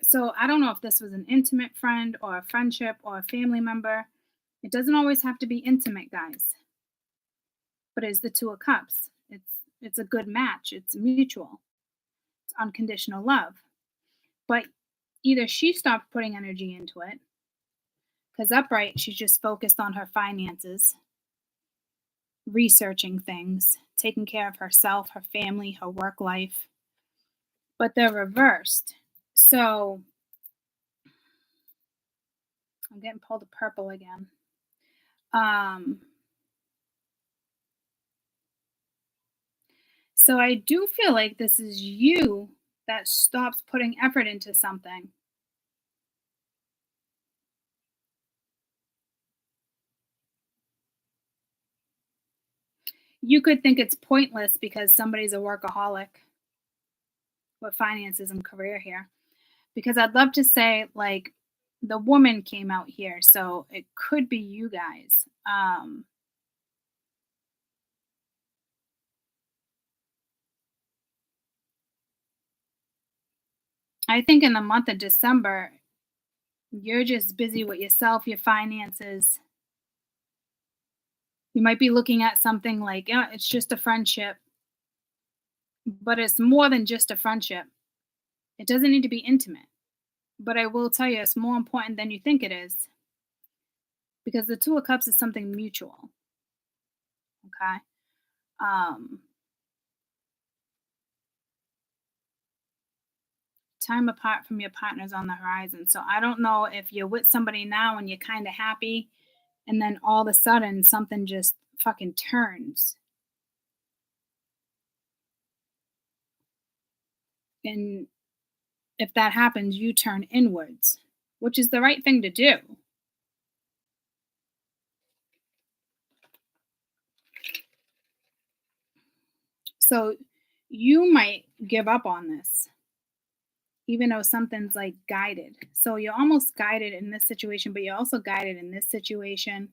So I don't know if this was an intimate friend or a friendship or a family member. It doesn't always have to be intimate, guys. But it's the Two of Cups. It's a good match. It's mutual. It's unconditional love. But either she stopped putting energy into it, because upright, she's just focused on her finances, researching things, taking care of herself, her family, her work life. But they're reversed. So I'm getting pulled to purple again. So I do feel like this is you that stops putting effort into something. You could think it's pointless because somebody's a workaholic with finances and career here. Because I'd love to say, like, the woman came out here, so it could be you guys. I think in the month of December, you're just busy with yourself, your finances. You might be looking at something like, yeah, it's just a friendship, but it's more than just a friendship. It doesn't need to be intimate. But I will tell you, it's more important than you think it is, because the Two of Cups is something mutual. Okay. Time apart from your partner's on the horizon. So I don't know if you're with somebody now and you're kind of happy, and then all of a sudden something just fucking turns. And if that happens, you turn inwards, which is the right thing to do. So you might give up on this, even though something's like guided. So you're almost guided in this situation, but you're also guided in this situation.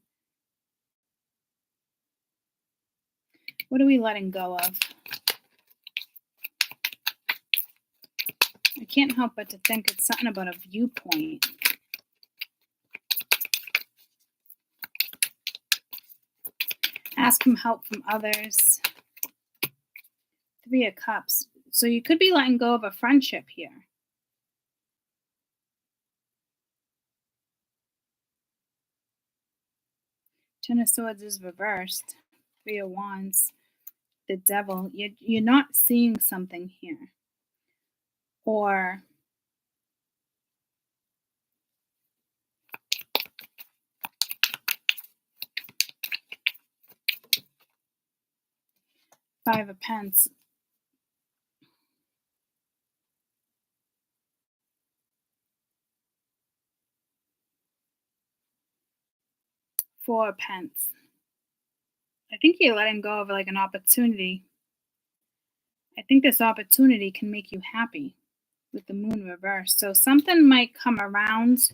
What are we letting go of? I can't help but to think it's something about a viewpoint. Ask for help from others. Three of Cups. So you could be letting go of a friendship here. Ten of Swords is reversed. Three of Wands. The Devil. You're not seeing something here. Or Five of Pentacles. Four of Pentacles. I think you're letting go of like an opportunity. I think this opportunity can make you happy with the Moon reversed. So something might come around.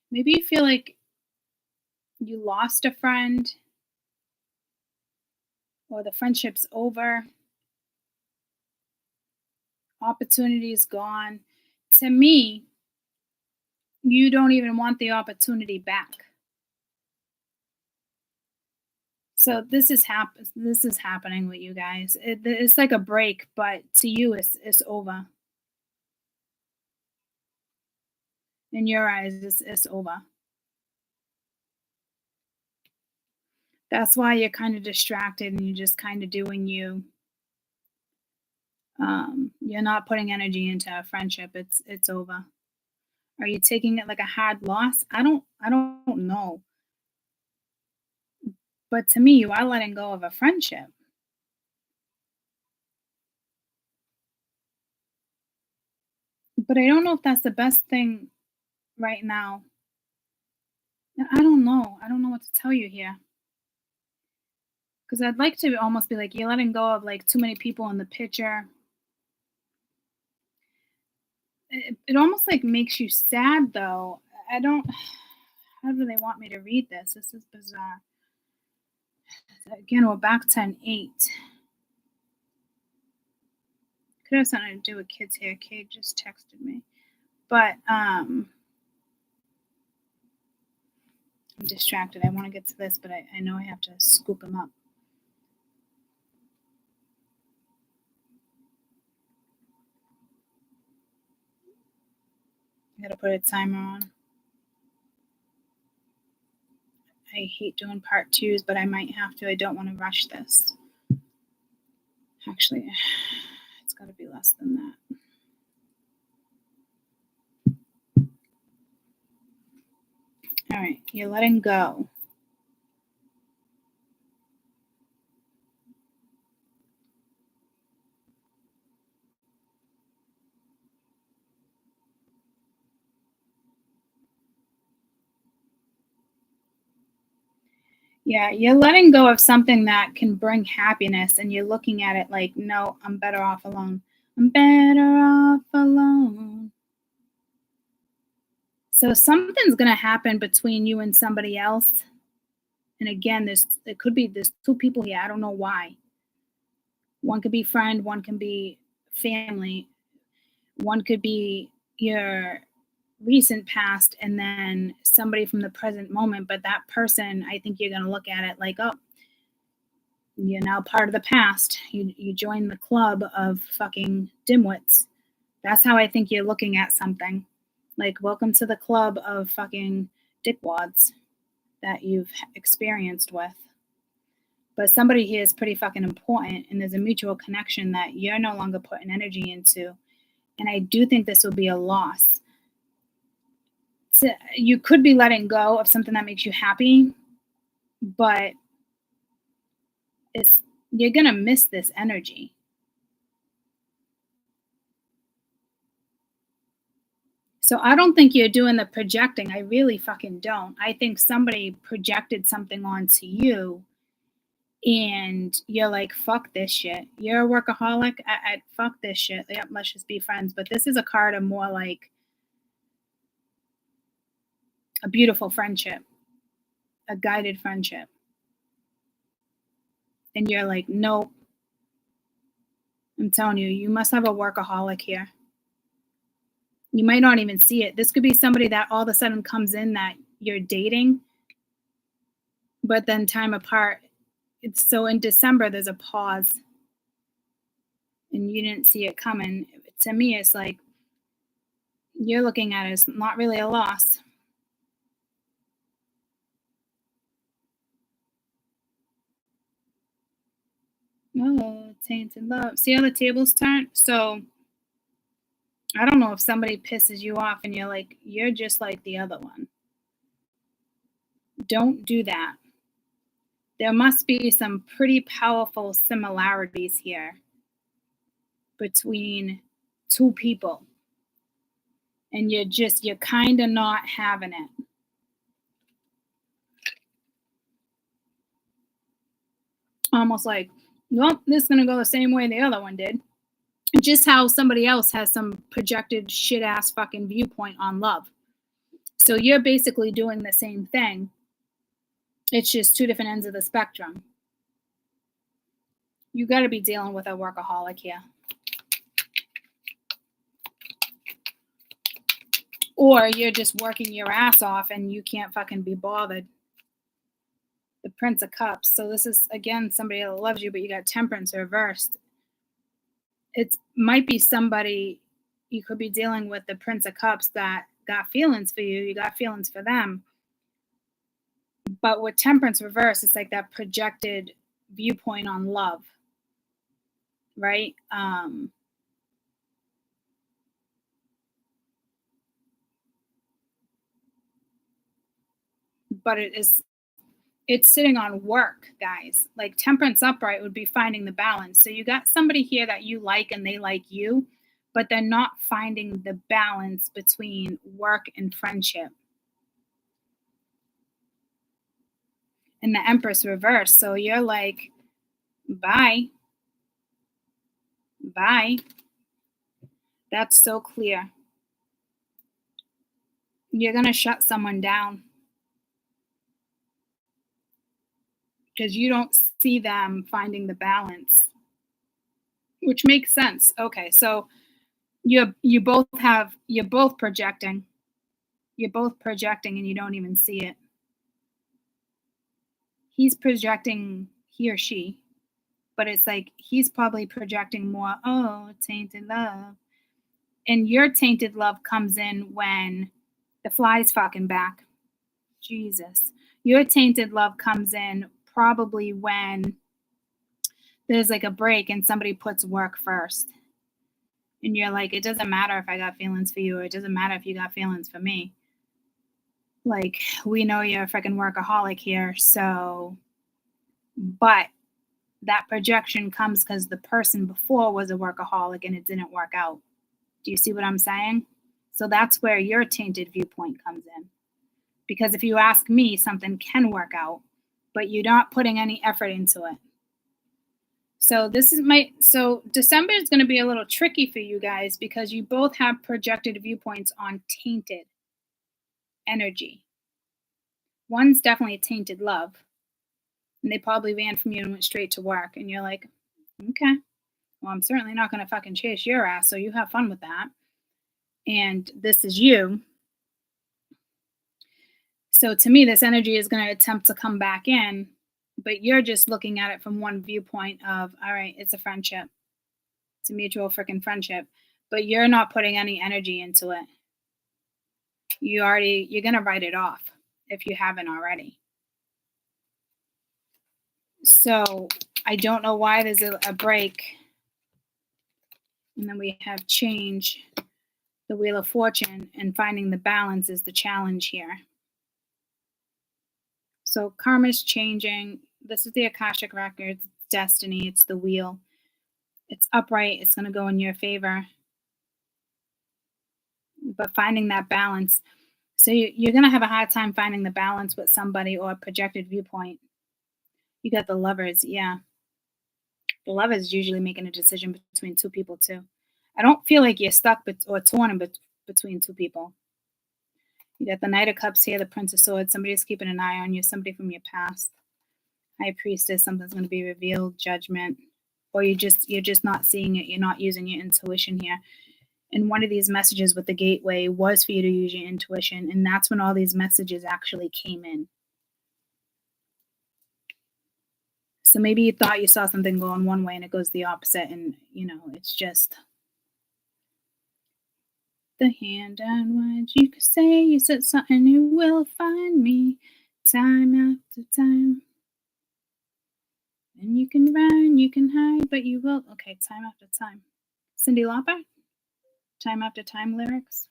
Maybe you feel like you lost a friend, or the friendship's over. Opportunity's gone. To me, you don't even want the opportunity back. So this is happening with you guys. It's like a break, but to you, it's over. In your eyes, it's over. That's why you're kind of distracted and you're just kind of doing you. You're not putting energy into a friendship. It's over. Are you taking it like a hard loss? I don't know. But to me, you are letting go of a friendship. But I don't know if that's the best thing right now. I don't know. I don't know what to tell you here. Because I'd like to almost be like, you're letting go of like too many people in the picture. It almost like makes you sad though. How do they want me to read this? This is bizarre. Again, we're back to an 8. Could have something to do with kids here. Kate just texted me. But I'm distracted. I want to get to this, but I know I have to scoop him up. I gotta put a timer on. I hate doing part 2s, but I might have to. I don't want to rush this. Actually, it's got to be less than that. All right, you're letting go. Yeah, you're letting go of something that can bring happiness, and you're looking at it like, no, I'm better off alone. I'm better off alone. So something's going to happen between you and somebody else. And again, there's 2 people here. I don't know why. One could be friend, one can be family, one could be your recent past, and then somebody from the present moment. But that person, I think you're going to look at it like, oh, you're now part of the past. You join the club of fucking dimwits. That's how I think you're looking at something. Like, welcome to the club of fucking dickwads that you've experienced with. But somebody here is pretty fucking important, and there's a mutual connection that you're no longer putting energy into. And I do think this will be a loss. So you could be letting go of something that makes you happy, but you're going to miss this energy. So I don't think you're doing the projecting. I really fucking don't. I think somebody projected something onto you, and you're like, fuck this shit. You're a workaholic. I fuck this shit. Yep, let's just be friends. But this is a card of more like a beautiful friendship, a guided friendship. And you're like, nope. I'm telling you, you must have a workaholic here. You might not even see it. This could be somebody that all of a sudden comes in that you're dating, but then time apart. So in December, there's a pause, and you didn't see it coming. To me, it's like you're looking at it as not really a loss. Oh, tainted love. See how the tables turn? So I don't know if somebody pisses you off and you're like, you're just like the other one. Don't do that. There must be some pretty powerful similarities here between 2 people. And you're kind of not having it. Almost like, well, this is going to go the same way the other one did. Just how somebody else has some projected shit ass fucking viewpoint on love. So you're basically doing the same thing. It's just 2 different ends of the spectrum. You got to be dealing with a workaholic here. Or you're just working your ass off and you can't fucking be bothered. The Prince of Cups. So this is, again, somebody that loves you, but you got Temperance reversed. It might be somebody you could be dealing with, the Prince of Cups, that got feelings for you. You got feelings for them. But with Temperance reversed, it's like that projected viewpoint on love. Right? But it's sitting on work, guys. Like Temperance upright would be finding the balance. So you got somebody here that you like and they like you, but they're not finding the balance between work and friendship. And the Empress reversed. So you're like, bye. Bye. That's so clear. You're going to shut someone down. because you don't see them finding the balance, which makes sense. Okay, so you're both projecting. You're both projecting and you don't even see it. He's projecting, he or she, but it's like he's probably projecting more, oh, tainted love. And your tainted love comes in when the fly's fucking back. Jesus. Your tainted love comes in probably when there's like a break and somebody puts work first. And you're like, it doesn't matter if I got feelings for you, or it doesn't matter if you got feelings for me. Like, we know you're a freaking workaholic here, so, but that projection comes because the person before was a workaholic and it didn't work out. Do you see what I'm saying? So that's where your tainted viewpoint comes in. Because if you ask me, something can work out, but you're not putting any effort into it. So December is going to be a little tricky for you guys because you both have projected viewpoints on tainted energy. One's definitely tainted love. And they probably ran from you and went straight to work. And you're like, okay, well, I'm certainly not going to fucking chase your ass, so you have fun with that. And this is you. So to me, this energy is going to attempt to come back in, but you're just looking at it from one viewpoint of, all right, it's a friendship. It's a mutual freaking friendship. But you're not putting any energy into it. You're going to write it off if you haven't already. So I don't know why there's a break. And then we have change, the Wheel of Fortune, and finding the balance is the challenge here. So karma's changing. This is the Akashic Records, destiny. It's the wheel. It's upright. It's going to go in your favor. But finding that balance. So you're going to have a hard time finding the balance with somebody or a projected viewpoint. You got the Lovers. Yeah. The Lovers is usually making a decision between two people too. I don't feel like you're stuck or torn between two people. You got the Knight of Cups here, the Prince of Swords. Somebody's keeping an eye on you, somebody from your past. High Priestess, something's going to be revealed, Judgment. Or you're just not seeing it. You're not using your intuition here. And one of these messages with the gateway was for you to use your intuition. And that's when all these messages actually came in. So maybe you thought you saw something going one way and it goes the opposite. And, it's just the hand on wide. You could say you said something, you will find me time after time. And you can run, you can hide, but you will. Okay, time after time. Cyndi Lauper, time after time lyrics.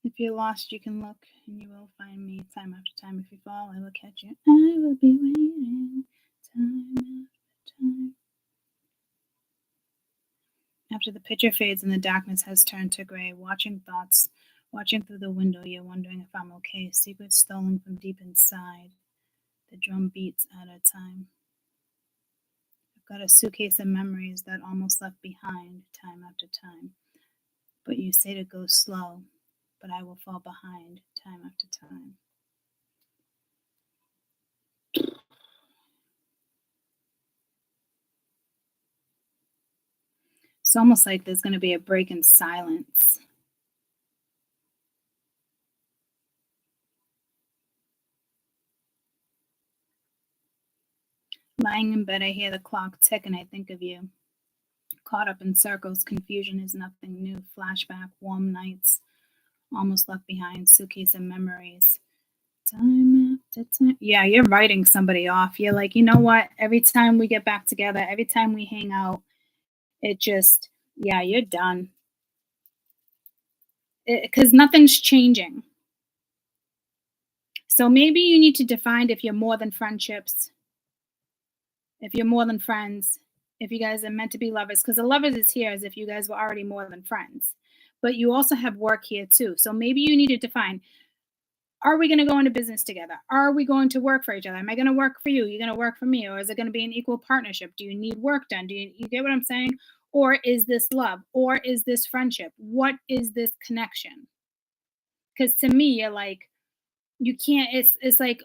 If you're lost, you can look, and you will find me time after time. If you fall, I will catch you. I will be waiting time after time. After the picture fades and the darkness has turned to gray, watching thoughts, watching through the window, you're wondering if I'm okay. Secrets stolen from deep inside. The drum beats out of time. I've got a suitcase of memories that almost left behind time after time. But you say to go slow, but I will fall behind time after time. It's almost like there's going to be a break in silence. Lying in bed, I hear the clock tick and I think of you. Caught up in circles, confusion is nothing new. Flashback, warm nights, almost left behind, suitcase of memories. Time after time. Yeah, you're writing somebody off. You're like, you know what? Every time we get back together, every time we hang out, it just, yeah, you're done. Because nothing's changing. So maybe you need to define if you're more than friendships, if you're more than friends, if you guys are meant to be lovers. Because the lovers is here as if you guys were already more than friends. But you also have work here too. So maybe you need to define, are we going to go into business together? Are we going to work for each other? Am I going to work for you? You're going to work for me? Or is it going to be an equal partnership? Do you need work done? You get what I'm saying? Or is this love? Or is this friendship? What is this connection? Because to me, you're like, you can't, it's like,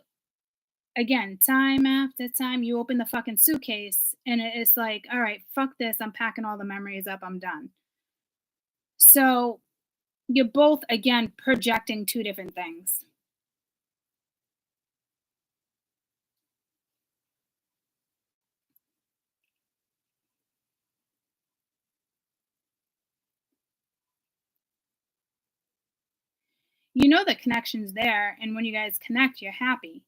again, time after time, you open the fucking suitcase and it's like, all right, fuck this. I'm packing all the memories up. I'm done. So you're both, again, projecting two different things. You know the connection's there, and when you guys connect, you're happy.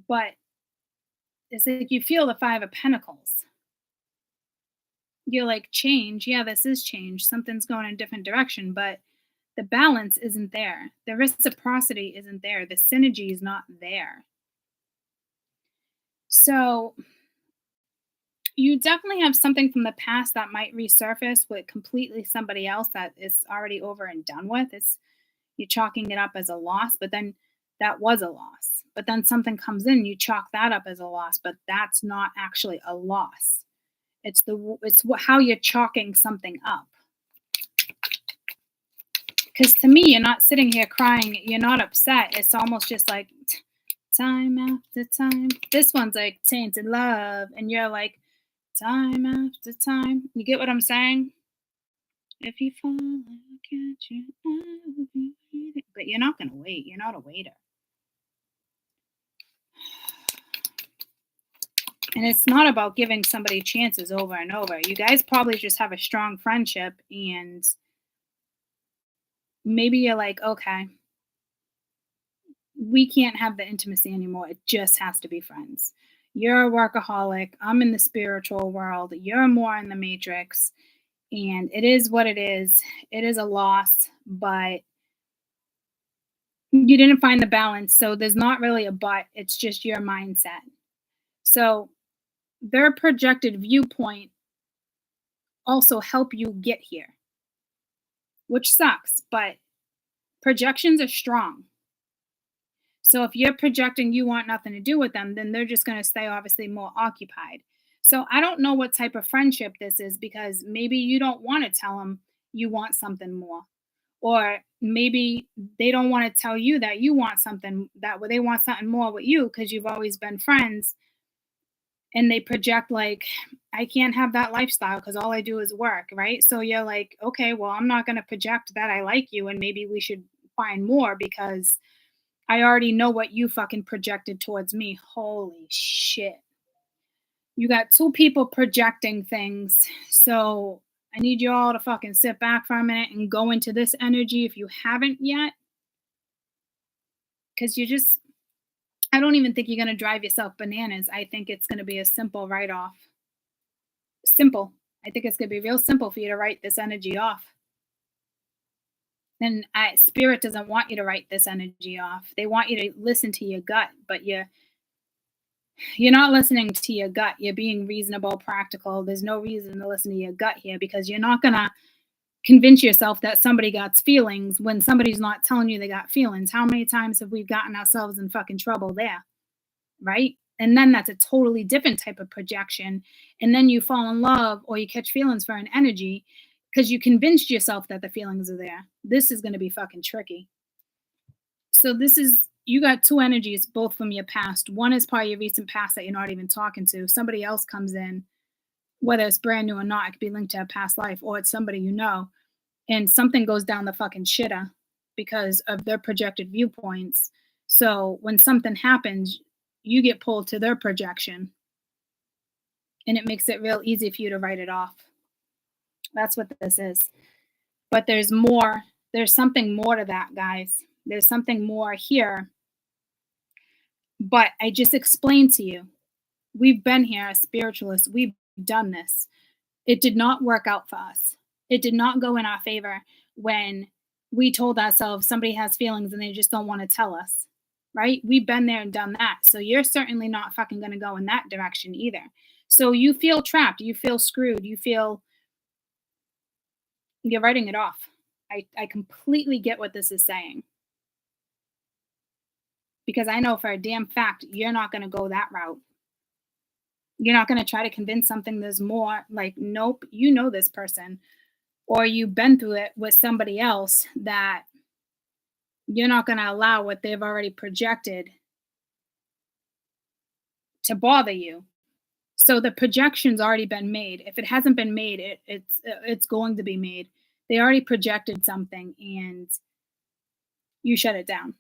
But it's like you feel the Five of Pentacles. You're like, change. Yeah, this is change. Something's going in a different direction, but the balance isn't there. The reciprocity isn't there. The synergy is not there. So you definitely have something from the past that might resurface with completely somebody else that is already over and done with. You're chalking it up as a loss, but then that was a loss. But then something comes in, you chalk that up as a loss, but that's not actually a loss. It's how you're chalking something up. Because to me, you're not sitting here crying. You're not upset. It's almost just like time after time. This one's like tainted love, and you're like time after time. You get what I'm saying? If you fall, I'll catch you. I will be waiting. But you're not going to wait. You're not a waiter. And it's not about giving somebody chances over and over. You guys probably just have a strong friendship, and maybe you're like, okay, we can't have the intimacy anymore. It just has to be friends. You're a workaholic. I'm in the spiritual world. You're more in the matrix. And it is what it is. It is a loss, but you didn't find the balance. So there's not really a but. It's just your mindset. So their projected viewpoint also help you get here, which sucks, but projections are strong. So if you're projecting you want nothing to do with them, then they're just going to stay obviously more occupied. So I don't know what type of friendship this is, because maybe you don't want to tell them you want something more. Or maybe they don't want to tell you that you want something, that they want something more with you because you've always been friends. And they project like, I can't have that lifestyle because all I do is work, right? So you're like, okay, well, I'm not going to project that I like you, and maybe we should find more because I already know what you fucking projected towards me. Holy shit. You got two people projecting things. So I need you all to fucking sit back for a minute and go into this energy if you haven't yet. Because I don't even think you're going to drive yourself bananas. I think it's going to be a simple write-off. Simple. I think it's going to be real simple for you to write this energy off. And Spirit doesn't want you to write this energy off. They want you to listen to your gut, but you're not listening to your gut. You're being reasonable, practical. There's no reason to listen to your gut here, because you're not going to convince yourself that somebody got feelings when somebody's not telling you they got feelings. How many times have we gotten ourselves in fucking trouble there, right? And then that's a totally different type of projection. And then you fall in love or you catch feelings for an energy because you convinced yourself that the feelings are there. This is going to be fucking tricky. So you got two energies, both from your past. One is part of your recent past that you're not even talking to. Somebody else comes in, whether it's brand new or not. It could be linked to a past life, or it's somebody you know, and something goes down the fucking shitter because of their projected viewpoints. So when something happens, you get pulled to their projection, and it makes it real easy for you to write it off. That's what this is. But there's more. There's something more to that, guys. There's something more here. But I just explained to you. We've been here as spiritualists. We've done this. It did not work out for us. It did not go in our favor when we told ourselves somebody has feelings and they just don't want to tell us, right? We've been there and done that. So you're certainly not fucking going to go in that direction either. So you feel trapped. You feel screwed. You feel you're writing it off. I completely get what this is saying. Because I know for a damn fact you're not going to go that route. You're not going to try to convince something there's more. Like, nope, you know this person, or you've been through it with somebody else, that you're not going to allow what they've already projected to bother you. So the projection's already been made. If it hasn't been made, it's going to be made. They already projected something, and you shut it down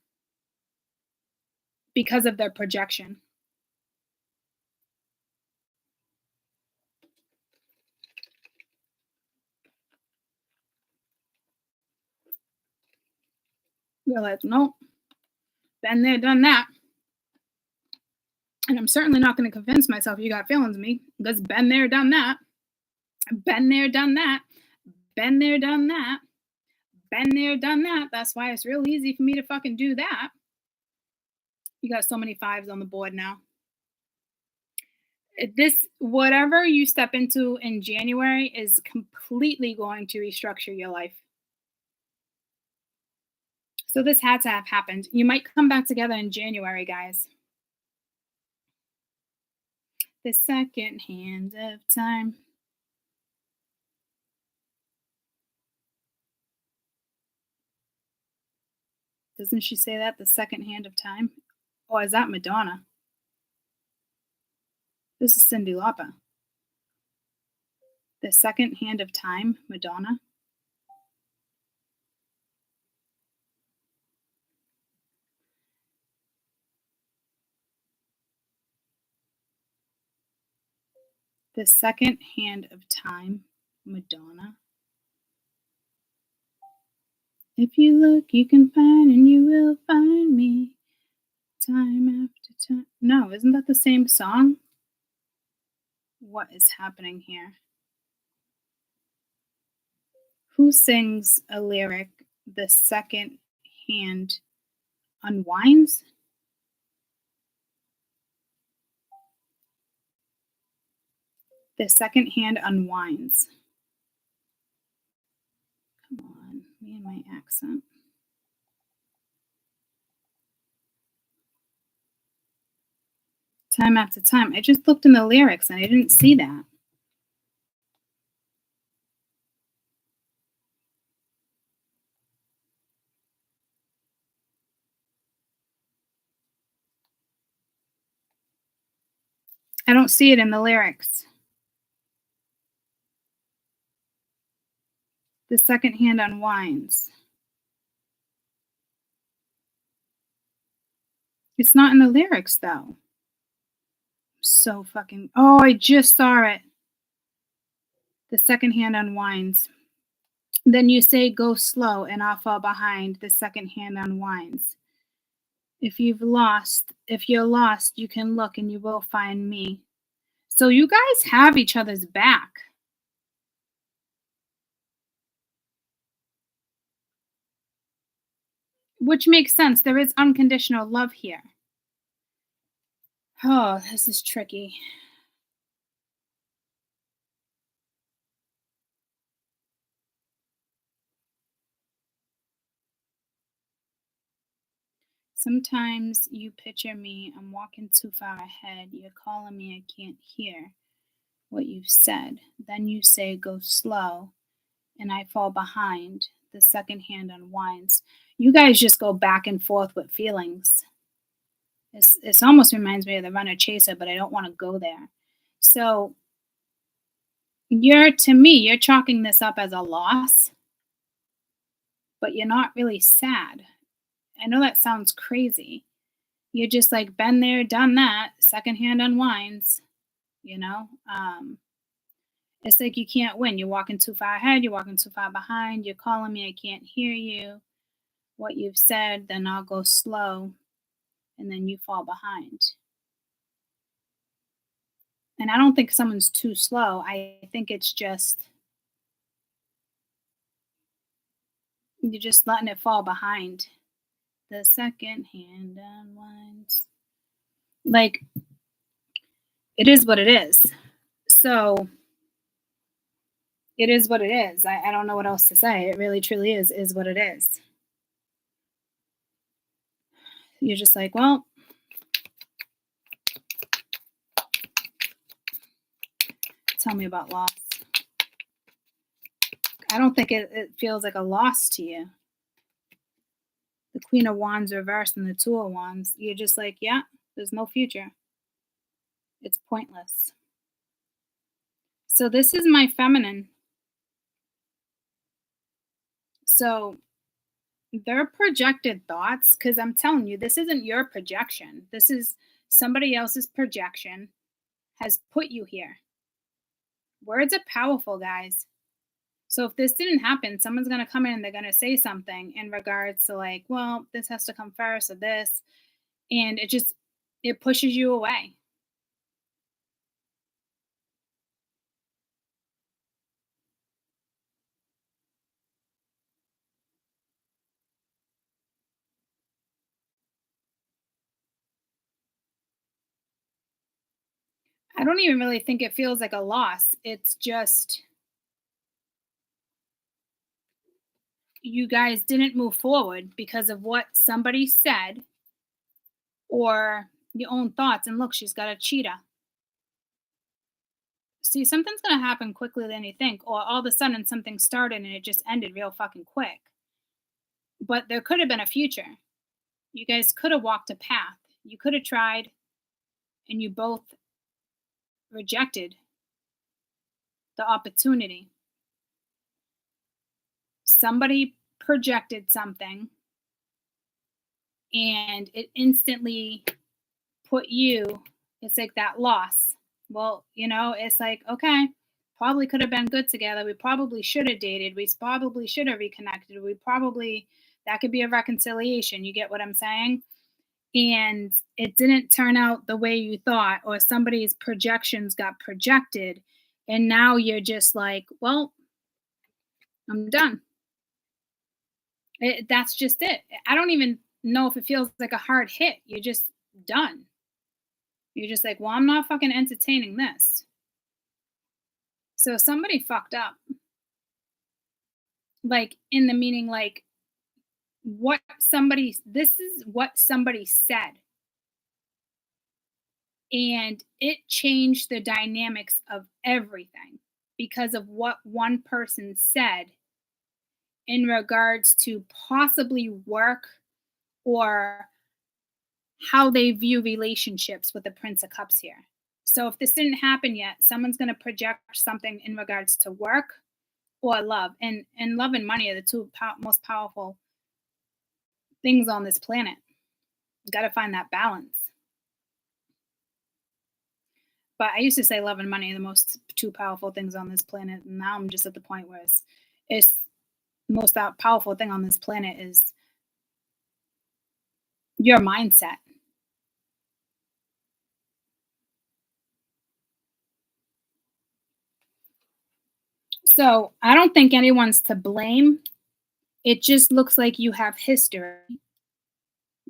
because of their projection. You're like, nope, been there, done that. And I'm certainly not going to convince myself you got feelings of me, because been there, done that. Been there, done that. Been there, done that. Been there, done that. That's why it's real easy for me to fucking do that. You got so many fives on the board now. This, whatever you step into in January, is completely going to restructure your life. So this had to have happened. You might come back together in January, guys. The second hand of time. Doesn't she say that? The second hand of time? Or is that Madonna? This is Cyndi Lauper. The second hand of time, Madonna. The second hand of time, Madonna. If you look, you can find, and you will find me. Time after time. No, isn't that the same song? What is happening here? Who sings a lyric, the second hand unwinds? The second hand unwinds. Come on, me and my accent. Time after time. I just looked in the lyrics and I didn't see that. I don't see it in the lyrics. The second hand unwinds. It's not in the lyrics, though. So fucking... Oh, I just saw it. The second hand unwinds. Then you say, go slow, and I'll fall behind. The second hand unwinds. If you're lost, you can look and you will find me. So you guys have each other's back. Which makes sense. There is unconditional love here. Oh, this is tricky. Sometimes you picture me, I'm walking too far ahead. You're calling me, I can't hear what you've said. Then you say, go slow, and I fall behind. The second hand unwinds. You guys just go back and forth with feelings. It almost reminds me of the runner chaser, but I don't want to go there. So you're chalking this up as a loss, but you're not really sad. I know that sounds crazy. You're just like, been there, done that. Second hand unwinds, you know? It's like you can't win. You're walking too far ahead. You're walking too far behind. You're calling me. I can't hear you. What you've said, then I'll go slow, and then you fall behind. And I don't think someone's too slow. I think it's just, you're just letting it fall behind. The second hand unwinds. Like, it is what it is. So it is what it is. I don't know what else to say. It really, truly is what it is. You're just like, well, Tell me about loss. I don't think it feels like a loss to you. The Queen of Wands reversed and the Two of Wands. You're just like, yeah, there's no future. It's pointless. So this is my feminine. So their projected thoughts, because I'm telling you, this isn't your projection. This is somebody else's projection has put you here. Words are powerful, guys. So if this didn't happen, someone's going to come in and they're going to say something in regards to like, well, this has to come first or this. And it pushes you away. I don't even really think it feels like a loss. It's just you guys didn't move forward because of what somebody said or your own thoughts. And look, she's got a cheetah. See, something's going to happen quickly than you think, or all of a sudden something started and it just ended real fucking quick. But there could have been a future. You guys could have walked a path. You could have tried, and you both rejected the opportunity. Somebody projected something, and it instantly put you, it's like that loss. Well, it's like, okay, probably could have been good together. We probably should have dated. We probably should have reconnected. That could be a reconciliation. You get what I'm saying? And it didn't turn out the way you thought, or somebody's projections got projected. And now you're just like, well, I'm done. That's just it. I don't even know if it feels like a hard hit. You're just done. You're just like, well, I'm not fucking entertaining this. So somebody fucked up. Like, in the meaning, like, this is what somebody said. And it changed the dynamics of everything because of what one person said in regards to possibly work or how they view relationships with the Prince of Cups here. So if this didn't happen yet, someone's going to project something in regards to work or love. And love and money are the two most powerful things on this planet. You got to find that balance. But I used to say love and money are the most two powerful things on this planet. And now I'm just at the point where it's the most powerful thing on this planet is your mindset. So I don't think anyone's to blame. It just looks like you have history.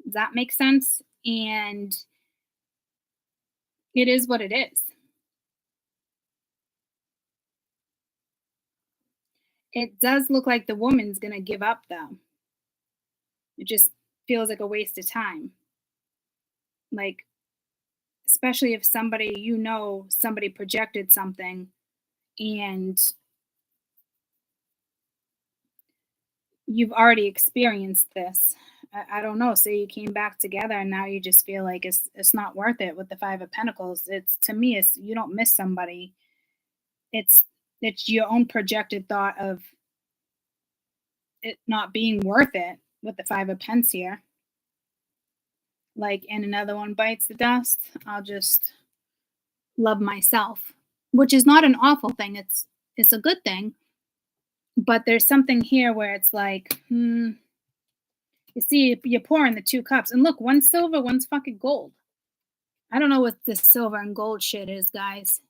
Does that make sense? And it is what it is. It does look like the woman's going to give up, though. It just feels like a waste of time. Like, especially if somebody projected something and you've already experienced this. I don't know. Say you came back together and now you just feel like it's not worth it with the Five of Pentacles. To me, you don't miss somebody. It's your own projected thought of it not being worth it with the Five of Pentacles here. Like, and another one bites the dust. I'll just love myself, which is not an awful thing. It's a good thing. But there's something here where it's like, you see, you're pouring the two cups. And look, one's silver, one's fucking gold. I don't know what this silver and gold shit is, guys.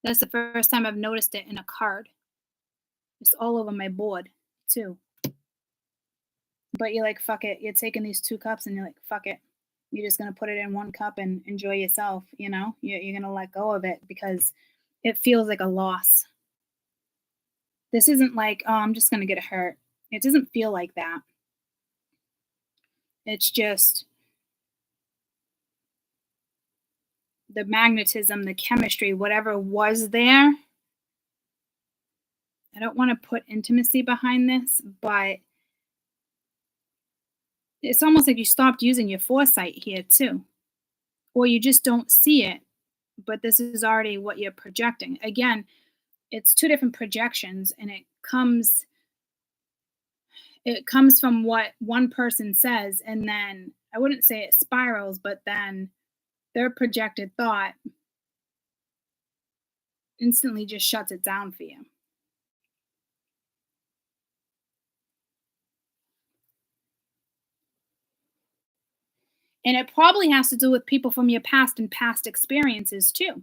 That's the first time I've noticed it in a card. It's all over my board, too. But you're like, fuck it. You're taking these two cups and you're like, fuck it. You're just going to put it in one cup and enjoy yourself, You're going to let go of it because it feels like a loss. This isn't like, oh, I'm just going to get hurt. It doesn't feel like that. It's just the magnetism, the chemistry, whatever was there. I don't want to put intimacy behind this, but it's almost like you stopped using your foresight here too. Or you just don't see it, but this is already what you're projecting. Again, it's two different projections, and it comes from what one person says, and then I wouldn't say it spirals, but then their projected thought instantly just shuts it down for you. And it probably has to do with people from your past and past experiences too.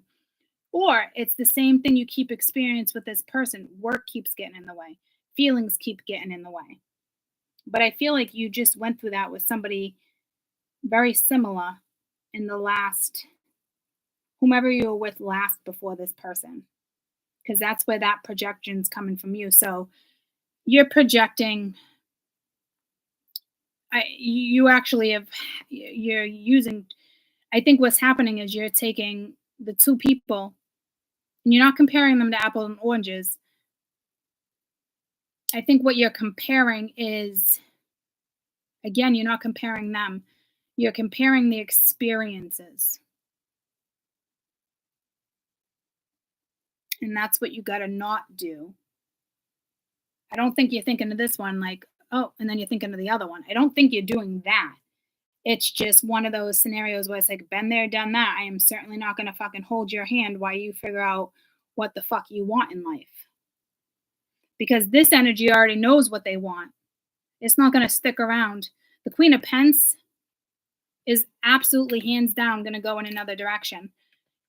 Or it's the same thing you keep experiencing with this person. Work keeps getting in the way. Feelings keep getting in the way. But I feel like you just went through that with somebody very similar in the last, whomever you were with last before this person. Because that's where that projection's coming from you. So you're projecting, you actually have, you're using, I think what's happening is you're taking the two people and you're not comparing them to apples and oranges. I think what you're comparing is, again, you're not comparing them. You're comparing the experiences. And that's what you got to not do. I don't think you're thinking of this one like, oh, and then you're thinking of the other one. I don't think you're doing that. It's just one of those scenarios where it's like, been there, done that. I am certainly not going to fucking hold your hand while you figure out what the fuck you want in life. Because this energy already knows what they want. It's not going to stick around. The Queen of Pentacles is absolutely hands down going to go in another direction.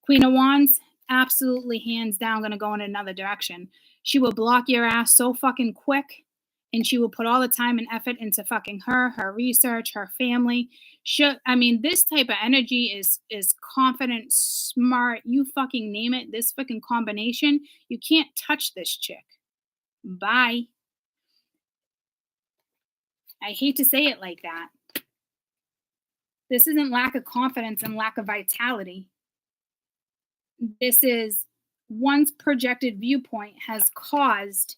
Queen of Wands, absolutely hands down going to go in another direction. She will block your ass so fucking quick, and she will put all the time and effort into fucking her research, her family. This type of energy is confident, smart, you fucking name it, this fucking combination. You can't touch this chick. Bye. I hate to say it like that. This isn't lack of confidence and lack of vitality. This is one's projected viewpoint has caused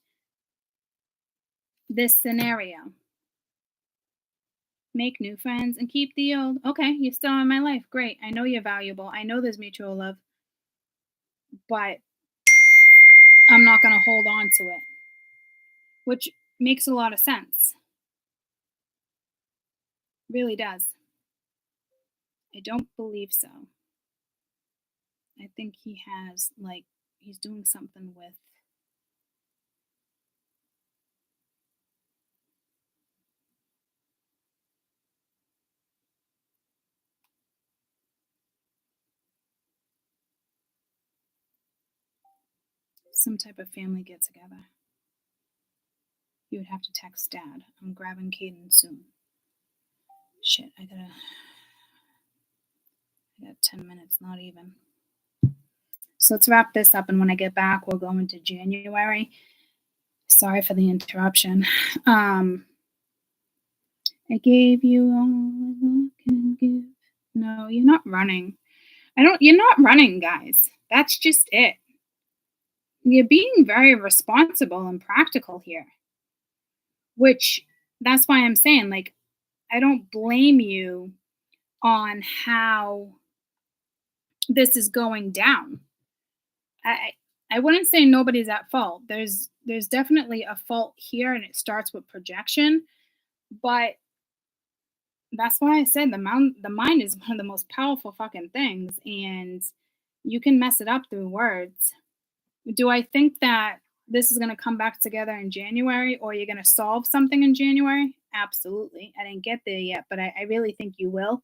this scenario. Make new friends and keep the old. Okay, you're still in my life. Great. I know you're valuable. I know there's mutual love. But I'm not going to hold on to it. Which makes a lot of sense. Really does. I don't believe so. I think he has, he's doing something with some type of family get together. You would have to text Dad. I'm grabbing Caden soon. Shit, I got 10 minutes, not even. So let's wrap this up, and when I get back, we'll go into January. Sorry for the interruption. I gave you all I can give. No, you're not running. You're not running, guys. That's just it. You're being very responsible and practical here. Which, that's why I'm saying, I don't blame you on how this is going down. I wouldn't say nobody's at fault. There's definitely a fault here, and it starts with projection. But that's why I said the mind is one of the most powerful fucking things, and you can mess it up through words. Do I think that this is going to come back together in January, or you're going to solve something in January? Absolutely. I didn't get there yet, but I really think you will.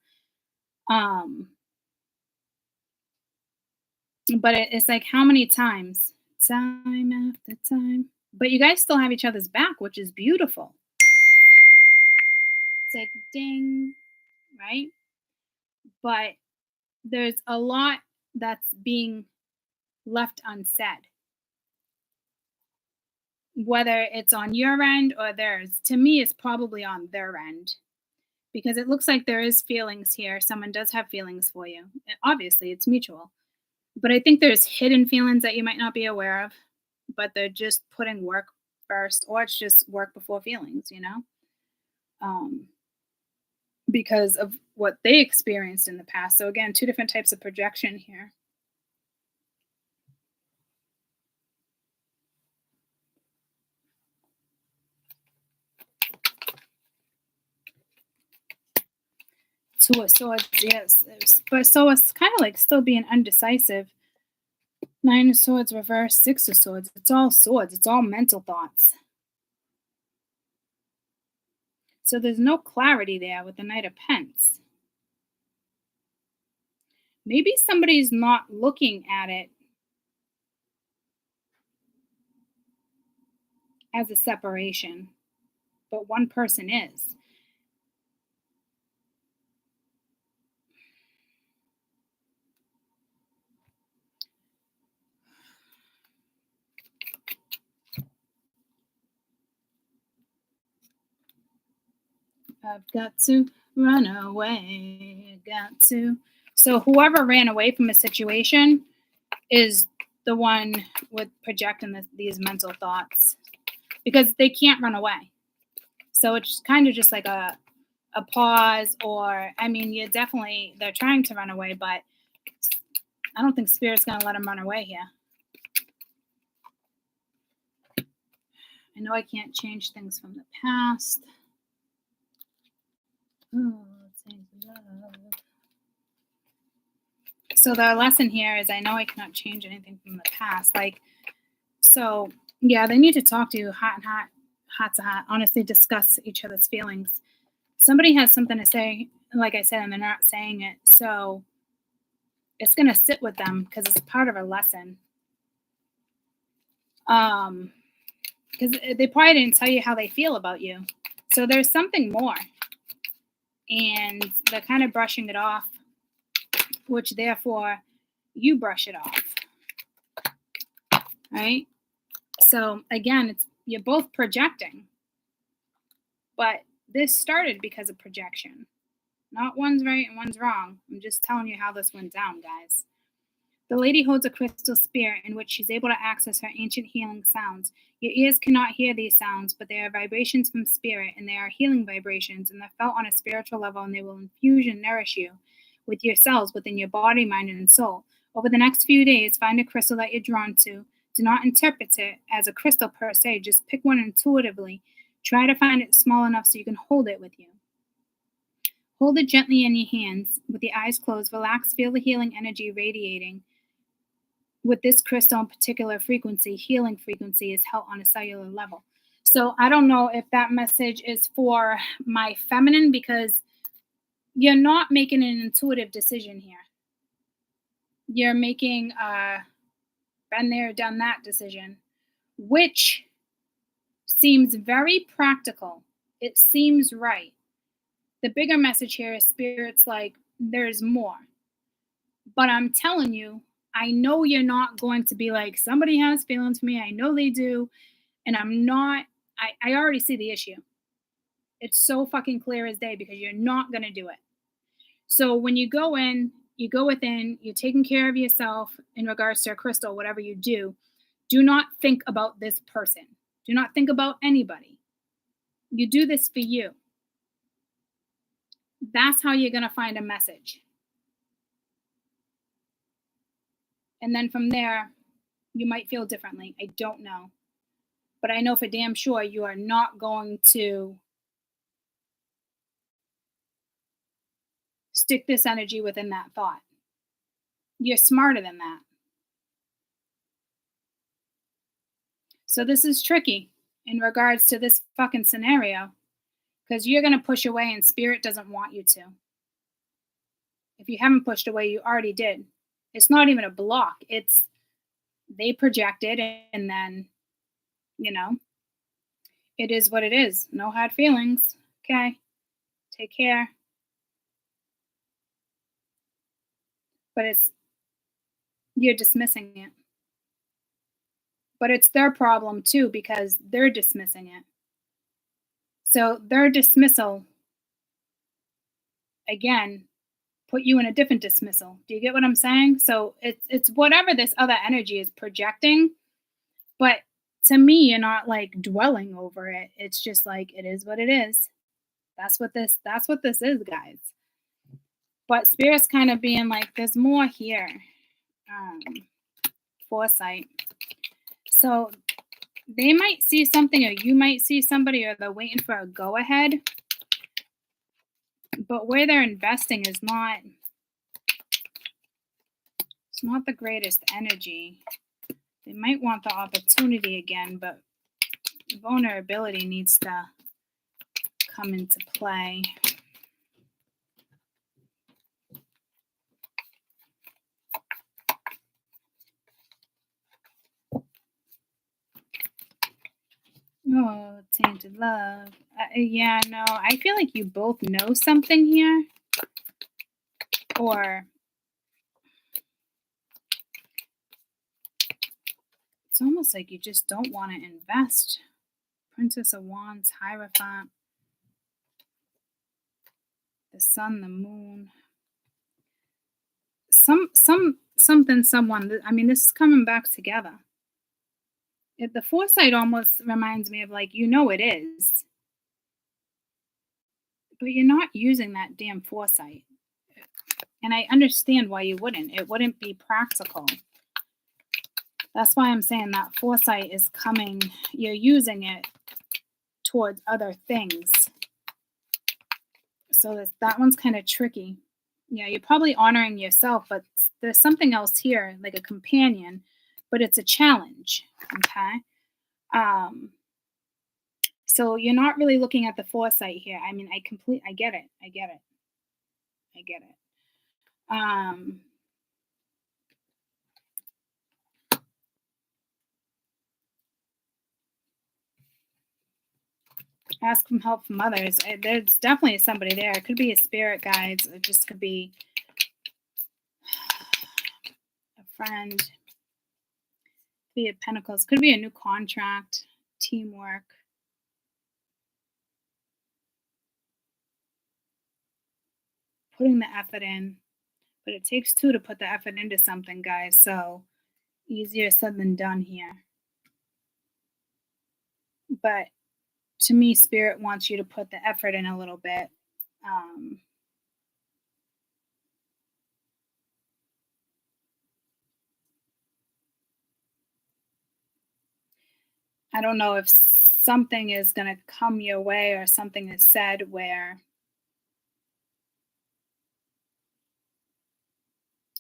But it's like, how many times? Time after time. But you guys still have each other's back, which is beautiful. It's like, ding, right? But there's a lot that's being left unsaid. Whether it's on your end or theirs, to me, it's probably on their end. because it looks like there is feelings here. Someone does have feelings for you. And obviously, it's mutual. But I think there's hidden feelings that you might not be aware of, but they're just putting work first, or it's just work before feelings, you know? Because of what they experienced in the past. So again, two different types of projection here. Two of Swords, yes. But so it's kind of like still being undecisive. Nine of Swords reverse, Six of Swords. It's all swords. It's all mental thoughts. So there's no clarity there with the Knight of Pence. Maybe somebody's not looking at it as a separation, but one person is. I've got to run away. I got to. So whoever ran away from a situation is the one with projecting these mental thoughts, because they can't run away. So it's kind of just like a pause, or, I mean, they're trying to run away, but I don't think Spirit's going to let them run away here. I know I can't change things from the past. Oh, love. So the lesson here is I know I cannot change anything from the past. Like, so, yeah, they need to talk to you heart to heart, honestly discuss each other's feelings. Somebody has something to say, like I said, and they're not saying it. So it's going to sit with them because it's part of a lesson. Because they probably didn't tell you how they feel about you. So there's something more. And they're kind of brushing it off, which therefore you brush it off. Right? So again, you're both projecting. But this started because of projection. Not one's right and one's wrong. I'm just telling you how this went down, guys. The lady holds a crystal spear in which she's able to access her ancient healing sounds. Your ears cannot hear these sounds, but they are vibrations from spirit, and they are healing vibrations, and they're felt on a spiritual level, and they will infuse and nourish you with your cells within your body, mind, and soul. Over the next few days, find a crystal that you're drawn to. Do not interpret it as a crystal per se. Just pick one intuitively. Try to find it small enough so you can hold it with you. Hold it gently in your hands with the eyes closed. Relax, feel the healing energy radiating. With this crystal in particular frequency, healing frequency is held on a cellular level. So I don't know if that message is for my feminine, because you're not making an intuitive decision here. You're making a been there, done that decision, which seems very practical. It seems right. The bigger message here is Spirit's like, there's more. But I'm telling you, I know you're not going to be like, somebody has feelings for me. I know they do. And I'm not, I already see the issue. It's so fucking clear as day, because you're not going to do it. So when you go in, you go within, you're taking care of yourself in regards to a crystal, whatever you do not think about this person. Do not think about anybody. You do this for you. That's how you're going to find a message. And then from there, you might feel differently. I don't know. But I know for damn sure you are not going to stick this energy within that thought. You're smarter than that. So this is tricky in regards to this fucking scenario, because you're going to push away and Spirit doesn't want you to. If you haven't pushed away, you already did. It's not even a block. It's they projected, and then, it is what it is. No hard feelings. Okay. Take care. But you're dismissing it. But it's their problem too, because they're dismissing it. So their dismissal again, put you in a different dismissal. Do you get what I'm saying? So it's whatever this other energy is projecting, but to me, you're not like dwelling over it. It's just like it is what it is. That's what this is, guys. But Spirit's kind of being like, there's more here. Foresight. So they might see something, or you might see somebody, or they're waiting for a go ahead. But where they're investing is not, it's not the greatest energy. They might want the opportunity again, but vulnerability needs to come into play. Oh, tainted love. Yeah, no, I feel like you both know something here. Or it's almost like you just don't want to invest. Princess of Wands, Hierophant, the sun, the moon. Someone. I mean, this is coming back together. The foresight almost reminds me of like, it is. But you're not using that damn foresight. And I understand why you wouldn't. It wouldn't be practical. That's why I'm saying that foresight is coming. You're using it towards other things. So that one's kind of tricky. Yeah, you're probably honoring yourself, but there's something else here, like a companion, but it's a challenge, okay? So you're not really looking at the foresight here. I mean, I get it. Ask for help from others. There's definitely somebody there. It could be a spirit guide. It just could be a friend. Could be a pentacles. Could be a new contract, teamwork. Putting the effort in. But it takes two to put the effort into something, guys. So easier said than done here. But to me, Spirit wants you to put the effort in a little bit. I don't know if something is going to come your way or something is said where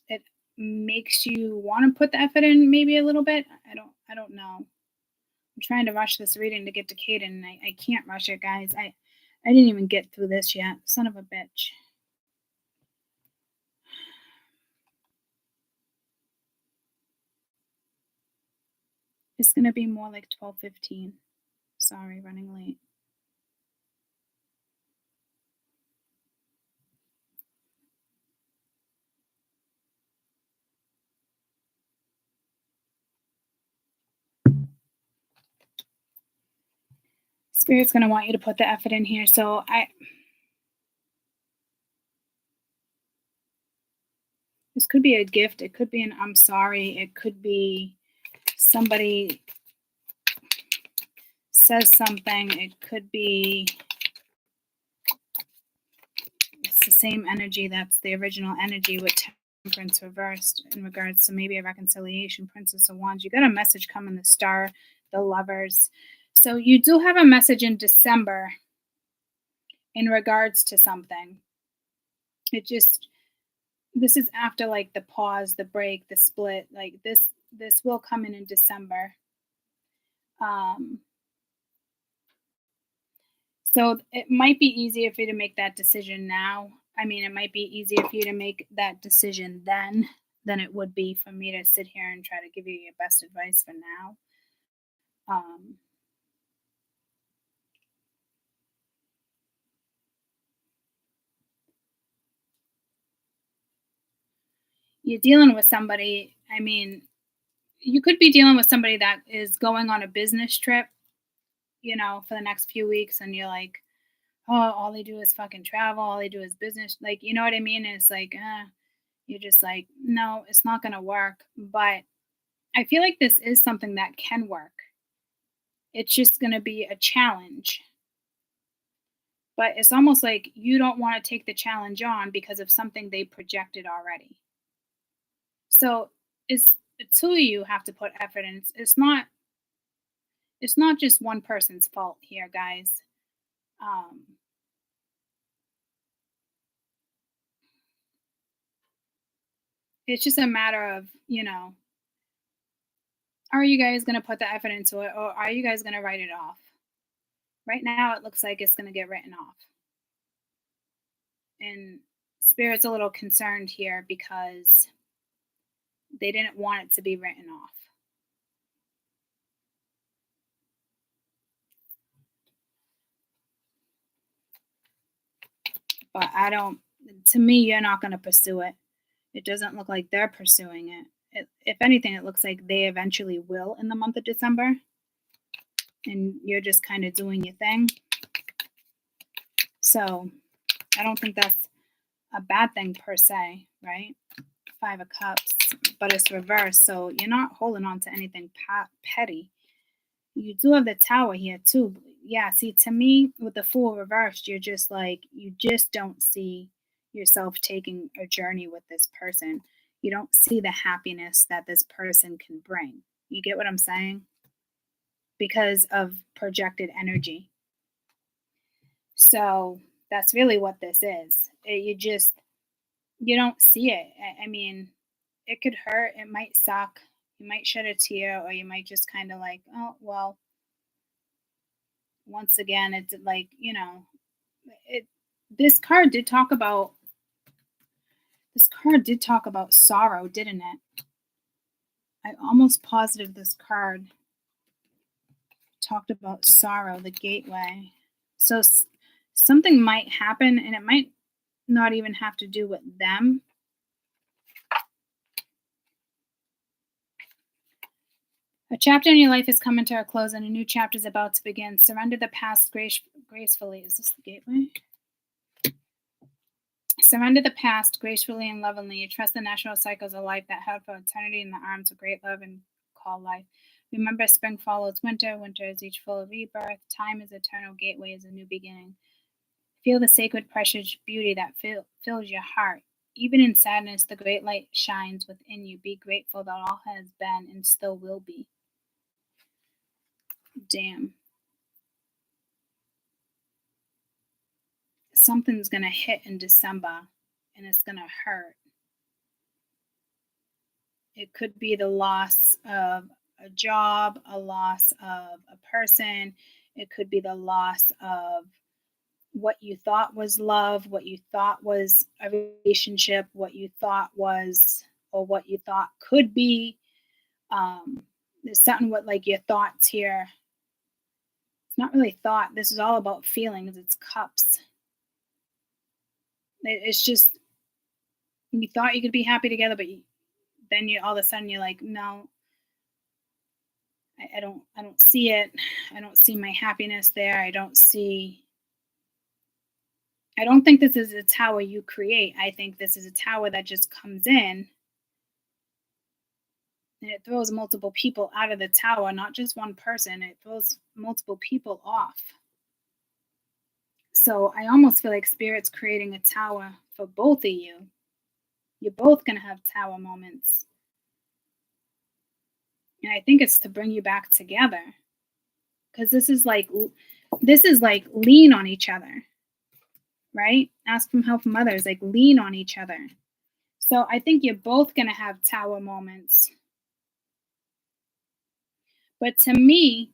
it makes you want to put the effort in maybe a little bit. I don't know. I'm trying to rush this reading to get to Caden, and I can't rush it, guys. I didn't even get through this yet. Son of a bitch. It's going to be more like 12:15. Sorry, running late. Spirit's going to want you to put the effort in here. So this could be a gift. It could be an I'm sorry. It could be somebody says something. It could be, it's the same energy that's the original energy with Temperance reversed in regards to maybe a reconciliation. Princess of Wands. You got a message coming, the Star, the Lovers. So you do have a message in December in regards to something. This is after like the pause, the break, the split. Like this will come in December. So it might be easier for you to make that decision now. I mean, it might be easier for you to make that decision then than it would be for me to sit here and try to give you your best advice for now. You're dealing with somebody, I mean, you could be dealing with somebody that is going on a business trip, for the next few weeks, and you're like, oh, all they do is fucking travel, all they do is business. Like, you know what I mean? And it's like, you're just like, no, it's not going to work. But I feel like this is something that can work. It's just going to be a challenge. But it's almost like you don't want to take the challenge on because of something they projected already. So it's two of you have to put effort in. It's not just one person's fault here, guys. It's just a matter of, are you guys going to put the effort into it, or are you guys going to write it off? Right now, it looks like it's going to get written off. And Spirit's a little concerned here because they didn't want it to be written off. But to me, you're not going to pursue it. It doesn't look like they're pursuing it. If anything, it looks like they eventually will in the month of December. And you're just kind of doing your thing. So I don't think that's a bad thing per se, right? 5 of Cups, but it's reversed. So you're not holding on to anything petty. You do have the Tower here too. Yeah, see, to me, with the Fool reversed, you're just like, you just don't see yourself taking a journey with this person. You don't see the happiness that this person can bring. You get what I'm saying? Because of projected energy. So that's really what this is. You don't see it. I mean, it could hurt. It might suck. You might shed a tear, or you might just kind of like, oh, well, once again, it's like, this card did talk about sorrow, didn't it? I'm almost positive this card talked about sorrow, the gateway. So something might happen, and it might not even have to do with them. A chapter in your life is coming to a close, and a new chapter is about to begin. Surrender the past gracefully. Is this the gateway? Surrender the past gracefully and lovingly. You trust the natural cycles of life that held for eternity in the arms of great love and call life. Remember, spring follows winter. Winter is each full of rebirth. Time is eternal. Gateway is a new beginning. Feel the sacred, precious beauty that fills your heart. Even in sadness, the great light shines within you. Be grateful that all has been and still will be. Damn. Something's going to hit in December, and it's going to hurt. It could be the loss of a job, a loss of a person. It could be the loss of what you thought was love, what you thought was a relationship, what you thought was, or what you thought could be. There's something with like your thoughts here. It's not really thought. This is all about feelings. It's cups. It's just, you thought you could be happy together, but then you all of a sudden you're like, no, I don't see it. I don't see my happiness there. I don't think this is a tower you create. I think this is a tower that just comes in and it throws multiple people out of the tower, not just one person. It throws multiple people off. So I almost feel like Spirit's creating a tower for both of you. You're both going to have tower moments. And I think it's to bring you back together. Because this is like lean on each other. Right? Ask for help from others. Like lean on each other. So I think you're both going to have tower moments. But to me,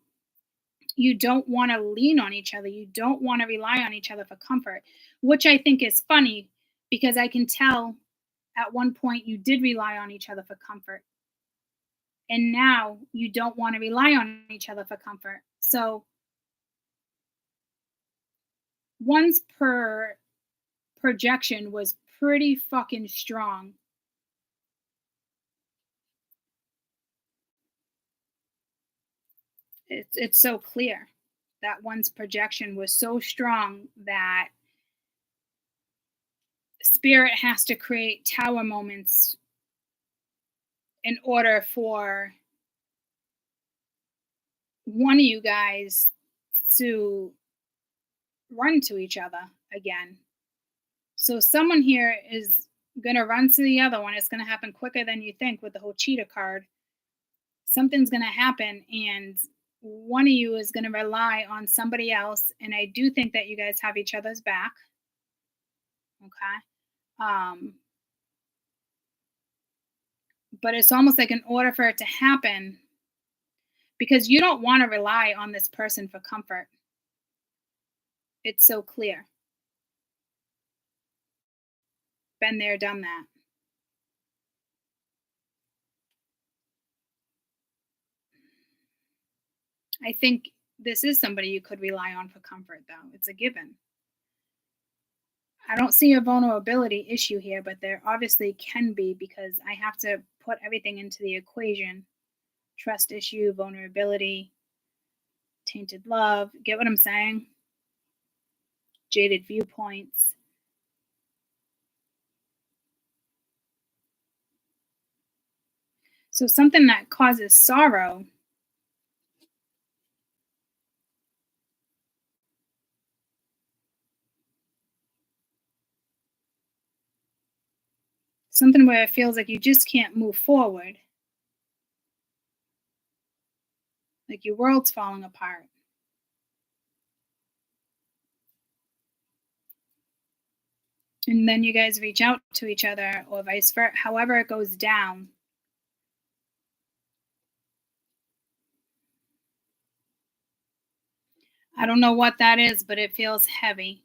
you don't want to lean on each other. You don't want to rely on each other for comfort, which I think is funny because I can tell at one point you did rely on each other for comfort. And now you don't want to rely on each other for comfort. So one's projection was pretty fucking strong. It's so clear. that one's projection was so strong that spirit has to create tower moments in order for one of you guys to run to each other again. So someone here is going to run to the other one. It's going to happen quicker than you think with the whole cheetah card. Something's going to happen, and one of you is going to rely on somebody else. And I do think that you guys have each other's back. Okay. But it's almost like in order for it to happen, because you don't want to rely on this person for comfort. It's so clear. Been there, done that. I think this is somebody you could rely on for comfort, though. It's a given. I don't see a vulnerability issue here, but there obviously can be, because I have to put everything into the equation. Trust issue, vulnerability, tainted love. Get what I'm saying? Jaded viewpoints. So something that causes sorrow something where it feels like you just can't move forward. Like your world's falling apart. And then you guys reach out to each other, or vice versa, however it goes down. I don't know what that is, but it feels heavy.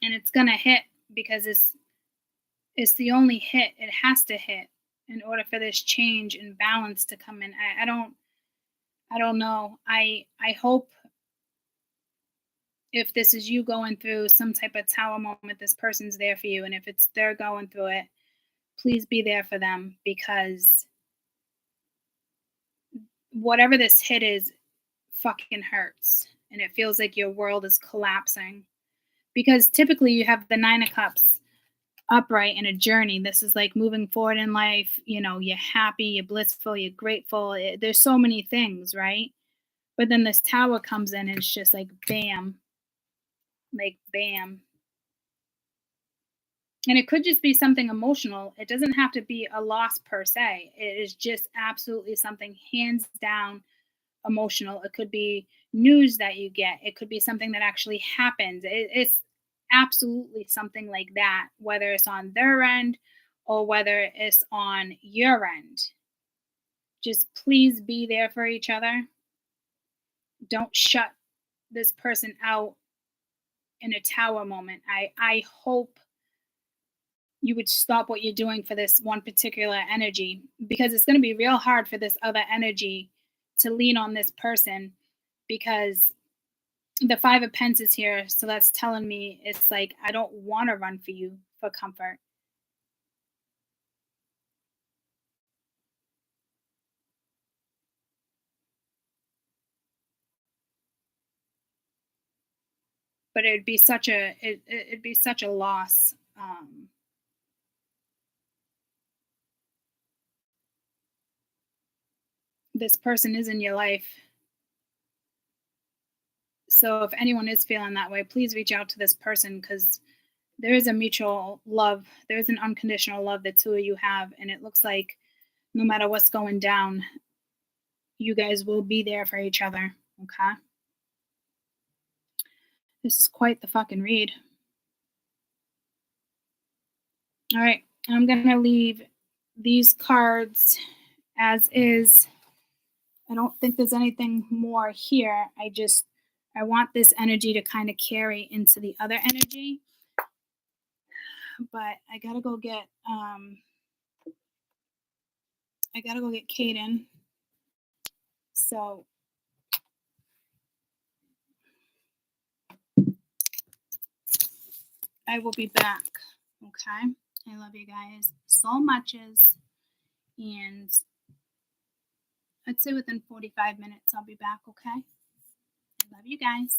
And it's going to hit because it's the only hit. It has to hit in order for this change and balance to come in. I don't know. I hope if this is you going through some type of tower moment, this person's there for you. And if it's they're going through it, please be there for them, because whatever this hit is fucking hurts. And it feels like your world is collapsing. Because typically you have the 9 of Cups upright in a journey. This is like moving forward in life. You know, you're happy, you're blissful, you're grateful. There's so many things, right? But then this tower comes in and it's just like bam. Like bam. And it could just be something emotional. It doesn't have to be a loss per se. It is just absolutely something hands down emotional. It could be news that you get. It could be something that actually happens. It's absolutely something like that, whether it's on their end or whether it's on your end. Just please be there for each other. Don't shut this person out in a tower moment. I hope you would stop what you're doing for this one particular energy, because it's going to be real hard for this other energy to lean on this person, because the 5 of Pentacles is here. So that's telling me it's like, I don't want to run for you for comfort. But it'd be such a loss. This person is in your life. So if anyone is feeling that way, please reach out to this person, because there is a mutual love. There is an unconditional love the two of you have. And it looks like no matter what's going down, you guys will be there for each other. Okay? This is quite the fucking read. All right. I'm going to leave these cards as is. I don't think there's anything more here. I want this energy to kind of carry into the other energy. But I gotta go get Kaden. So I will be back. Okay. I love you guys so much. And I'd say within 45 minutes I'll be back, okay? I love you guys.